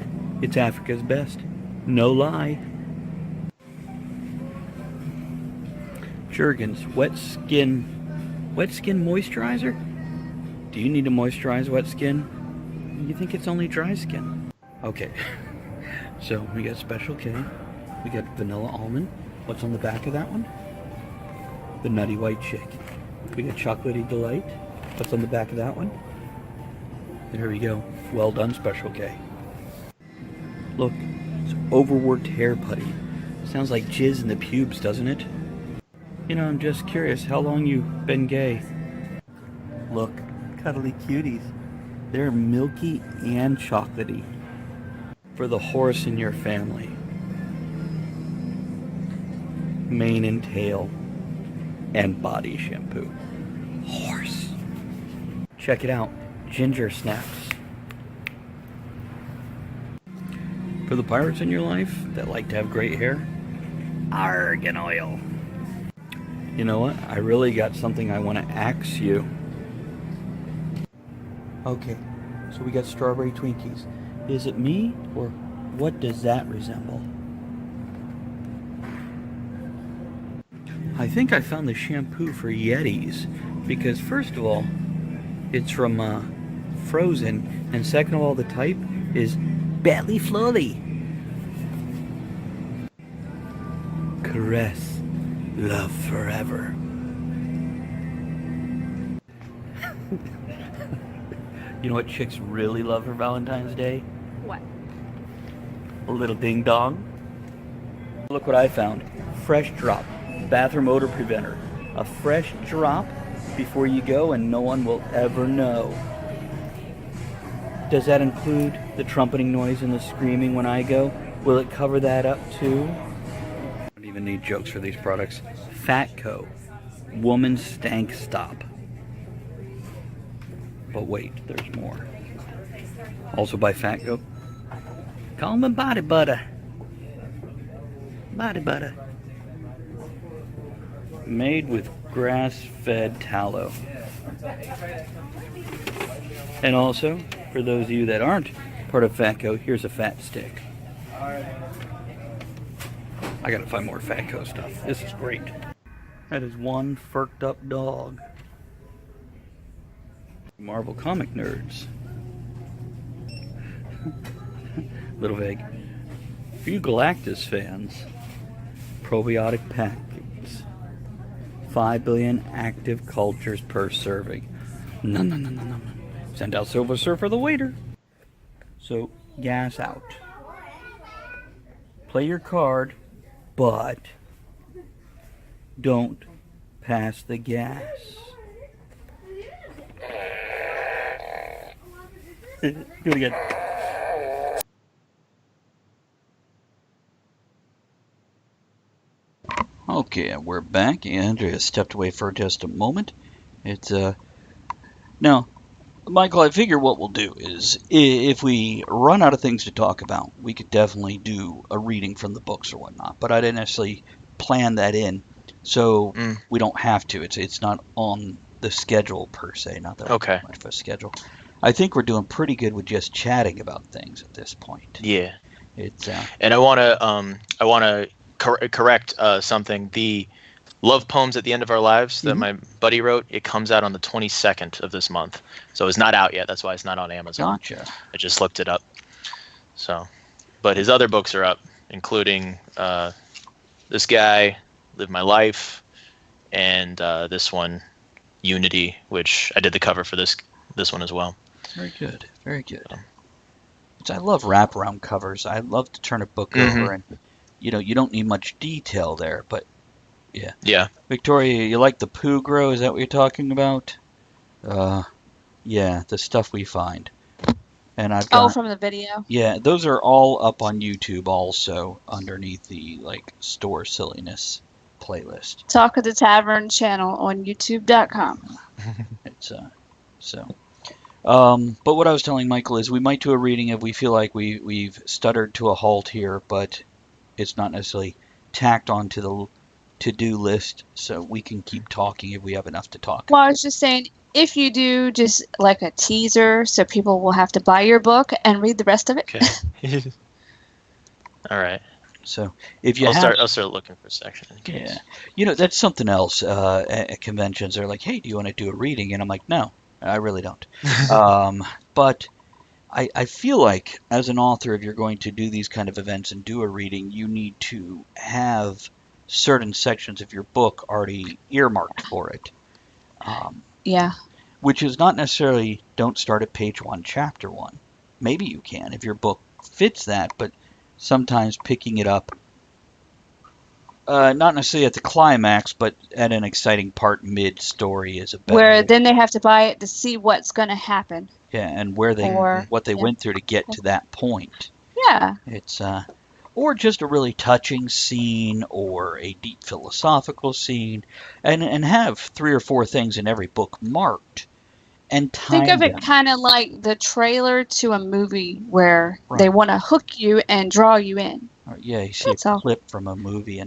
it's Africa's best. No lie. Jergens wet skin moisturizer? Do you need to moisturize wet skin? You think it's only dry skin? Okay. So we got Special K. We got vanilla almond. What's on the back of that one? The Nutty White Chick. We got Chocolatey Delight. What's on the back of that one? There we go. Well done, Special K. Look, it's overworked hair putty. Sounds like jizz in the pubes, doesn't it? I'm just curious, how long you been gay? Look, cuddly cuties. They're milky and chocolatey. For the horse in your family. Mane and tail and body shampoo. Horse. Check it out. Ginger snaps. For the pirates in your life that like to have great hair, argan oil. You know what? I really got something I want to ask you. Okay, so we got strawberry Twinkies. Is it me, or what does that resemble? I think I found the shampoo for Yetis, because first of all, it's from Frozen, and second of all, the type is Belly Flolly. Caress, love forever. You know what chicks really love for Valentine's Day? What? A little ding dong. Look what I found. Fresh Drop bathroom odor preventer. A fresh drop before you go and no one will ever know. Does that include the trumpeting noise and the screaming when I go? Will it cover that up too? I don't even need jokes for these products. Fatco. Woman Stank Stop. But wait, there's more. Also by Fatco. Call me body butter. Body butter. Made with grass-fed tallow. And also, for those of you that aren't part of Fatco, here's a fat stick. I gotta find more Fatco stuff. This is great. That is one furked up dog. Marvel comic nerds. Little vague. For you Galactus fans, probiotic packets. 5 billion active cultures per serving. No. Send out Silver Surfer the waiter. So, gas out. Play your card, but don't pass the gas. Do it again. Okay, we're back. Andrea stepped away for just a moment. It's now, Michael, I figure what we'll do is if we run out of things to talk about, we could definitely do a reading from the books or whatnot. But I didn't necessarily plan that in, so we don't have to. It's not on the schedule per se. Not that Okay. much of a schedule. I think we're doing pretty good with just chatting about things at this point. Yeah. It's And I want to correct something. The love poems at the end of our lives that my buddy wrote, it comes out on the 22nd of this month, so it's not out yet. That's why it's not on Amazon. Gotcha. I just looked it up. So, but his other books are up, including this guy, Live My Life, and this one, Unity, which I did the cover for this one as well. Very good. Very good. I love wraparound covers. I love to turn a book over, and you don't need much detail there, but yeah. Yeah. Victoria, you like the poo grow? Is that what you're talking about? Yeah, the stuff we find. And I've got, from the video. Yeah, those are all up on YouTube also underneath the store silliness playlist. Talk of the Tavern channel on YouTube.com. It's but what I was telling Michael is we might do a reading if we feel like we've stuttered to a halt here, but it's not necessarily tacked onto the to-do list, so we can keep talking if we have enough to talk. Well, I was just saying, if you do just like a teaser, so people will have to buy your book and read the rest of it. Okay. All right. So if you I'll start looking for a section in case. Yeah. That's something else. At conventions, they're like, "Hey, do you want to do a reading?" And I'm like, "No, I really don't." But I feel like as an author, if you're going to do these kind of events and do a reading, you need to have certain sections of your book already earmarked for it. Yeah. Which is not necessarily don't start at page 1, chapter 1. Maybe you can if your book fits that, but sometimes picking it up, not necessarily at the climax, but at an exciting part mid-story is a better way. Then they have to buy it to see what's going to happen. Yeah, and what they went through to get to that point. Yeah. It's or just a really touching scene or a deep philosophical scene, and have 3 or 4 things in every book marked and time Think of it them. kind of like the trailer to a movie where they want to hook you and draw you in. Yeah, you see a clip from a movie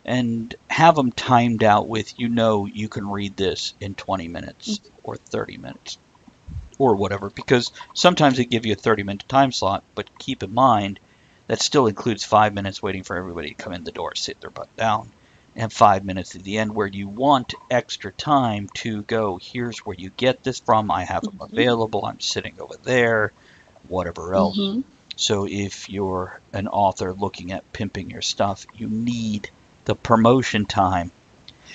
and have them timed out with, you can read this in 20 minutes or 30 minutes or whatever, because sometimes they give you a 30-minute time slot, but keep in mind that still includes 5 minutes waiting for everybody to come in the door, sit their butt down, and 5 minutes at the end where you want extra time to go, here's where you get this from, I have them available, I'm sitting over there, whatever else. So if you're an author looking at pimping your stuff, you need the promotion time,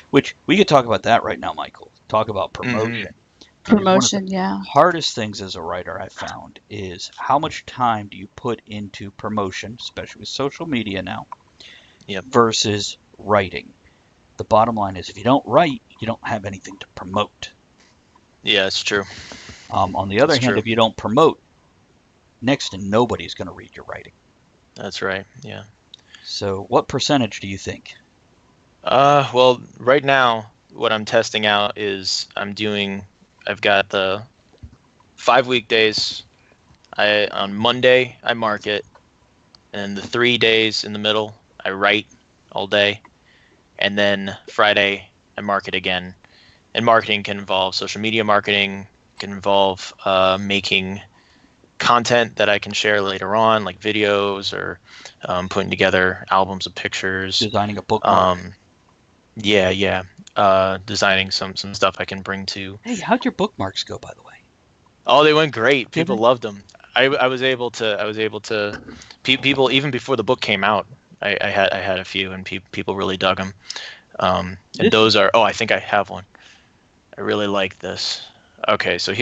which we could talk about that right now, Michael. Talk about promotion. Promotion, yeah. Hardest things as a writer I've found is how much time do you put into promotion, especially with social media now, versus writing. The bottom line is if you don't write, you don't have anything to promote. Yeah, it's true. On the other hand, if you don't promote, next to nobody's going to read your writing. That's right, yeah. So what percentage do you think? Well, right now, what I'm testing out is I've got the 5 weekdays. On Monday, I market, and the 3 days in the middle, I write all day, and then Friday, I market again. And marketing can involve social media marketing, can involve making content that I can share later on, like videos or putting together albums of pictures. Designing a bookmark. Designing some stuff I can bring to. Hey, how'd your bookmarks go, by the way? Oh, they went great. People loved them. I was able to. People, even before the book came out, I had a few, and people really dug them. And those are. Oh, I think I have one. I really like this. Okay, so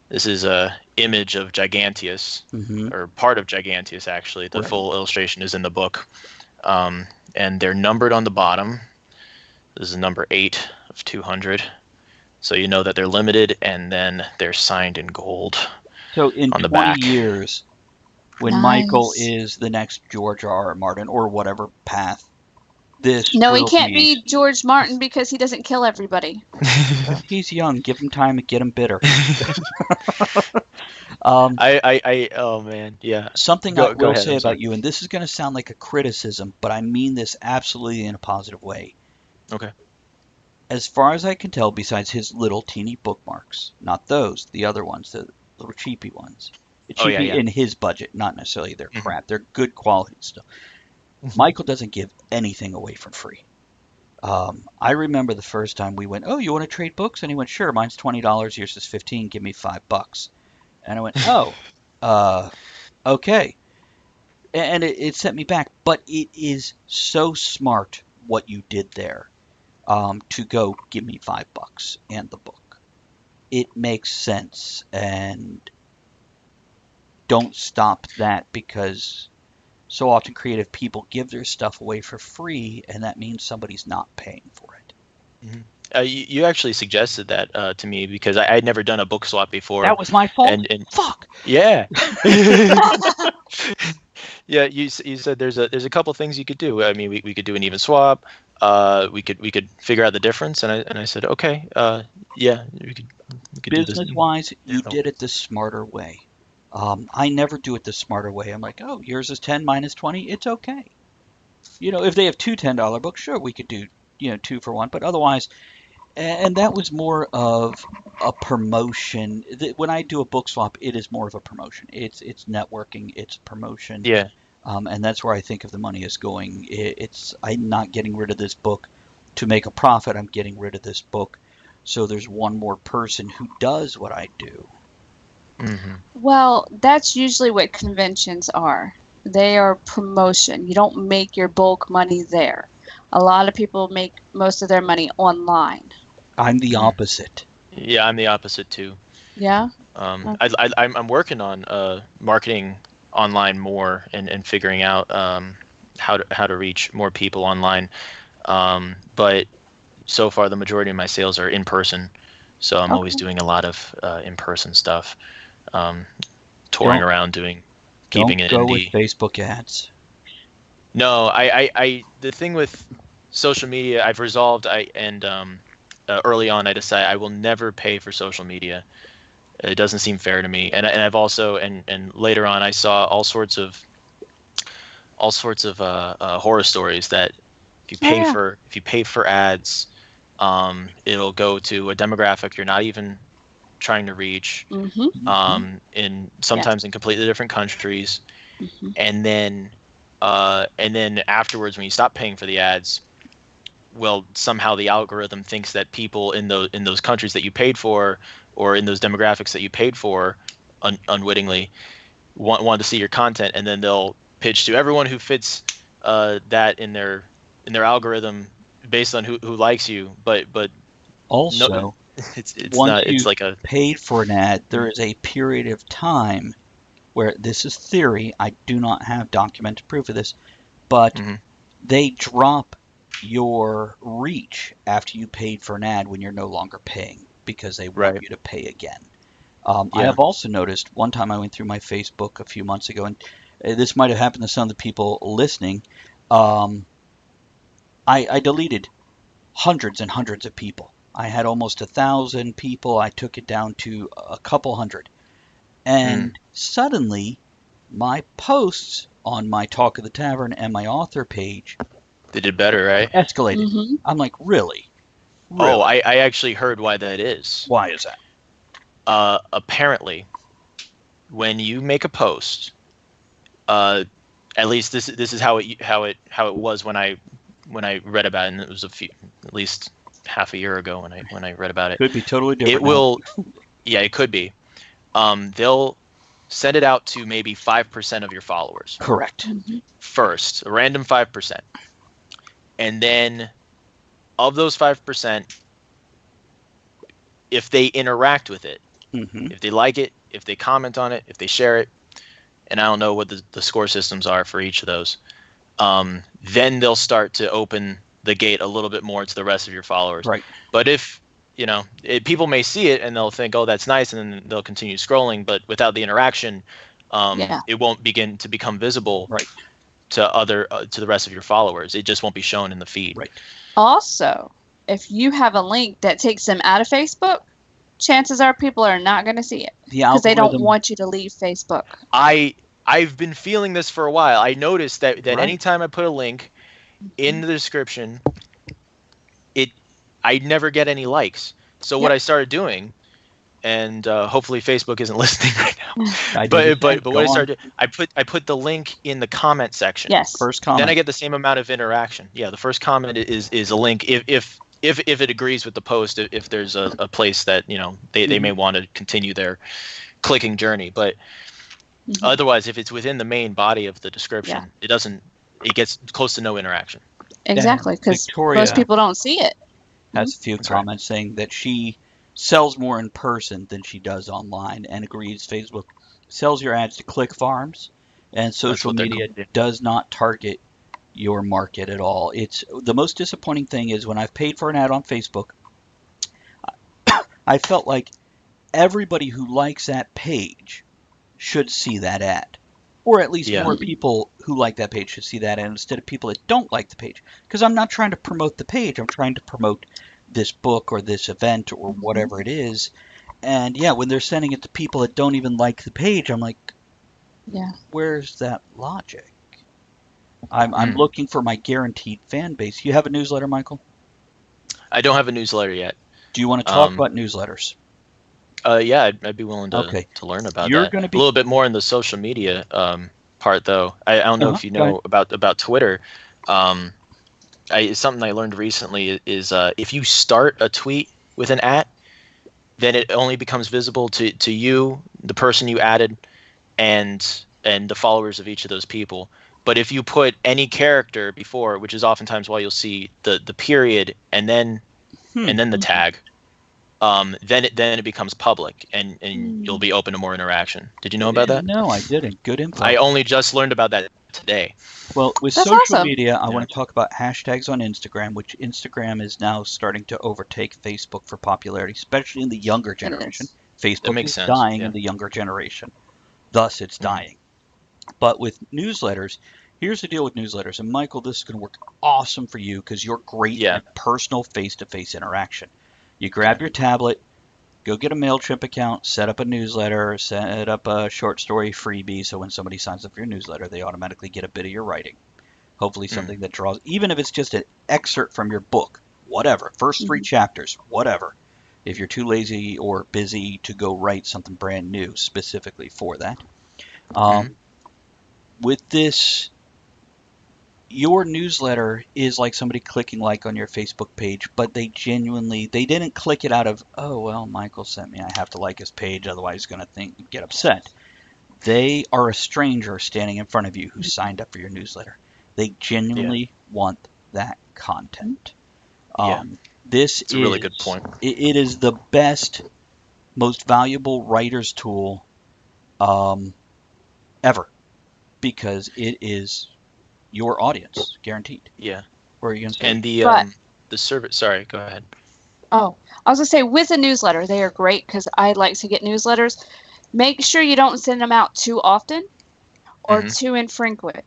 this is a image of Giganteus, or part of Giganteus actually. The full illustration is in the book, and they're numbered on the bottom. This is number 8 of 200. So you know that they're limited, and then they're signed in gold. So in on the 20 back. years, when Michael is the next George R.R. Martin or whatever path This No, he will can't be George Martin because he doesn't kill everybody. He's young. Give him time and get him bitter. Oh man, yeah. Something Go I will ahead, say I'm sorry. about you, and this is going to sound like a criticism, but I mean this absolutely in a positive way. Okay. As far as I can tell, besides his little teeny bookmarks, not those, the other ones, the little cheapy ones. Cheapy in his budget, not necessarily their crap. They're good quality stuff. Michael doesn't give anything away for free. I remember the first time we went, oh, you want to trade books? And he went, sure, mine's $20, yours is $15, give me $5. And I went, oh, okay. And it set me back, but it is so smart what you did there, to go give me $5 and the book. It makes sense, and don't stop that, because so often creative people give their stuff away for free, and that means somebody's not paying for it. Mm-hmm. You actually suggested that to me because I had never done a book swap before. That was my fault. And fuck. Yeah. Yeah. You said there's a couple things you could do. I mean, we could do an even swap. We could figure out the difference. And I said, okay. Yeah. We could do this. Business wise, you did it the smarter way. I never do it the smarter way. I'm like, oh, yours is 10 minus 20. It's okay. If they have two $10 books, sure, we could do, 2 for 1. But otherwise, and that was more of a promotion. When I do a book swap, it is more of a promotion. It's networking. It's promotion. Yeah. And that's where I think of the money is going. I'm not getting rid of this book to make a profit. I'm getting rid of this book so there's one more person who does what I do. Mm-hmm. Well, that's usually what conventions are. They are promotion. You don't make your bulk money there. A lot of people make most of their money online. I'm the opposite. Yeah, I'm the opposite too. Yeah? I'm working on marketing online more and figuring out how to reach more people online. But so far, the majority of my sales are in person. So I'm always doing a lot of in-person stuff. Touring around keeping it indie. Don't go with Facebook ads. No, I the thing with social media, I've resolved. Early on, I decided I will never pay for social media. It doesn't seem fair to me. And I've also and later on, I saw all sorts of horror stories that if you pay for ads, it'll go to a demographic you're not even trying to reach, in sometimes in completely different countries, and then afterwards, when you stop paying for the ads, well, somehow the algorithm thinks that people in those countries that you paid for, or in those demographics that you paid for, unwittingly, want to see your content, and then they'll pitch to everyone who fits that in their algorithm based on who likes you, but also. No, it's once not. It's like a paid for an ad. There is a period of time where this is theory. I do not have documented proof of this, but they drop your reach after you paid for an ad when you're no longer paying because they want you to pay again. I have also noticed one time I went through my Facebook a few months ago, and this might have happened to some of the people listening. I deleted hundreds and hundreds of people. I had almost 1,000 people. I took it down to a couple hundred. And suddenly, my posts on my Talk of the Tavern and my author page... They did better, right? Escalated. I'm like, really? Oh, I actually heard why that is. Why is that? Apparently, when you make a post, at least this is how it was when I read about it, and it was at least half a year ago when I read about it. Could be totally different. It will, yeah, it could be. They'll send it out to maybe 5% of your followers. Correct. First, a random 5%, and then of those 5%, if they interact with it, if they like it, if they comment on it, if they share it, and I don't know what the score systems are for each of those, then they'll start to open the gate a little bit more to the rest of your followers. Right. But if, people may see it and they'll think, oh, that's nice, and then they'll continue scrolling, but without the interaction, it won't begin to become visible to the rest of your followers. It just won't be shown in the feed. Right. Also, if you have a link that takes them out of Facebook, chances are people are not going to see it because they don't want you to leave Facebook. I've been feeling this for a while. I noticed that anytime I put a link in the description, I never get any likes. So what I started doing, and hopefully Facebook isn't listening right now. But what I started doing, I put the link in the comment section. Yes. First comment. Then I get the same amount of interaction. Yeah, the first comment is a link if it agrees with the post, if there's a place that they may want to continue their clicking journey. But otherwise, if it's within the main body of the description, it gets close to no interaction. Exactly, because most people don't see it. Has a few comments saying that she sells more in person than she does online, and agrees Facebook sells your ads to click farms, and social media does not target your market at all. It's the most disappointing thing is when I've paid for an ad on Facebook, I felt like everybody who likes that page should see that ad. Or at least more people who like that page should see that ad instead of people that don't like the page. Because I'm not trying to promote the page. I'm trying to promote this book or this event or whatever it is. And when they're sending it to people that don't even like the page, I'm like, where's that logic? I'm looking for my guaranteed fan base. You have a newsletter, Michael? I don't have a newsletter yet. Do you want to talk about newsletters? Yeah, I'd be willing to learn about that. A little bit more in the social media part, though. I don't know if you know about Twitter. Something I learned recently is if you start a tweet with an @ then it only becomes visible to you, the person you added, and the followers of each of those people. But if you put any character before, which is oftentimes why you'll see the period and then the tag, then it becomes public and you'll be open to more interaction. Did you know about that? No, I didn't. Good info. I only just learned about that today. Well, with social media, I want to talk about hashtags on Instagram, which Instagram is now starting to overtake Facebook for popularity, especially in the younger generation. Facebook is dying in the younger generation. Thus, it's dying. But with newsletters, here's the deal with newsletters. And Michael, this is going to work awesome for you because you're great at personal face-to-face interaction. You grab your tablet, go get a MailChimp account, set up a newsletter, set up a short story freebie, so when somebody signs up for your newsletter, they automatically get a bit of your writing. Hopefully something that draws, even if it's just an excerpt from your book, whatever, first 3 chapters, whatever. If you're too lazy or busy to go write something brand new specifically for that. With this, your newsletter is like somebody clicking like on your Facebook page, but they didn't click it out of, oh, well, Michael sent me, I have to like his page, otherwise he's going to get upset. They are a stranger standing in front of you who signed up for your newsletter. They genuinely want that content. This is a really good point. It is the best, most valuable writer's tool ever, because it is your audience, guaranteed. Yeah. Or are you going to say? And the service. Sorry, go ahead. Oh, I was going to say, with a newsletter, they are great because I like to get newsletters. Make sure you don't send them out too often or too infrequent.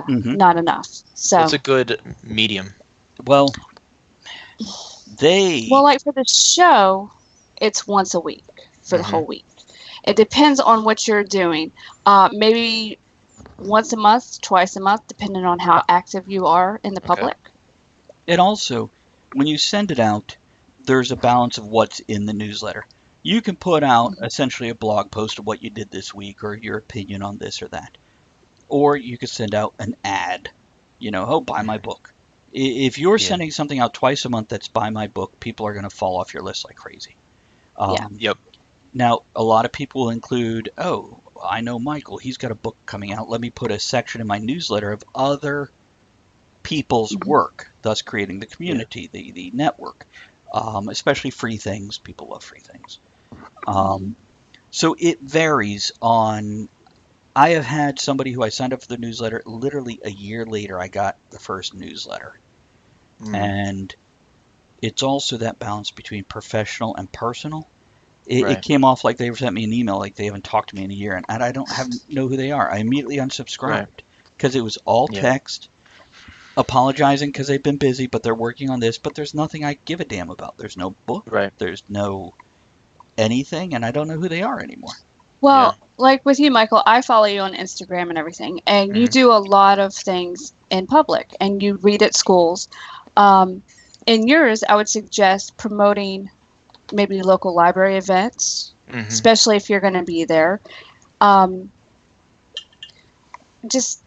Not enough. So it's a good medium. Well, like for the show, it's once a week for the whole week. It depends on what you're doing. Maybe once a month, twice a month, depending on how active you are in the public. And also, when you send it out, there's a balance of what's in the newsletter. You can put out essentially a blog post of what you did this week or your opinion on this or that. Or you could send out an ad, buy my book. If you're sending something out twice a month that's buy my book, people are going to fall off your list like crazy. Now, a lot of people will include, I know Michael, he's got a book coming out. Let me put a section in my newsletter of other people's work, thus creating the community, the network, especially free things. People love free things. So it varies on... I have had somebody who I signed up for the newsletter, literally a year later I got the first newsletter. And it's also that balance between professional and personal. It came off like they sent me an email like they haven't talked to me in a year, and I don't know who they are. I immediately unsubscribed because it was all Yeah. text, apologizing because they've been busy, but they're working on this, but there's nothing I give a damn about. There's no book. Right. There's no anything, and I don't know who they are anymore. Well, like with you, Michael, I follow you on Instagram and everything, and you do a lot of things in public, and you read at schools. In yours, I would suggest promoting maybe local library events, especially if you're going to be there. Just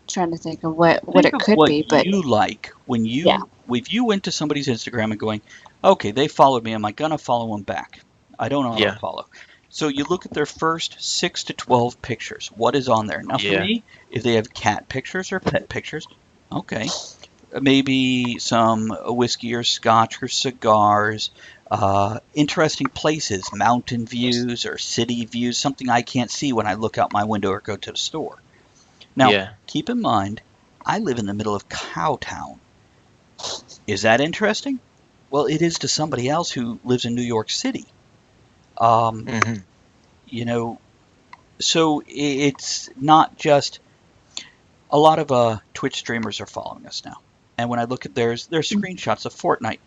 trying to think of what it could be, but you like when you if you went to somebody's Instagram and going, okay, they followed me, am I gonna follow them back? I don't know how to follow. So you look at their first 6 to 12 pictures. What is on there? Now for me, if they have cat pictures or pet pictures, okay, maybe some whiskey or scotch or cigars, interesting places, mountain views or city views, something I can't see when I look out my window or go to the store. Now, keep in mind, I live in the middle of Cowtown. Is that interesting? Well, it is to somebody else who lives in New York City. You know, so it's not just a lot of Twitch streamers are following us now. And when I look at their screenshots of Fortnite,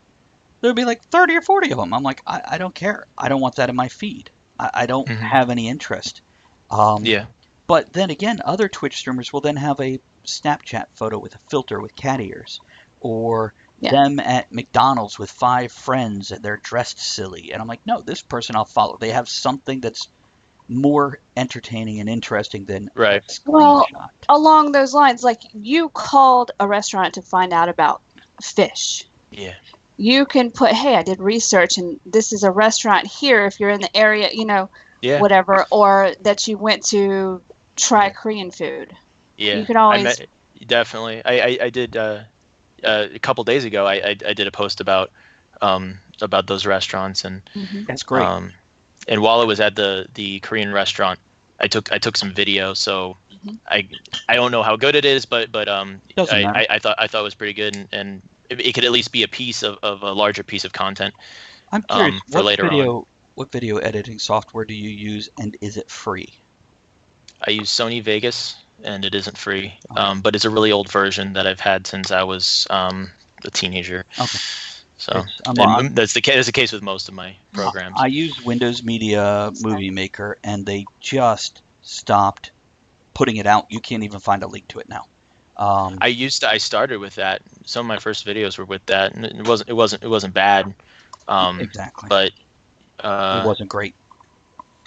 there'll be like 30 or 40 of them. I'm like, I don't care. I don't want that in my feed. I don't have any interest. But then again, other Twitch streamers will then have a Snapchat photo with a filter with cat ears, or them at McDonald's with 5 friends and they're dressed silly. And I'm like, no, this person I'll follow. They have something that's more entertaining and interesting than a screenshot. Well, along those lines, like you called a restaurant to find out about fish. Yeah. You can put, hey, I did research and this is a restaurant here if you're in the area, you know, whatever, or that you went to try Korean food. Yeah. You can always... definitely. I did, a couple days ago, I did a post about those restaurants, and that's great. And while I was at the Korean restaurant, I took some video. So I don't know how good it is, but I thought it was pretty good, and it could at least be a piece of a larger piece of content. I'm curious, for later on. What video editing software do you use, and is it free? I use Sony Vegas, and it isn't free, but it's a really old version that I've had since I was a teenager. Okay. So that's the case with most of my programs. I use Windows Media Movie Maker, and they just stopped putting it out. You can't even find a link to it now. I started with that. Some of my first videos were with that, and it wasn't bad. Exactly. But it wasn't great.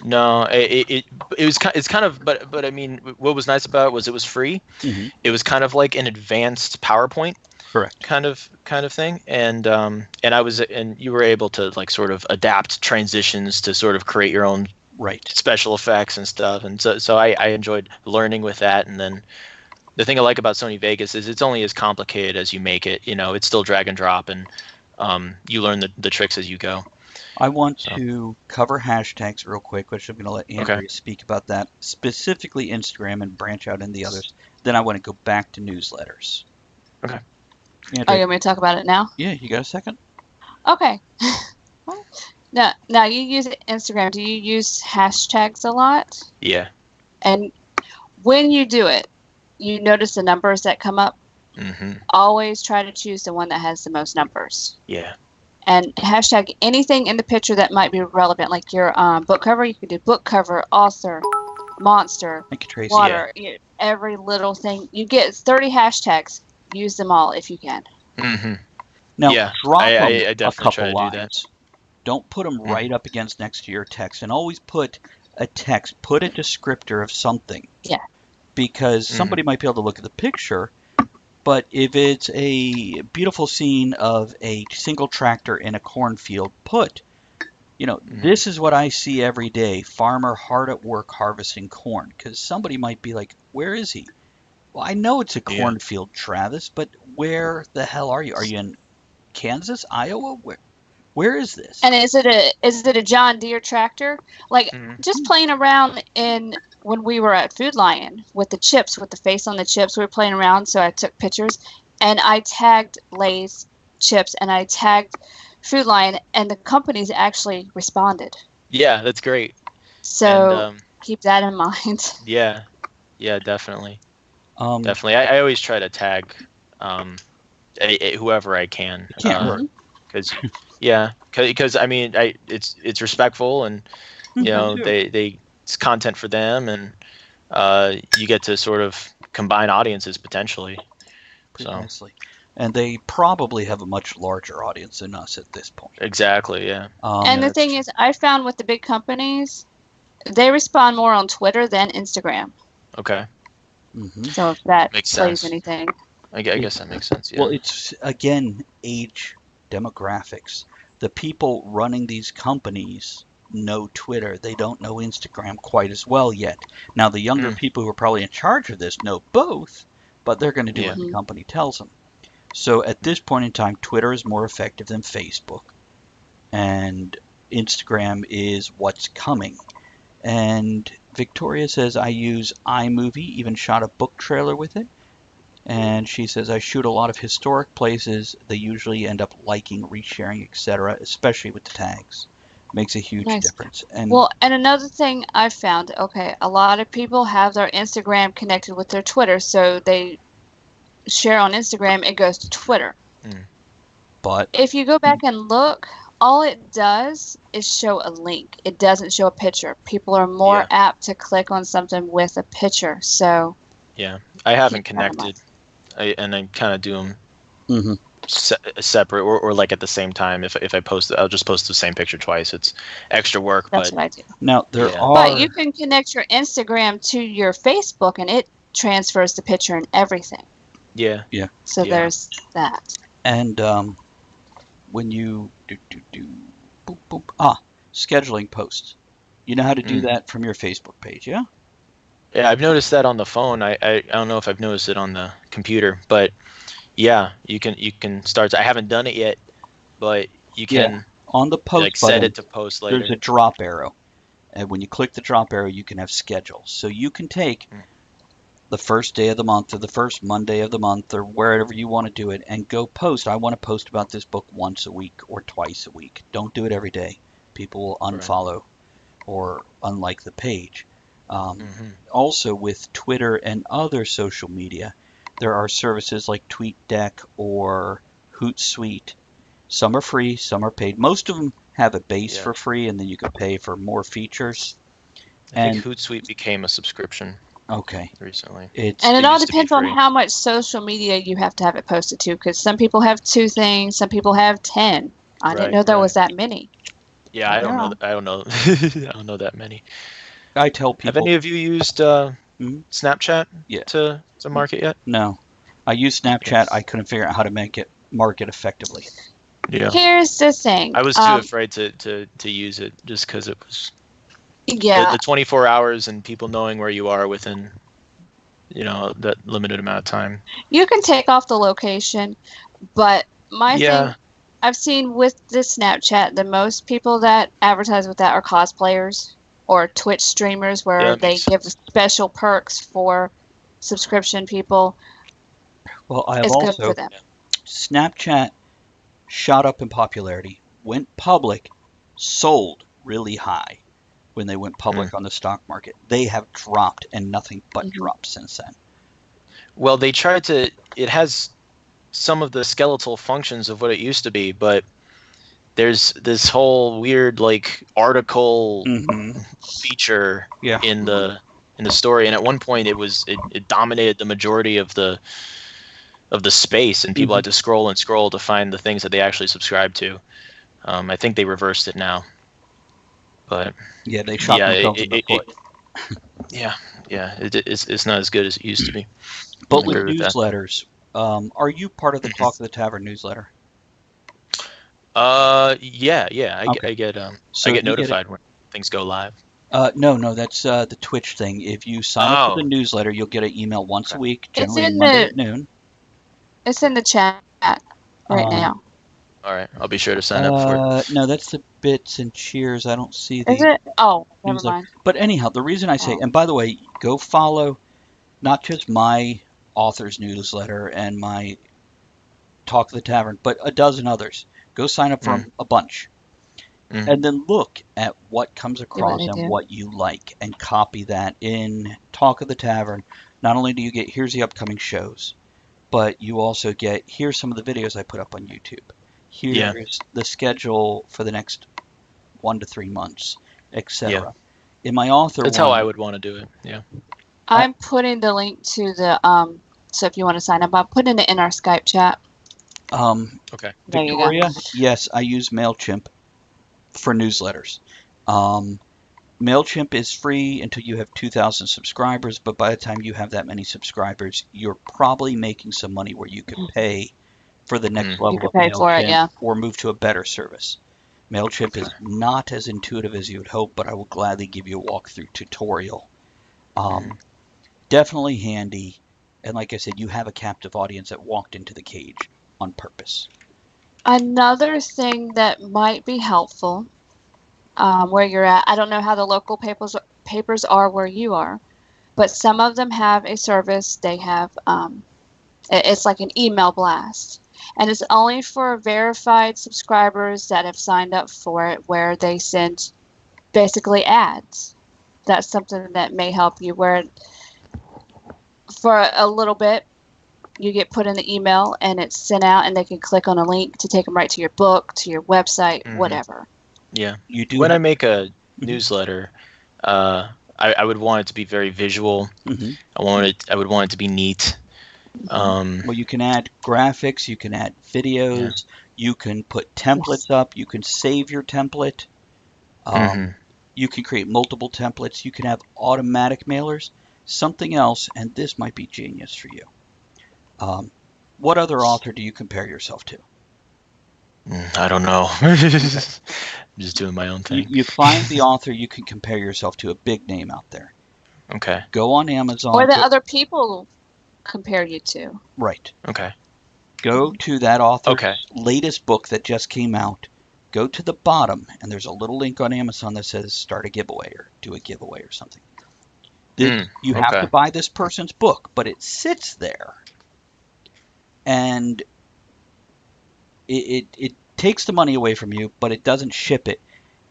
No, it's kind of, but I mean, what was nice about it was it was free. It was kind of like an advanced PowerPoint, correct, kind of thing, and you were able to like sort of adapt transitions to sort of create your own special effects and stuff, and so I enjoyed learning with that. And then the thing I like about Sony Vegas is it's only as complicated as you make it. You know, it's still drag and drop, and you learn the tricks as you go. I want to cover hashtags real quick, which I'm going to let Andrea speak about that, specifically Instagram, and branch out in the others. Then I want to go back to newsletters. Okay. Andrea, you want me to talk about it now? Yeah, you got a second? Okay. Now you use Instagram. Do you use hashtags a lot? Yeah. And when you do it, you notice the numbers that come up? Always try to choose the one that has the most numbers. Yeah. And hashtag anything in the picture that might be relevant, like your book cover. You could do book cover, author, monster, water, every little thing. You get 30 hashtags. Use them all if you can. Now, drop I definitely a couple try to lines. do that. Don't put them right up against next to your text, and always put a text. Put a descriptor of something. Yeah. Because somebody might be able to look at the picture. But if it's a beautiful scene of a single tractor in a cornfield, this is what I see every day. Farmer hard at work harvesting corn. Because somebody might be like, where is he? Well, I know it's a cornfield, Travis, but where the hell are you? Are you in Kansas, Iowa? Where is this? And is it a John Deere tractor? Like just playing around when we were at Food Lion with the chips, with the face on the chips, we were playing around. So I took pictures and I tagged Lay's chips and I tagged Food Lion, and the companies actually responded. Yeah, that's great. So keep that in mind. Yeah, definitely. Definitely. I always try to tag whoever I can. Because I mean, it's respectful, and it's content for them, and you get to sort of combine audiences potentially. Precisely. And they probably have a much larger audience than us at this point. Exactly, yeah. And the thing is, I found with the big companies, they respond more on Twitter than Instagram. Okay. Mm-hmm. So if that makes plays sense. anything. I guess that makes sense, yeah. Well, it's, again, age demographics. The people running these companies know Twitter. They don't know Instagram quite as well yet. Now, the younger people who are probably in charge of this know both, but they're going to do what the company tells them. So at this point in time, Twitter is more effective than Facebook, and Instagram is what's coming. And Victoria says, I use iMovie, even shot a book trailer with it. And she says, I shoot a lot of historic places. They usually end up liking, resharing, etc., especially with the tags. Makes a huge difference. And another thing I found, a lot of people have their Instagram connected with their Twitter, so they share on Instagram, it goes to Twitter. But if you go back and look, all it does is show a link. It doesn't show a picture. People are more apt to click on something with a picture. So yeah, I haven't connected, and I kind of do them separate or like at the same time. If I post, I'll just post the same picture twice. It's extra work. That's what I do. Now But you can connect your Instagram to your Facebook, and it transfers the picture and everything. Yeah. So there's that. And when you scheduling posts, you know how to do that from your Facebook page, yeah? Yeah, I've noticed that on the phone. I don't know if I've noticed it on the computer, but yeah, you can start. I haven't done it yet, but you can on the post set button, it to post later. There's a drop arrow, and when you click the drop arrow, you can have schedules. So you can take the first day of the month or the first Monday of the month or wherever you want to do it and go post. I want to post about this book once a week or twice a week. Don't do it every day. People will unfollow or unlike the page. Also with Twitter and other social media, there are services like TweetDeck or Hootsuite. Some are free, some are paid. Most of them have a base for free, and then you can pay for more features. I think Hootsuite became a subscription. Okay. Recently. It all depends on how much social media you have to have it posted to, because some people have 2 things, some people have 10. I didn't know there was that many. Yeah, I don't know. I don't know. I don't know that many. I tell people. Have any of you used Snapchat to market yet? No, I used Snapchat. I couldn't figure out how to market effectively. Yeah. Here's the thing. I was too afraid to use it just because it was. Yeah. The 24 hours and people knowing where you are within, that limited amount of time. You can take off the location, but my thing I've seen with this Snapchat, the most people that advertise with that are cosplayers or Twitch streamers where they give special perks for subscription people. Well, I have it's also good for them. Snapchat shot up in popularity, went public, sold really high. When they went public on the stock market, they have dropped and nothing but dropped since then. Well, they tried to. It has some of the skeletal functions of what it used to be, but there's this whole weird article feature in the story. And at one point, it dominated the majority of the space, and people had to scroll and scroll to find the things that they actually subscribed to. I think they reversed it now. But yeah, they shot themselves in the foot. It's not as good as it used to be. But with newsletters, are you part of the Talk of the Tavern newsletter? I get notified when things go live. No, that's the Twitch thing. If you sign up for the newsletter, you'll get an email once a week, generally Monday at noon. It's in the chat right now. All right, I'll be sure to sign up for it. No, that's the Bits and Cheers. I don't see the. Is it? Oh, never mind. But anyhow, the reason I say, and by the way, go follow not just my author's newsletter and my Talk of the Tavern, but a dozen others. Go sign up for a bunch. And then look at what comes across and what you like and copy that in Talk of the Tavern, not only do you get here's the upcoming shows, but you also get here's some of the videos I put up on YouTube. Here's the schedule for the next 1 to 3 months, etc. Yeah. In my author That's one, how I would want to do it. Yeah. I'm putting the link to the so if you want to sign up, I'm putting it in our Skype chat. Okay. There you go. Victoria, yes, I use MailChimp for newsletters. MailChimp is free until you have 2,000 subscribers, but by the time you have that many subscribers, you're probably making some money where you could pay for the next level of pay for it, yeah. or move to a better service. MailChimp is not as intuitive as you would hope, but I will gladly give you a walkthrough tutorial. Definitely handy, and like I said, you have a captive audience that walked into the cage on purpose. Another thing that might be helpful where you're at, I don't know how the local papers are where you are, but some of them have a service. They have, it's like an email blast. And it's only for verified subscribers that have signed up for it, where they send basically ads. That's something that may help you, where for a little bit, you get put in the email and it's sent out, and they can click on a link to take them right to your book, to your website, whatever. Yeah. You do when I make a newsletter, I would want it to be very visual. I would want it to be neat. Well, you can add graphics, you can add videos, you can put templates up, you can save your template, you can create multiple templates, you can have automatic mailers. Something else, and this might be genius for you. What other author do you compare yourself to? I don't know. I'm just doing my own thing. You find the author you can compare yourself to, a big name out there. Okay. Go on Amazon. Or that other people compare you to. Right. Okay. Go to that author's latest book that just came out. Go to the bottom, and there's a little link on Amazon that says start a giveaway or do a giveaway or something. You have to buy this person's book, but it sits there. And it takes the money away from you, but it doesn't ship it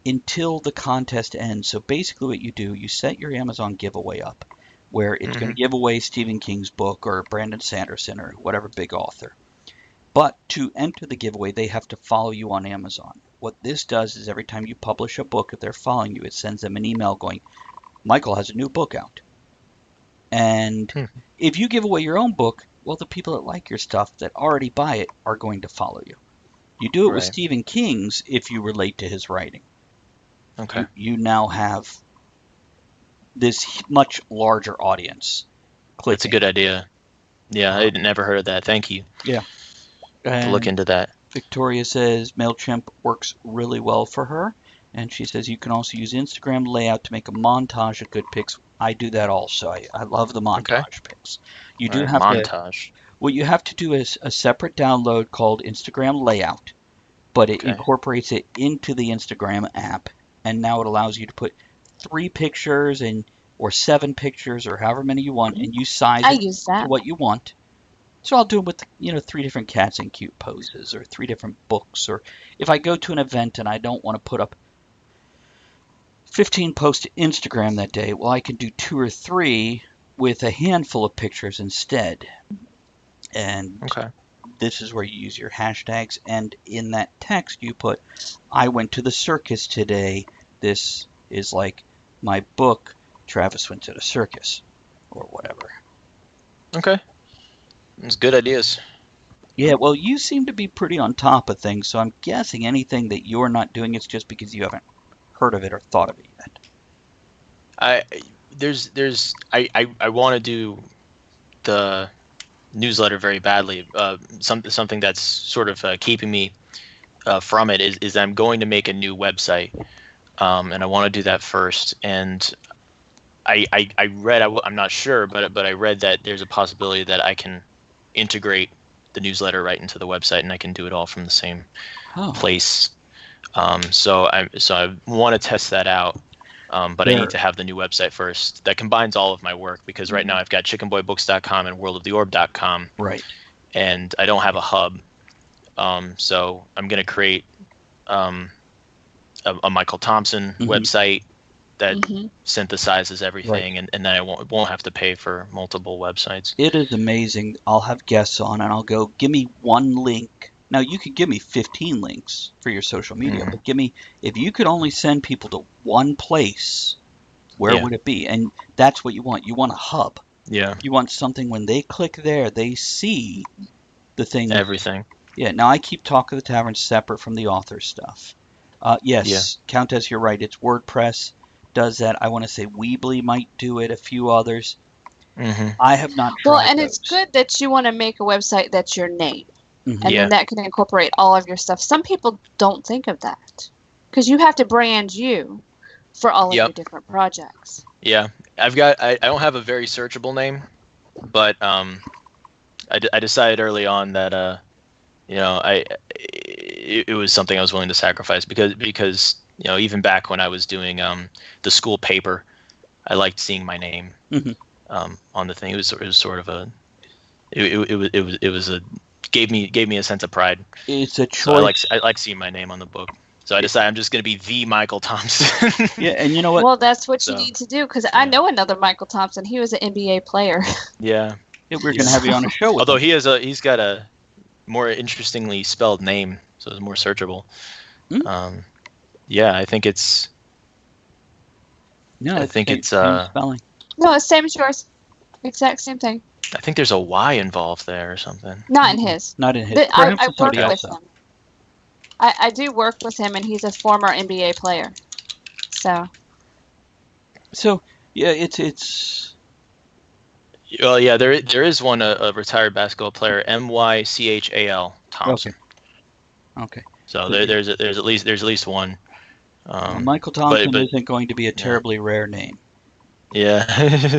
until the contest ends. So basically what you do, you set your Amazon giveaway up where it's going to give away Stephen King's book or Brandon Sanderson or whatever big author. But to enter the giveaway, they have to follow you on Amazon. What this does is every time you publish a book, if they're following you, it sends them an email going, Michael has a new book out. And if you give away your own book, well, the people that like your stuff that already buy it are going to follow you. You do it with Stephen King's if you relate to his writing. Okay. You now have this much larger audience. That's a good idea. Yeah, I had never heard of that. Thank you. Yeah. To look into that. Victoria says MailChimp works really well for her. And she says you can also use Instagram layout to make a montage of good pics. I do that also. I love the montage pics. You do have montage. What you have to do is a separate download called Instagram Layout, but it incorporates it into the Instagram app, and now it allows you to put 3 pictures or 7 pictures or however many you want, and you size it to what you want. So I'll do it with 3 different cats in cute poses, or 3 different books, or if I go to an event and I don't want to put up 15 posts to Instagram that day, well, I can do 2 or 3 with a handful of pictures instead. And this is where you use your hashtags, and in that text you put, I went to the circus today. This is like my book, Travis Went to the Circus, or whatever. Okay. It's good ideas. Yeah, well, you seem to be pretty on top of things, so I'm guessing anything that you're not doing is just because you haven't heard of it or thought of it yet. I want to do the newsletter very badly. Something that's sort of keeping me from it is I'm going to make a new website, and I want to do that first. And I read, I'm not sure, but I read that there's a possibility that I can integrate the newsletter right into the website, and I can do it all from the same place. So I want to test that out. But I need to have the new website first that combines all of my work, because right now I've got chickenboybooks.com and worldoftheorb.com. Right. And I don't have a hub. So I'm going to create a Michael Thompson website synthesizes everything, and then I won't have to pay for multiple websites. It is amazing. I'll have guests on, and I'll go, give me one link. Now, you could give me 15 links for your social media, but if you could only send people to one place, where would it be? And that's what you want. You want a hub. Yeah. You want something when they click there, they see the thing. Everything. Yeah. Now, I keep Talk of the Tavern separate from the author stuff. Countess, you're right. It's WordPress does that. I want to say Weebly might do it. A few others. I have not tried Well, and those. it's good that you want to make a website that's your name. And Yeah. then that can incorporate all of your stuff. Some people don't think of that because you have to brand you for all of your different projects. Yeah, I don't have a very searchable name, but I decided early on that it was something I was willing to sacrifice because even back when I was doing the school paper, I liked seeing my name on the thing. It was sort of a it was a gave me a sense of pride. It's a choice. So I like seeing my name on the book. So I decided I'm just going to be the Michael Thompson. Yeah, and you know what? Well, that's what you need to do because I know another Michael Thompson. He was an NBA player. Yeah. We're going to have you on a show with Although him. he's got a more interestingly spelled name, so it's more searchable. I think it's. No, I think it's spelling. No, it's same as yours. Exact same thing. I think there's a Y involved there or something. Not in his. Not in his. But I work somebody with else, him. I do work with him, and he's a former NBA player. So yeah, it's. Well, yeah, there is one a retired basketball player, Mychal Thompson. Okay. So there's at least one. Michael Thompson isn't going to be a terribly rare name. Yeah.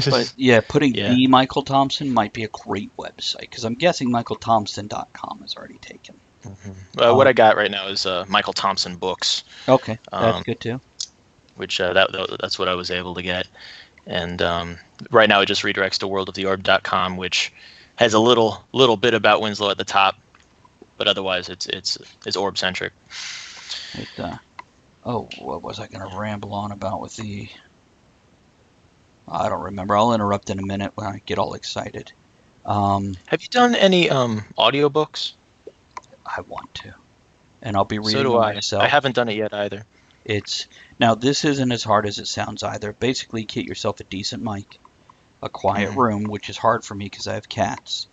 But yeah, putting the Michael Thompson might be a great website because I'm guessing michaelthompson.com is already taken. What I got right now is Michael Thompson Books. Okay, that's good too. Which that's what I was able to get, and right now it just redirects to worldoftheorb.com, which has a little bit about Winslow at the top, but otherwise it's orb centric. What was I going to ramble on about with the? I don't remember. I'll interrupt in a minute when I get all excited. Have you done any audiobooks? I want to, and I'll be reading So do them I. myself. I haven't done it yet either. Now this isn't as hard as it sounds either. Basically, get yourself a decent mic, a quiet room, which is hard for me because I have cats.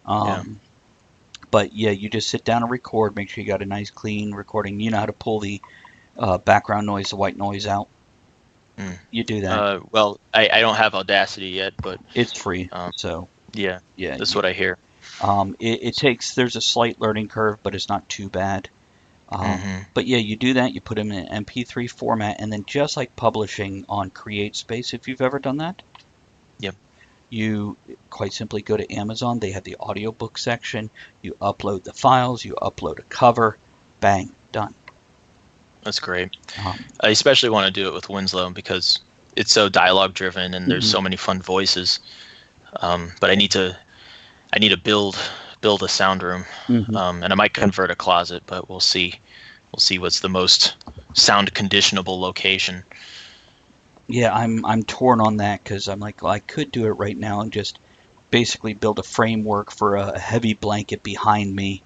But yeah, you just sit down and record. Make sure you got a nice clean recording. You know how to pull the background noise, the white noise out. You do that. Well, I don't have Audacity yet, but it's free. Yeah, that's what I hear. There's a slight learning curve, but it's not too bad. But yeah, you do that. You put them in an MP3 format, and then just like publishing on CreateSpace, if you've ever done that. Yep. You quite simply go to Amazon. They have the audiobook section. You upload the files. You upload a cover. Bang, done. That's great. I especially want to do it with Winslow because it's so dialogue driven and there's so many fun voices. But I need to build a sound room, and I might convert a closet, but we'll see. We'll see what's the most sound conditionable location. Yeah, I'm torn on that because I'm like, well, I could do it right now and just basically build a framework for a heavy blanket behind me,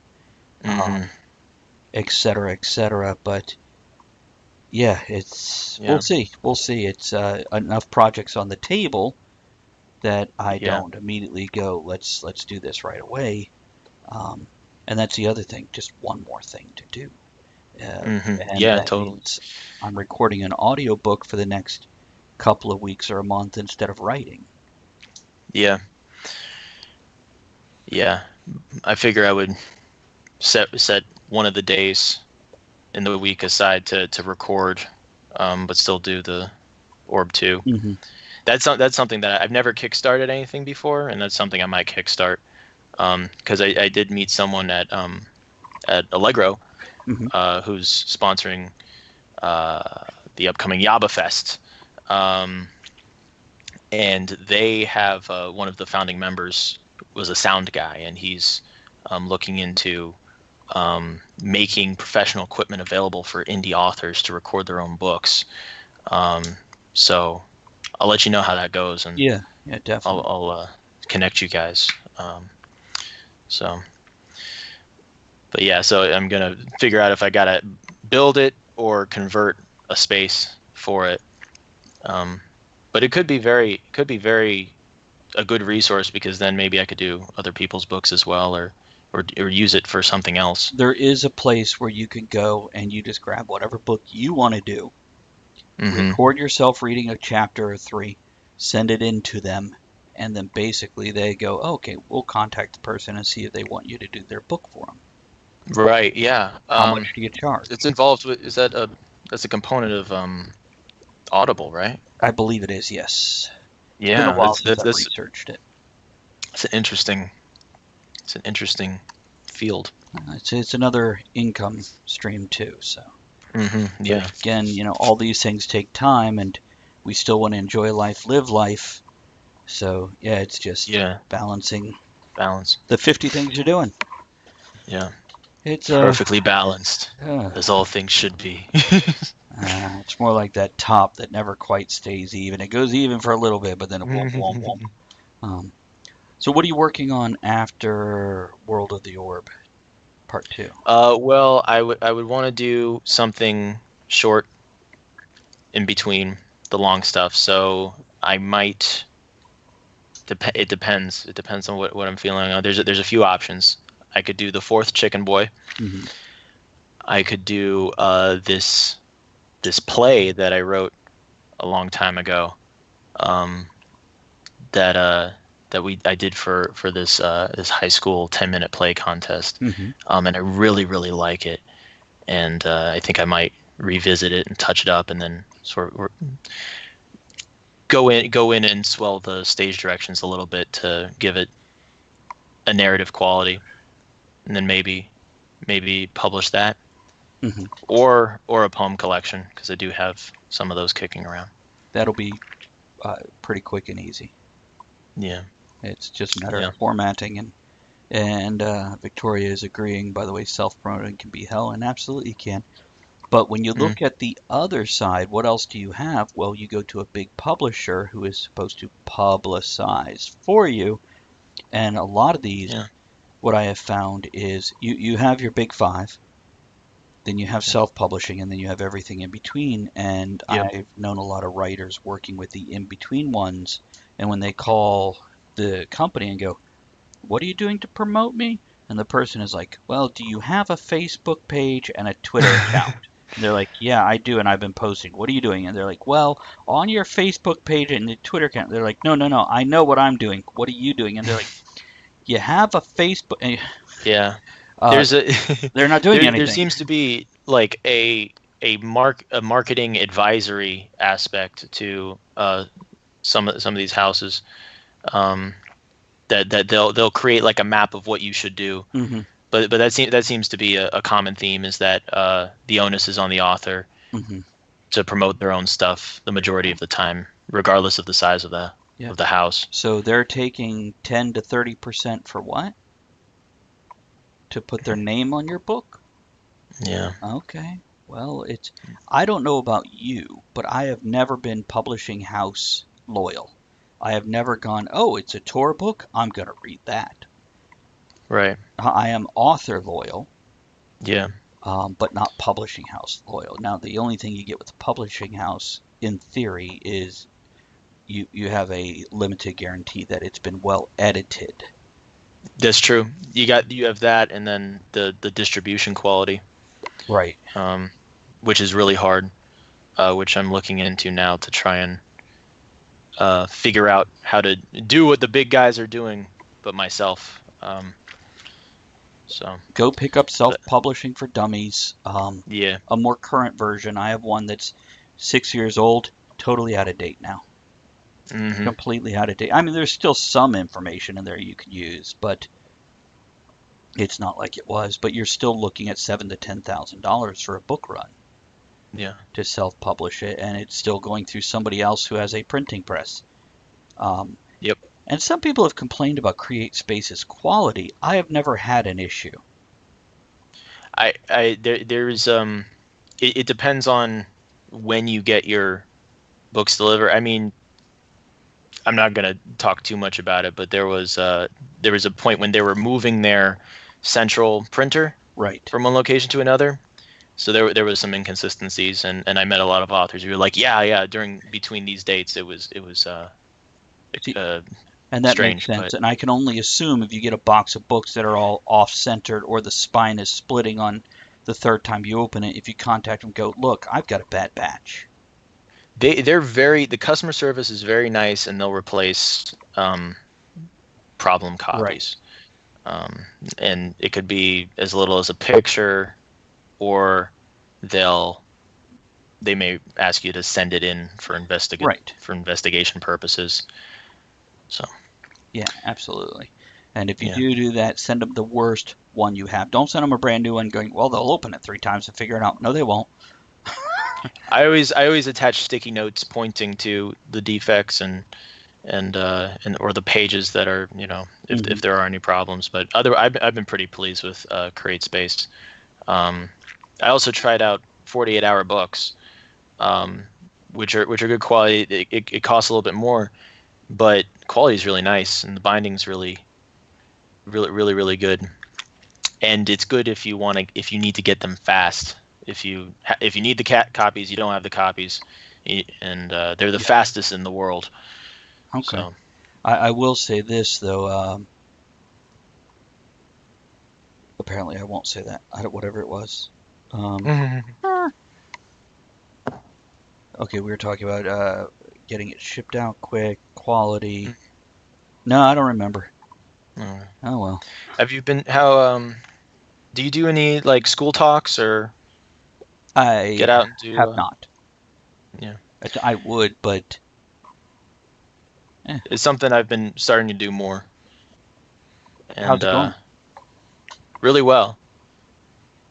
et cetera, but. Yeah, we'll see. It's enough projects on the table that I don't immediately go, let's do this right away. And that's the other thing, just one more thing to do. Totally. I'm recording an audiobook for the next couple of weeks or a month instead of writing. Yeah. Yeah. I figure I would set one of the days in the week aside to record, but still do the Orb 2. That's something that I've never kickstarted anything before, and that's something I might kickstart because I did meet someone at Allegro who's sponsoring the upcoming Yaba Fest, and they have one of the founding members was a sound guy, and he's looking into making professional equipment available for indie authors to record their own books. So I'll let you know how that goes, and Yeah, definitely. I'll connect you guys. But yeah, so I'm gonna figure out if I gotta build it or convert a space for it. But it could be very a good resource, because then maybe I could do other people's books as well, or use it for something else. There is a place where you can go and you just grab whatever book you want to do, record yourself reading a chapter or 3, send it in to them, and then basically they go, okay, we'll contact the person and see if they want you to do their book for them. Right. Yeah. How much do you charge? It's involved with. That's a component of Audible, right? I believe it is. Yes. Yeah. It's been a while since I've researched it. It's an interesting field. It's another income stream too. So. Yeah. But again, all these things take time, and we still want to enjoy life, live life. So yeah, it's just balancing the 50 things you're doing. Yeah. It's perfectly balanced, as all things should be. It's more like that top that never quite stays even. It goes even for a little bit, but then it won't. So what are you working on after World of the Orb, Part 2? Well, I would want to do something short in between the long stuff. So I might. It depends. It depends on what I'm feeling on. There's a few options. I could do the 4th Chicken Boy. I could do this play that I wrote a long time ago. That I did for this high school 10-minute play contest. And I really like it. And I think I might revisit it and touch it up, and then sort of go in and swell the stage directions a little bit to give it a narrative quality. And then maybe publish that, or a poem collection, because I do have some of those kicking around. That'll be pretty quick and easy. Yeah, it's just a matter of formatting, and Victoria is agreeing. By the way, self-promoting can be hell, and absolutely can. But when you look at the other side, what else do you have? Well, you go to a big publisher who is supposed to publicize for you, and a lot of these. What I have found is you have your big 5, then you have self-publishing, and then you have everything in between. And I've known a lot of writers working with the in-between ones, and when they call the company and go, what are you doing to promote me? And the person is like, well, do you have a Facebook page and a Twitter account? And they're like, yeah, I do, and I've been posting. What are you doing? And they're like, well, on your Facebook page and the Twitter account. They're like, no, I know what I'm doing. What are you doing? And they're like, you have a Facebook. Yeah, they're not doing anything. There seems to be like a marketing advisory aspect to some of these houses, that they'll create like a map of what you should do. But that seems to be a common theme, is that the onus is on the author to promote their own stuff the majority of the time, regardless of the size of the house. So they're taking 10 to 30% for what? To put their name on your book? Yeah. Okay. Well, I don't know about you, but I have never been publishing house loyal. I have never gone, oh, it's a tour book, I'm going to read that. Right. I am author loyal. Yeah. But not publishing house loyal. Now, the only thing you get with the publishing house, in theory, is you have a limited guarantee that it's been well edited. That's true. You have that, and then the distribution quality, right? Which is really hard, which I'm looking into now to try and figure out how to do what the big guys are doing, but myself. So go pick up self-publishing for dummies. Yeah, a more current version. I have one that's 6 years old, totally out of date now. Completely out of date. I mean, there's still some information in there you can use, but it's not like it was. But you're still looking at $7,000 to $10,000 for a book run. Yeah. To self-publish it, and it's still going through somebody else who has a printing press. Yep. And some people have complained about Create Space's quality. I have never had an issue. There's it depends on when you get your books delivered. I mean, I'm not going to talk too much about it, but there was a point when they were moving their central printer from one location to another. So there was some inconsistencies, and I met a lot of authors who were like, yeah, between these dates, it was and that strange, makes sense. but- And I can only assume if you get a box of books that are all off-centered or the spine is splitting on the third time you open it, if you contact them, go, look, I've got a bad batch. The customer service is very nice, and they'll replace problem copies. And it could be as little as a picture, or they may ask you to send it in for investigation purposes. So yeah, absolutely. And if you do that, send them the worst one you have. Don't send them a brand new one going, well, they'll open it 3 times to figure it out. No, they won't. I always attach sticky notes pointing to the defects and or the pages that are, if there are any problems. But I've been pretty pleased with CreateSpace. I also tried out 48-hour books, which are good quality. It costs a little bit more, but quality is really nice, and the binding's really good. And it's good if you need to get them fast. If you need the copies, you don't have the copies, and they're the fastest in the world. Okay. So. I will say this though. Apparently, I won't say that. Whatever it was. Okay, we were talking about getting it shipped out quick, quality. No, I don't remember. Oh well. Have you been? How? Do you do any like school talks or? I get out and do, have not. Yeah. I would, but it's something I've been starting to do more. And, how's it going? Really well.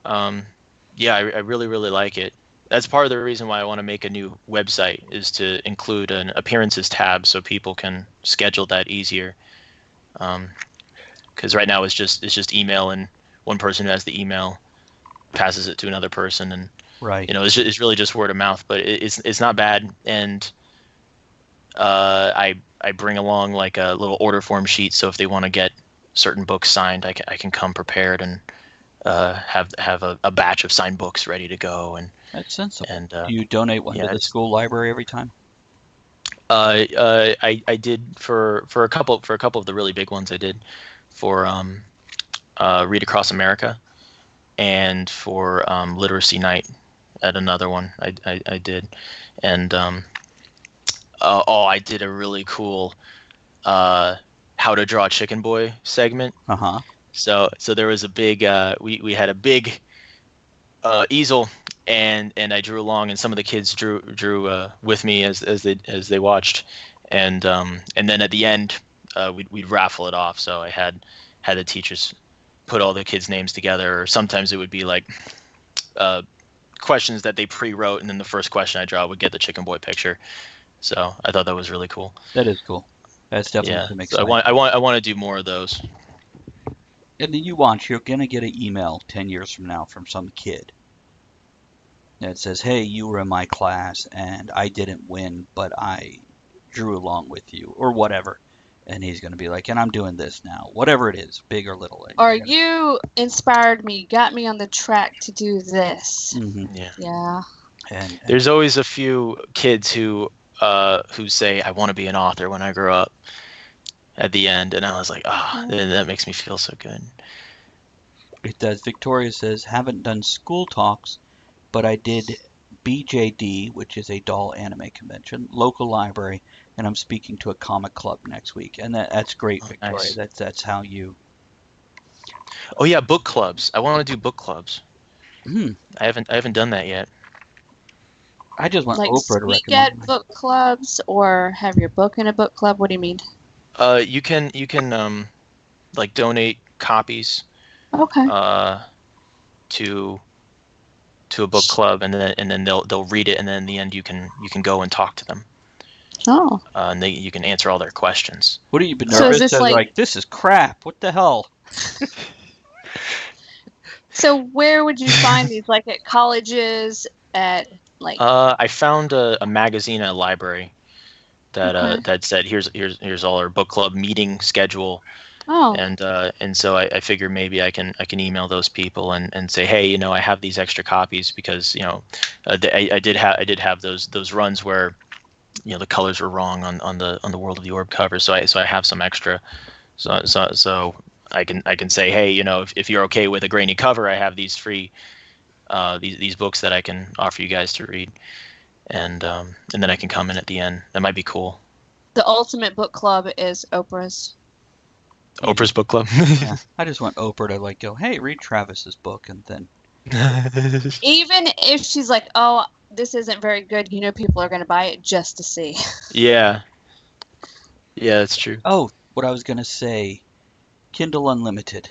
Yeah, I really like it. That's part of the reason why I want to make a new website, is to include an appearances tab so people can schedule that easier. Because right now it's just email, and one person who has the email passes it to another person, and it's really just word of mouth. But it's not bad, and I bring along like a little order form sheet, so if they want to get certain books signed, I can come prepared and have a batch of signed books ready to go. And that's sensible. And do you donate one to the school library every time? I did for a couple of the really big ones. I did for Read Across America, and for Literacy Night at another one I did. And I did a really cool how to draw a chicken boy segment. So there was a big we had a big easel, and I drew along, and some of the kids drew with me as they watched, and then at the end we'd raffle it off. So I had the teachers put all the kids' names together, or sometimes it would be like questions that they pre-wrote, and then the first question I draw would get the chicken boy picture. So I thought that was really cool. That is cool. That's definitely So I want to do more of those. And then you're gonna get an email 10 years from now from some kid that says, "Hey, you were in my class, and I didn't win, but I drew along with you," or whatever. And he's gonna be like, "And I'm doing this now," whatever it is, big or little. Or you inspired me, got me on the track to do this. Mm-hmm. Yeah. And there's always a few kids who say, "I want to be an author when I grow up," at the end, and I was like, that makes me feel so good. It does. Victoria says, haven't done school talks, but I did BJD, which is a doll anime convention, local library, and I'm speaking to a comic club next week. And that's great, Victoria. Nice. That's how you... Oh yeah, book clubs. I want to do book clubs. I haven't done that yet. I just want like Oprah to recommend. Speak at book clubs, or have your book in a book club? What do you mean? You can like donate copies. Okay. To a book club, and then they'll read it, and then in the end you can go and talk to them. Oh. And you can answer all their questions. What are you been nervous? So is this like this is crap? What the hell? So where would you find these? Like at colleges, at Like, I found a magazine at a library that Okay. that said here's all our book club meeting schedule. Oh. And so I figure maybe I can email those people and say, hey, I have these extra copies because I did have those runs where the colors were wrong on the World of the Orb cover, so I have some extra, so I can say, hey, if you're okay with a grainy cover, I have these free these books that I can offer you guys to read, and then I can come in at the end. That might be cool. The ultimate book club is Oprah's. Oprah's book club. Yeah, I just want Oprah to go, hey, read Travis's book, and then. Even if she's like, oh, this isn't very good, people are going to buy it just to see. Yeah, that's true. Oh, what I was going to say, Kindle Unlimited.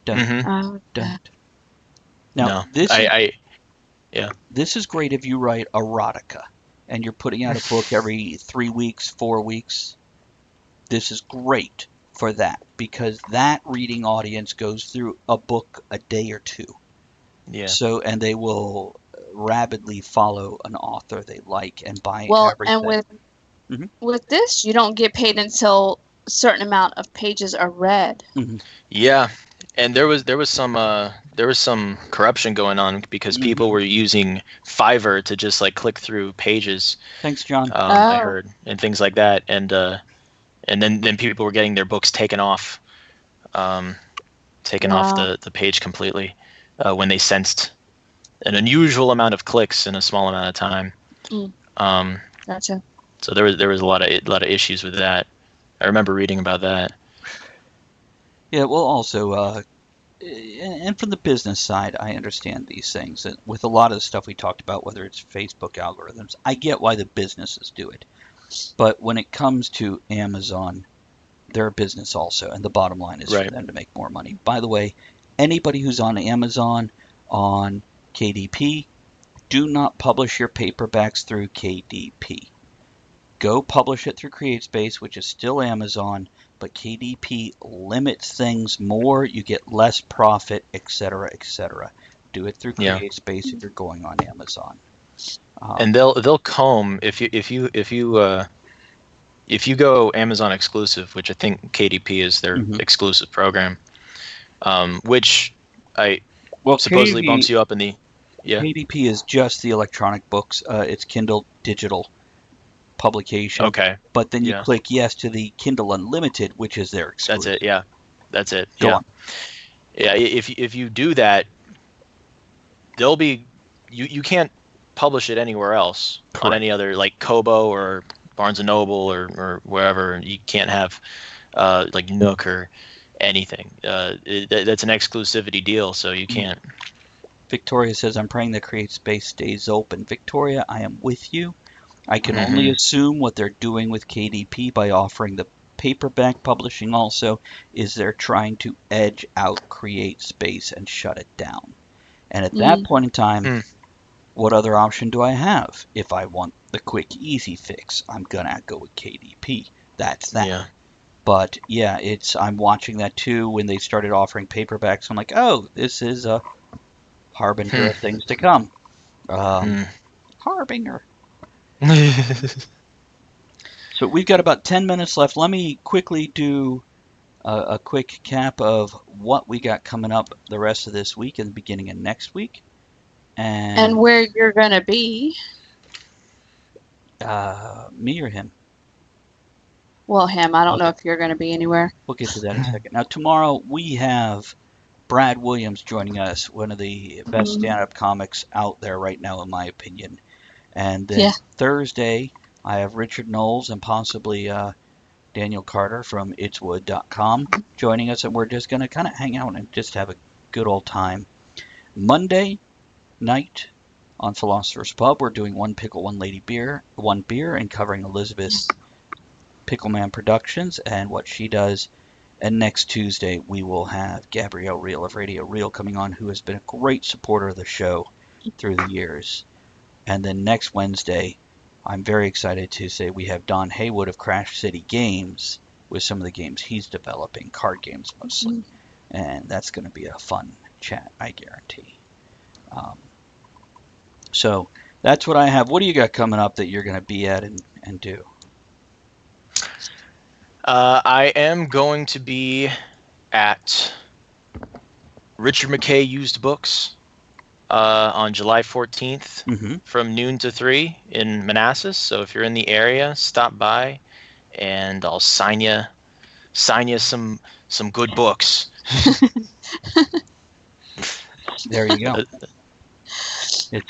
Don't. Now, this is great if you write erotica, and you're putting out a book every 3 weeks, 4 weeks. This is great for that, because that reading audience goes through a book a day or two. Yeah. So, and they will rapidly follow an author they like and buy everything. And with this, you don't get paid until a certain amount of pages are read. Mm-hmm. Yeah, and there was some corruption going on because people were using Fiverr to just click through pages. Thanks, John. I heard, and things like that, and then people were getting their books taken off the page completely when they sensed an unusual amount of clicks in a small amount of time. Gotcha. So there was a lot of issues with that. I remember reading about that. Yeah, well, also, and from the business side, I understand these things. And with a lot of the stuff we talked about, whether it's Facebook algorithms, I get why the businesses do it. But when it comes to Amazon, they're a business also, and the bottom line is for them to make more money. By the way, anybody who's on Amazon, on KDP, do not publish your paperbacks through KDP. Go publish it through CreateSpace, which is still Amazon, but KDP limits things more. You get less profit, etc., etc. Do it through CreateSpace if you're going on Amazon. And they'll comb if you go Amazon exclusive, which I think KDP is their exclusive program, which supposedly bumps you up in the KDP is just the electronic books. It's Kindle digital publication. Okay. But then you click yes to the Kindle Unlimited, which is their exclusive. That's it. Yeah. That's it. Go on. Yeah. If you do that, there'll be you can't publish it anywhere else. Correct. On any other Kobo or Barnes and Noble or wherever. You can't have Nook or anything. That's an exclusivity deal, so you can't. Victoria says, I'm praying that CreateSpace stays open. Victoria, I am with you. I can only assume what they're doing with KDP by offering the paperback publishing also is they're trying to edge out CreateSpace and shut it down. And at that point in time, what other option do I have? If I want the quick, easy fix, I'm going to go with KDP. That's that. Yeah. But yeah, I'm watching that too when they started offering paperbacks. I'm like, oh, this is a harbinger of things to come. Harbinger. So we've got about 10 minutes left. Let me quickly do a quick cap of what we got coming up the rest of this week and the beginning of next week. And where you're going to be. Me or him? Well, him. I don't know if you're going to be anywhere. We'll get to that in a second. Now, tomorrow we have Brad Williams joining us, one of the best stand-up comics out there right now, in my opinion. And then Thursday, I have Richard Knowles and possibly Daniel Carter from itswood.com joining us, and we're just going to kind of hang out and just have a good old time. Monday night on Philosopher's Pub, we're doing One Pickle, One Beer, and covering Elizabeth Pickleman Productions and what she does. And next Tuesday, we will have Gabrielle Reel of Radio Reel coming on, who has been a great supporter of the show through the years. And then next Wednesday, I'm very excited to say we have Don Haywood of Crash City Games with some of the games he's developing, card games mostly. And that's going to be a fun chat, I guarantee. So that's what I have. What do you got coming up that you're going to be at and do? I am going to be at Richard McKay Used Books on July 14th from noon to 3 in Manassas. So if you're in the area, stop by, and I'll sign you some good books. There you go.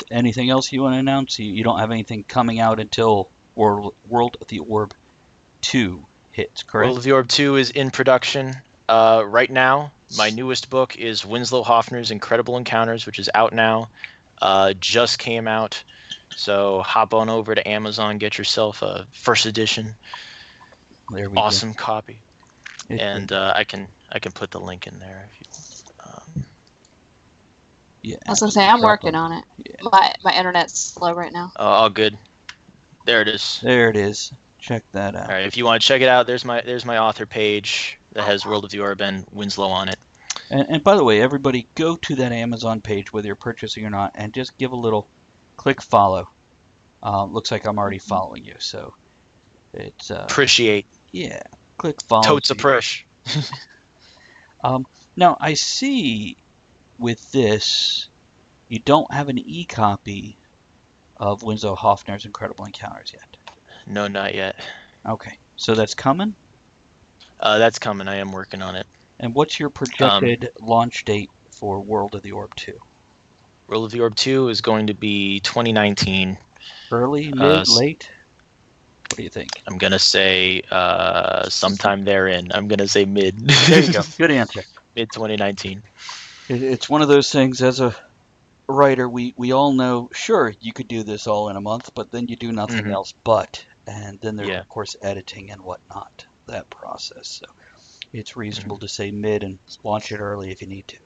Anything else you want to announce? You don't have anything coming out until World of the Orb 2 hits, correct? World of the Orb 2 is in production right now. My newest book is Winslow Hoffner's Incredible Encounters, which is out now. Just came out. So hop on over to Amazon, get yourself a first edition. There we awesome go. Copy. And I can put the link in there if you want. Yeah. I was gonna say I'm working on it. Yeah. My internet's slow right now. All good. There it is. There it is. Check that out. All right, if you want to check it out, there's my author page that has World of the Orb and Winslow on it. And by the way, everybody, go to that Amazon page, whether you're purchasing or not, and just give a little click follow. Looks like I'm already following you, so it's appreciate. Yeah, click follow. Totes a push. Now I see with this, you don't have an e-copy of Winslow Hoffner's Incredible Encounters yet. No, not yet. Okay, so that's coming? That's coming. I am working on it. And what's your projected launch date for World of the Orb 2? World of the Orb 2 is going to be 2019. Early, mid, late? What do you think? I'm going to say sometime therein. I'm going to say mid. There you go. Good answer. Mid 2019. It's one of those things, as a writer, we all know, sure, you could do this all in a month, but then you do nothing else but. And then there's, of course, editing and whatnot, that process. So it's reasonable to say mid and launch it early if you need to.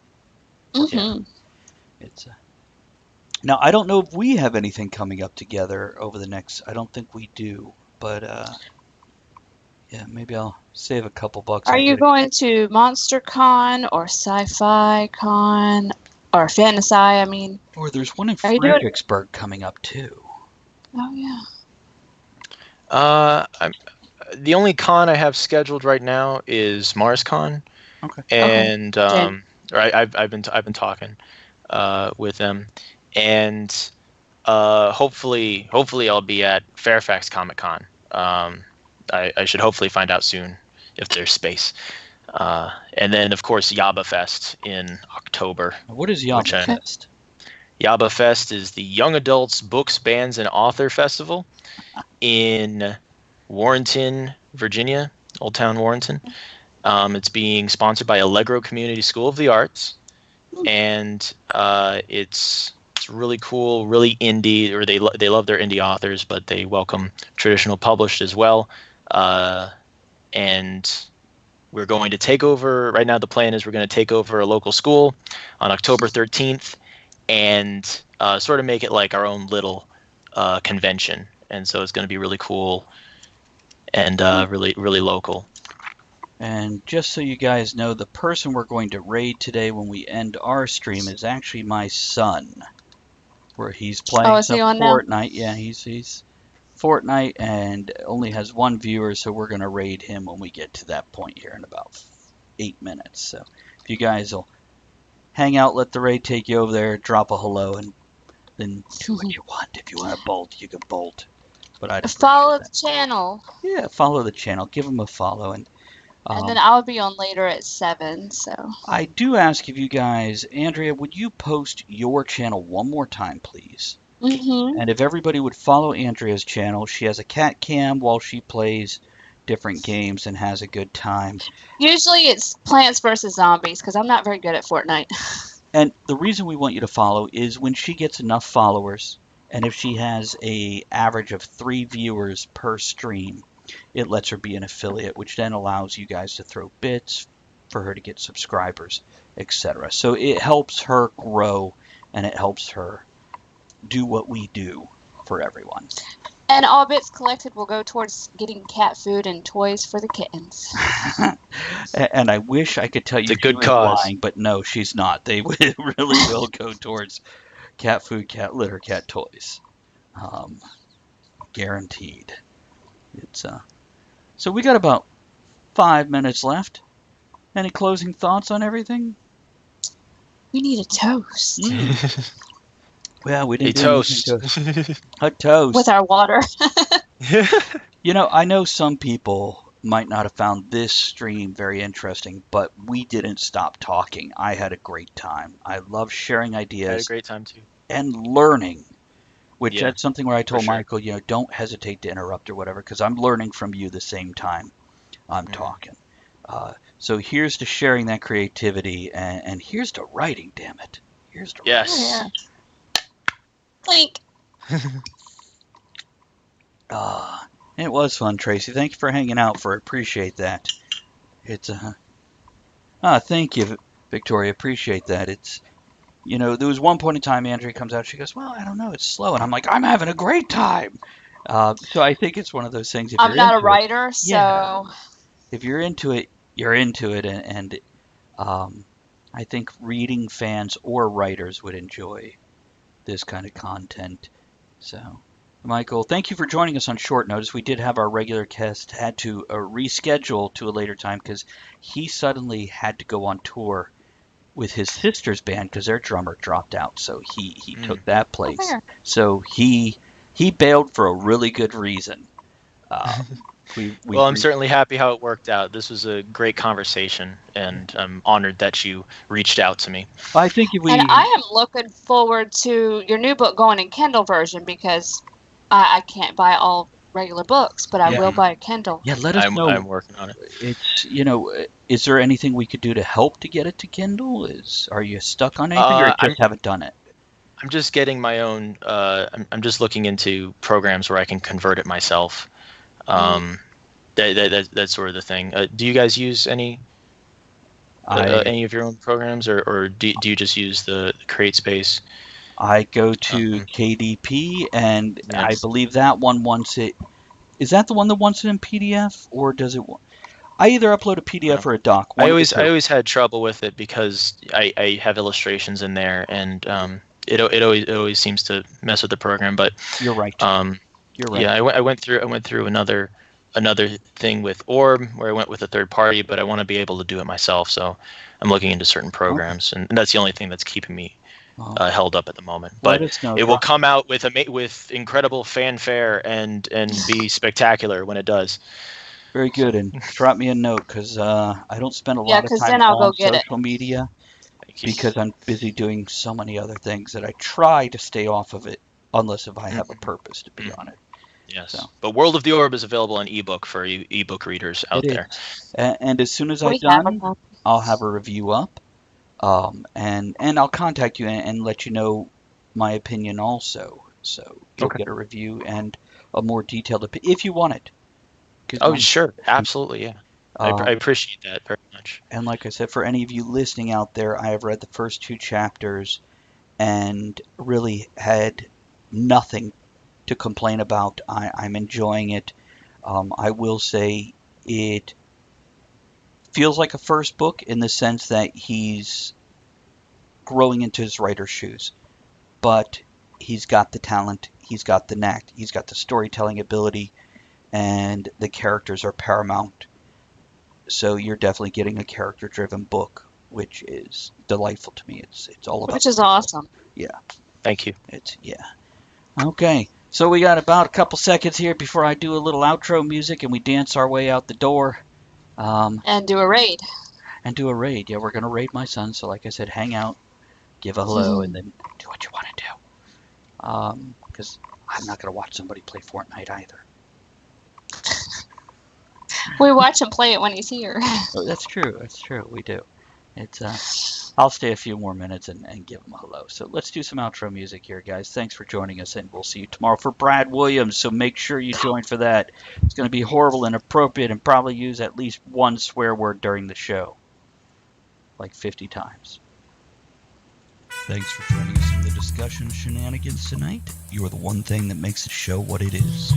Yeah. It's now, I don't know if we have anything coming up together over the next, I don't think we do, but yeah, maybe I'll save a couple bucks. Are you going to Monster Con or Sci-Fi Con or Fantasy? I mean, or there's one in Fredericksburg coming up too. Oh yeah. The only con I have scheduled right now is MarsCon. Okay. And I've been talking with them, and hopefully I'll be at Fairfax Comic Con. I should hopefully find out soon if there's space. And then of course Yaba Fest in October. What is Yaba Fest? Yaba Fest is the Young Adults Books, Bands, and Author Festival in Warrenton, Virginia, Old Town Warrenton. It's being sponsored by Allegro Community School of the Arts, and it's really cool, really indie, or they love their indie authors, but they welcome traditional published as well. And we're going to take over, right now the plan is we're going to take over a local school on October 13th and sort of make it like our own little convention. And so it's going to be really cool and really, really local. And just so you guys know, the person we're going to raid today when we end our stream is actually my son, where he's playing some Fortnite. Yeah, he's Fortnite and only has one viewer, so we're going to raid him when we get to that point here in about 8 minutes. So if you guys will hang out, let the raid take you over there, drop a hello, and then do what you want. If you want to bolt, you can bolt. But I'd follow the channel. Yeah, follow the channel. Give him a follow, and then I'll be on later at 7. So I do ask if you guys, Andrea, would you post your channel one more time, please? And if everybody would follow Andrea's channel, she has a cat cam while she plays different games and has a good time. Usually it's Plants vs. Zombies, because I'm not very good at Fortnite. And the reason we want you to follow is when she gets enough followers, and if she has a average of 3 viewers per stream, it lets her be an affiliate, which then allows you guys to throw bits for her to get subscribers, etc. So it helps her grow, and it helps her do what we do for everyone. And all bits collected will go towards getting cat food and toys for the kittens. And I wish I could tell you it's a good cause. Lying, but no, she's not. They really will go towards cat food, cat litter, cat toys. Guaranteed. It's So we got about 5 minutes left. Any closing thoughts on everything? We need a toast. Well, we didn't A do toast. A toast. With our water. I know some people might not have found this stream very interesting, but we didn't stop talking. I had a great time. I love sharing ideas. I had a great time too. And learning, which that's something where I told sure. Michael, don't hesitate to interrupt or whatever, because I'm learning from you the same time I'm talking. So here's to sharing that creativity, and here's to writing, damn it. Here's to writing. Blink. It was fun, Tracy. Thank you for hanging out. Appreciate that. It's thank you, Victoria. Appreciate that. It's there was one point in time Andrea comes out. She goes, "Well, I don't know. It's slow," and I'm like, "I'm having a great time." So I think it's one of those things. If I'm you're not a into writer, it, so if you're into it, you're into it, and I think reading fans or writers would enjoy this kind of content. So. Michael, thank you for joining us on short notice. We did have our regular guest had to reschedule to a later time because he suddenly had to go on tour with his sister's band because their drummer dropped out. So he took that place. So he bailed for a really good reason. Well, I'm certainly happy how it worked out. This was a great conversation, and I'm honored that you reached out to me. I think if we... And I am looking forward to your new book going in Kindle version because I can't buy all regular books, but I will buy a Kindle. Yeah, let us know. I'm working on it. It's is there anything we could do to help to get it to Kindle? Are you stuck on anything, or just haven't done it? I'm just getting my own. I'm just looking into programs where I can convert it myself. That's sort of the thing. Do you guys use any of your own programs, or do you just use the CreateSpace? I go to KDP, and I believe that one wants it. Is that the one that wants it in PDF, or does it? I either upload a PDF or a doc. I always had trouble with it because I have illustrations in there, and it always seems to mess with the program. But you're right. You're right. Yeah, I went through another thing with Orb where I went with a third party, but I want to be able to do it myself. So I'm looking into certain programs, and that's the only thing that's keeping me held up at the moment. But it will come out with incredible fanfare and be spectacular when it does. Very good, and drop me a note because I don't spend a lot of time on social media because I'm busy doing so many other things that I try to stay off of it unless if I have a purpose to be on it. Yes, but World of the Orb is available in ebook for you ebook readers out there. And as soon as I'm done, I'll have a review up, and I'll contact you and let you know my opinion also. So you'll get a review and a more detailed opinion if you want it. Oh, sure, absolutely, yeah. I appreciate that very much. And like I said, for any of you listening out there, I have read the first 2 chapters and really had nothing to complain about. I'm enjoying it. I will say it feels like a first book in the sense that he's growing into his writer's shoes. But he's got the talent, he's got the knack, he's got the storytelling ability, and the characters are paramount. So you're definitely getting a character-driven book, which is delightful to me. It's all about... Which is awesome. Yeah. Thank you. Okay. So we got about a couple seconds here before I do a little outro music and we dance our way out the door. And do a raid. Yeah, we're going to raid my son. So like I said, hang out, give a hello, and then do what you want to do. Because I'm not going to watch somebody play Fortnite either. We watch him play it when he's here. Oh, that's true. We do. I'll stay a few more minutes and give him a hello. So let's do some outro music here, guys. Thanks for joining us, and we'll see you tomorrow for Brad Williams. So make sure you join for that. It's going to be horrible and inappropriate and probably use at least one swear word during the show. Like 50 times. Thanks for joining us in the discussion shenanigans tonight. You are the one thing that makes the show what it is.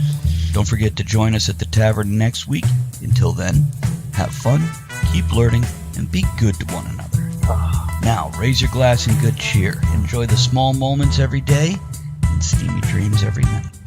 Don't forget to join us at the tavern next week. Until then, have fun, keep learning, and be good to one another. Now, raise your glass in good cheer. Enjoy the small moments every day and steamy dreams every night.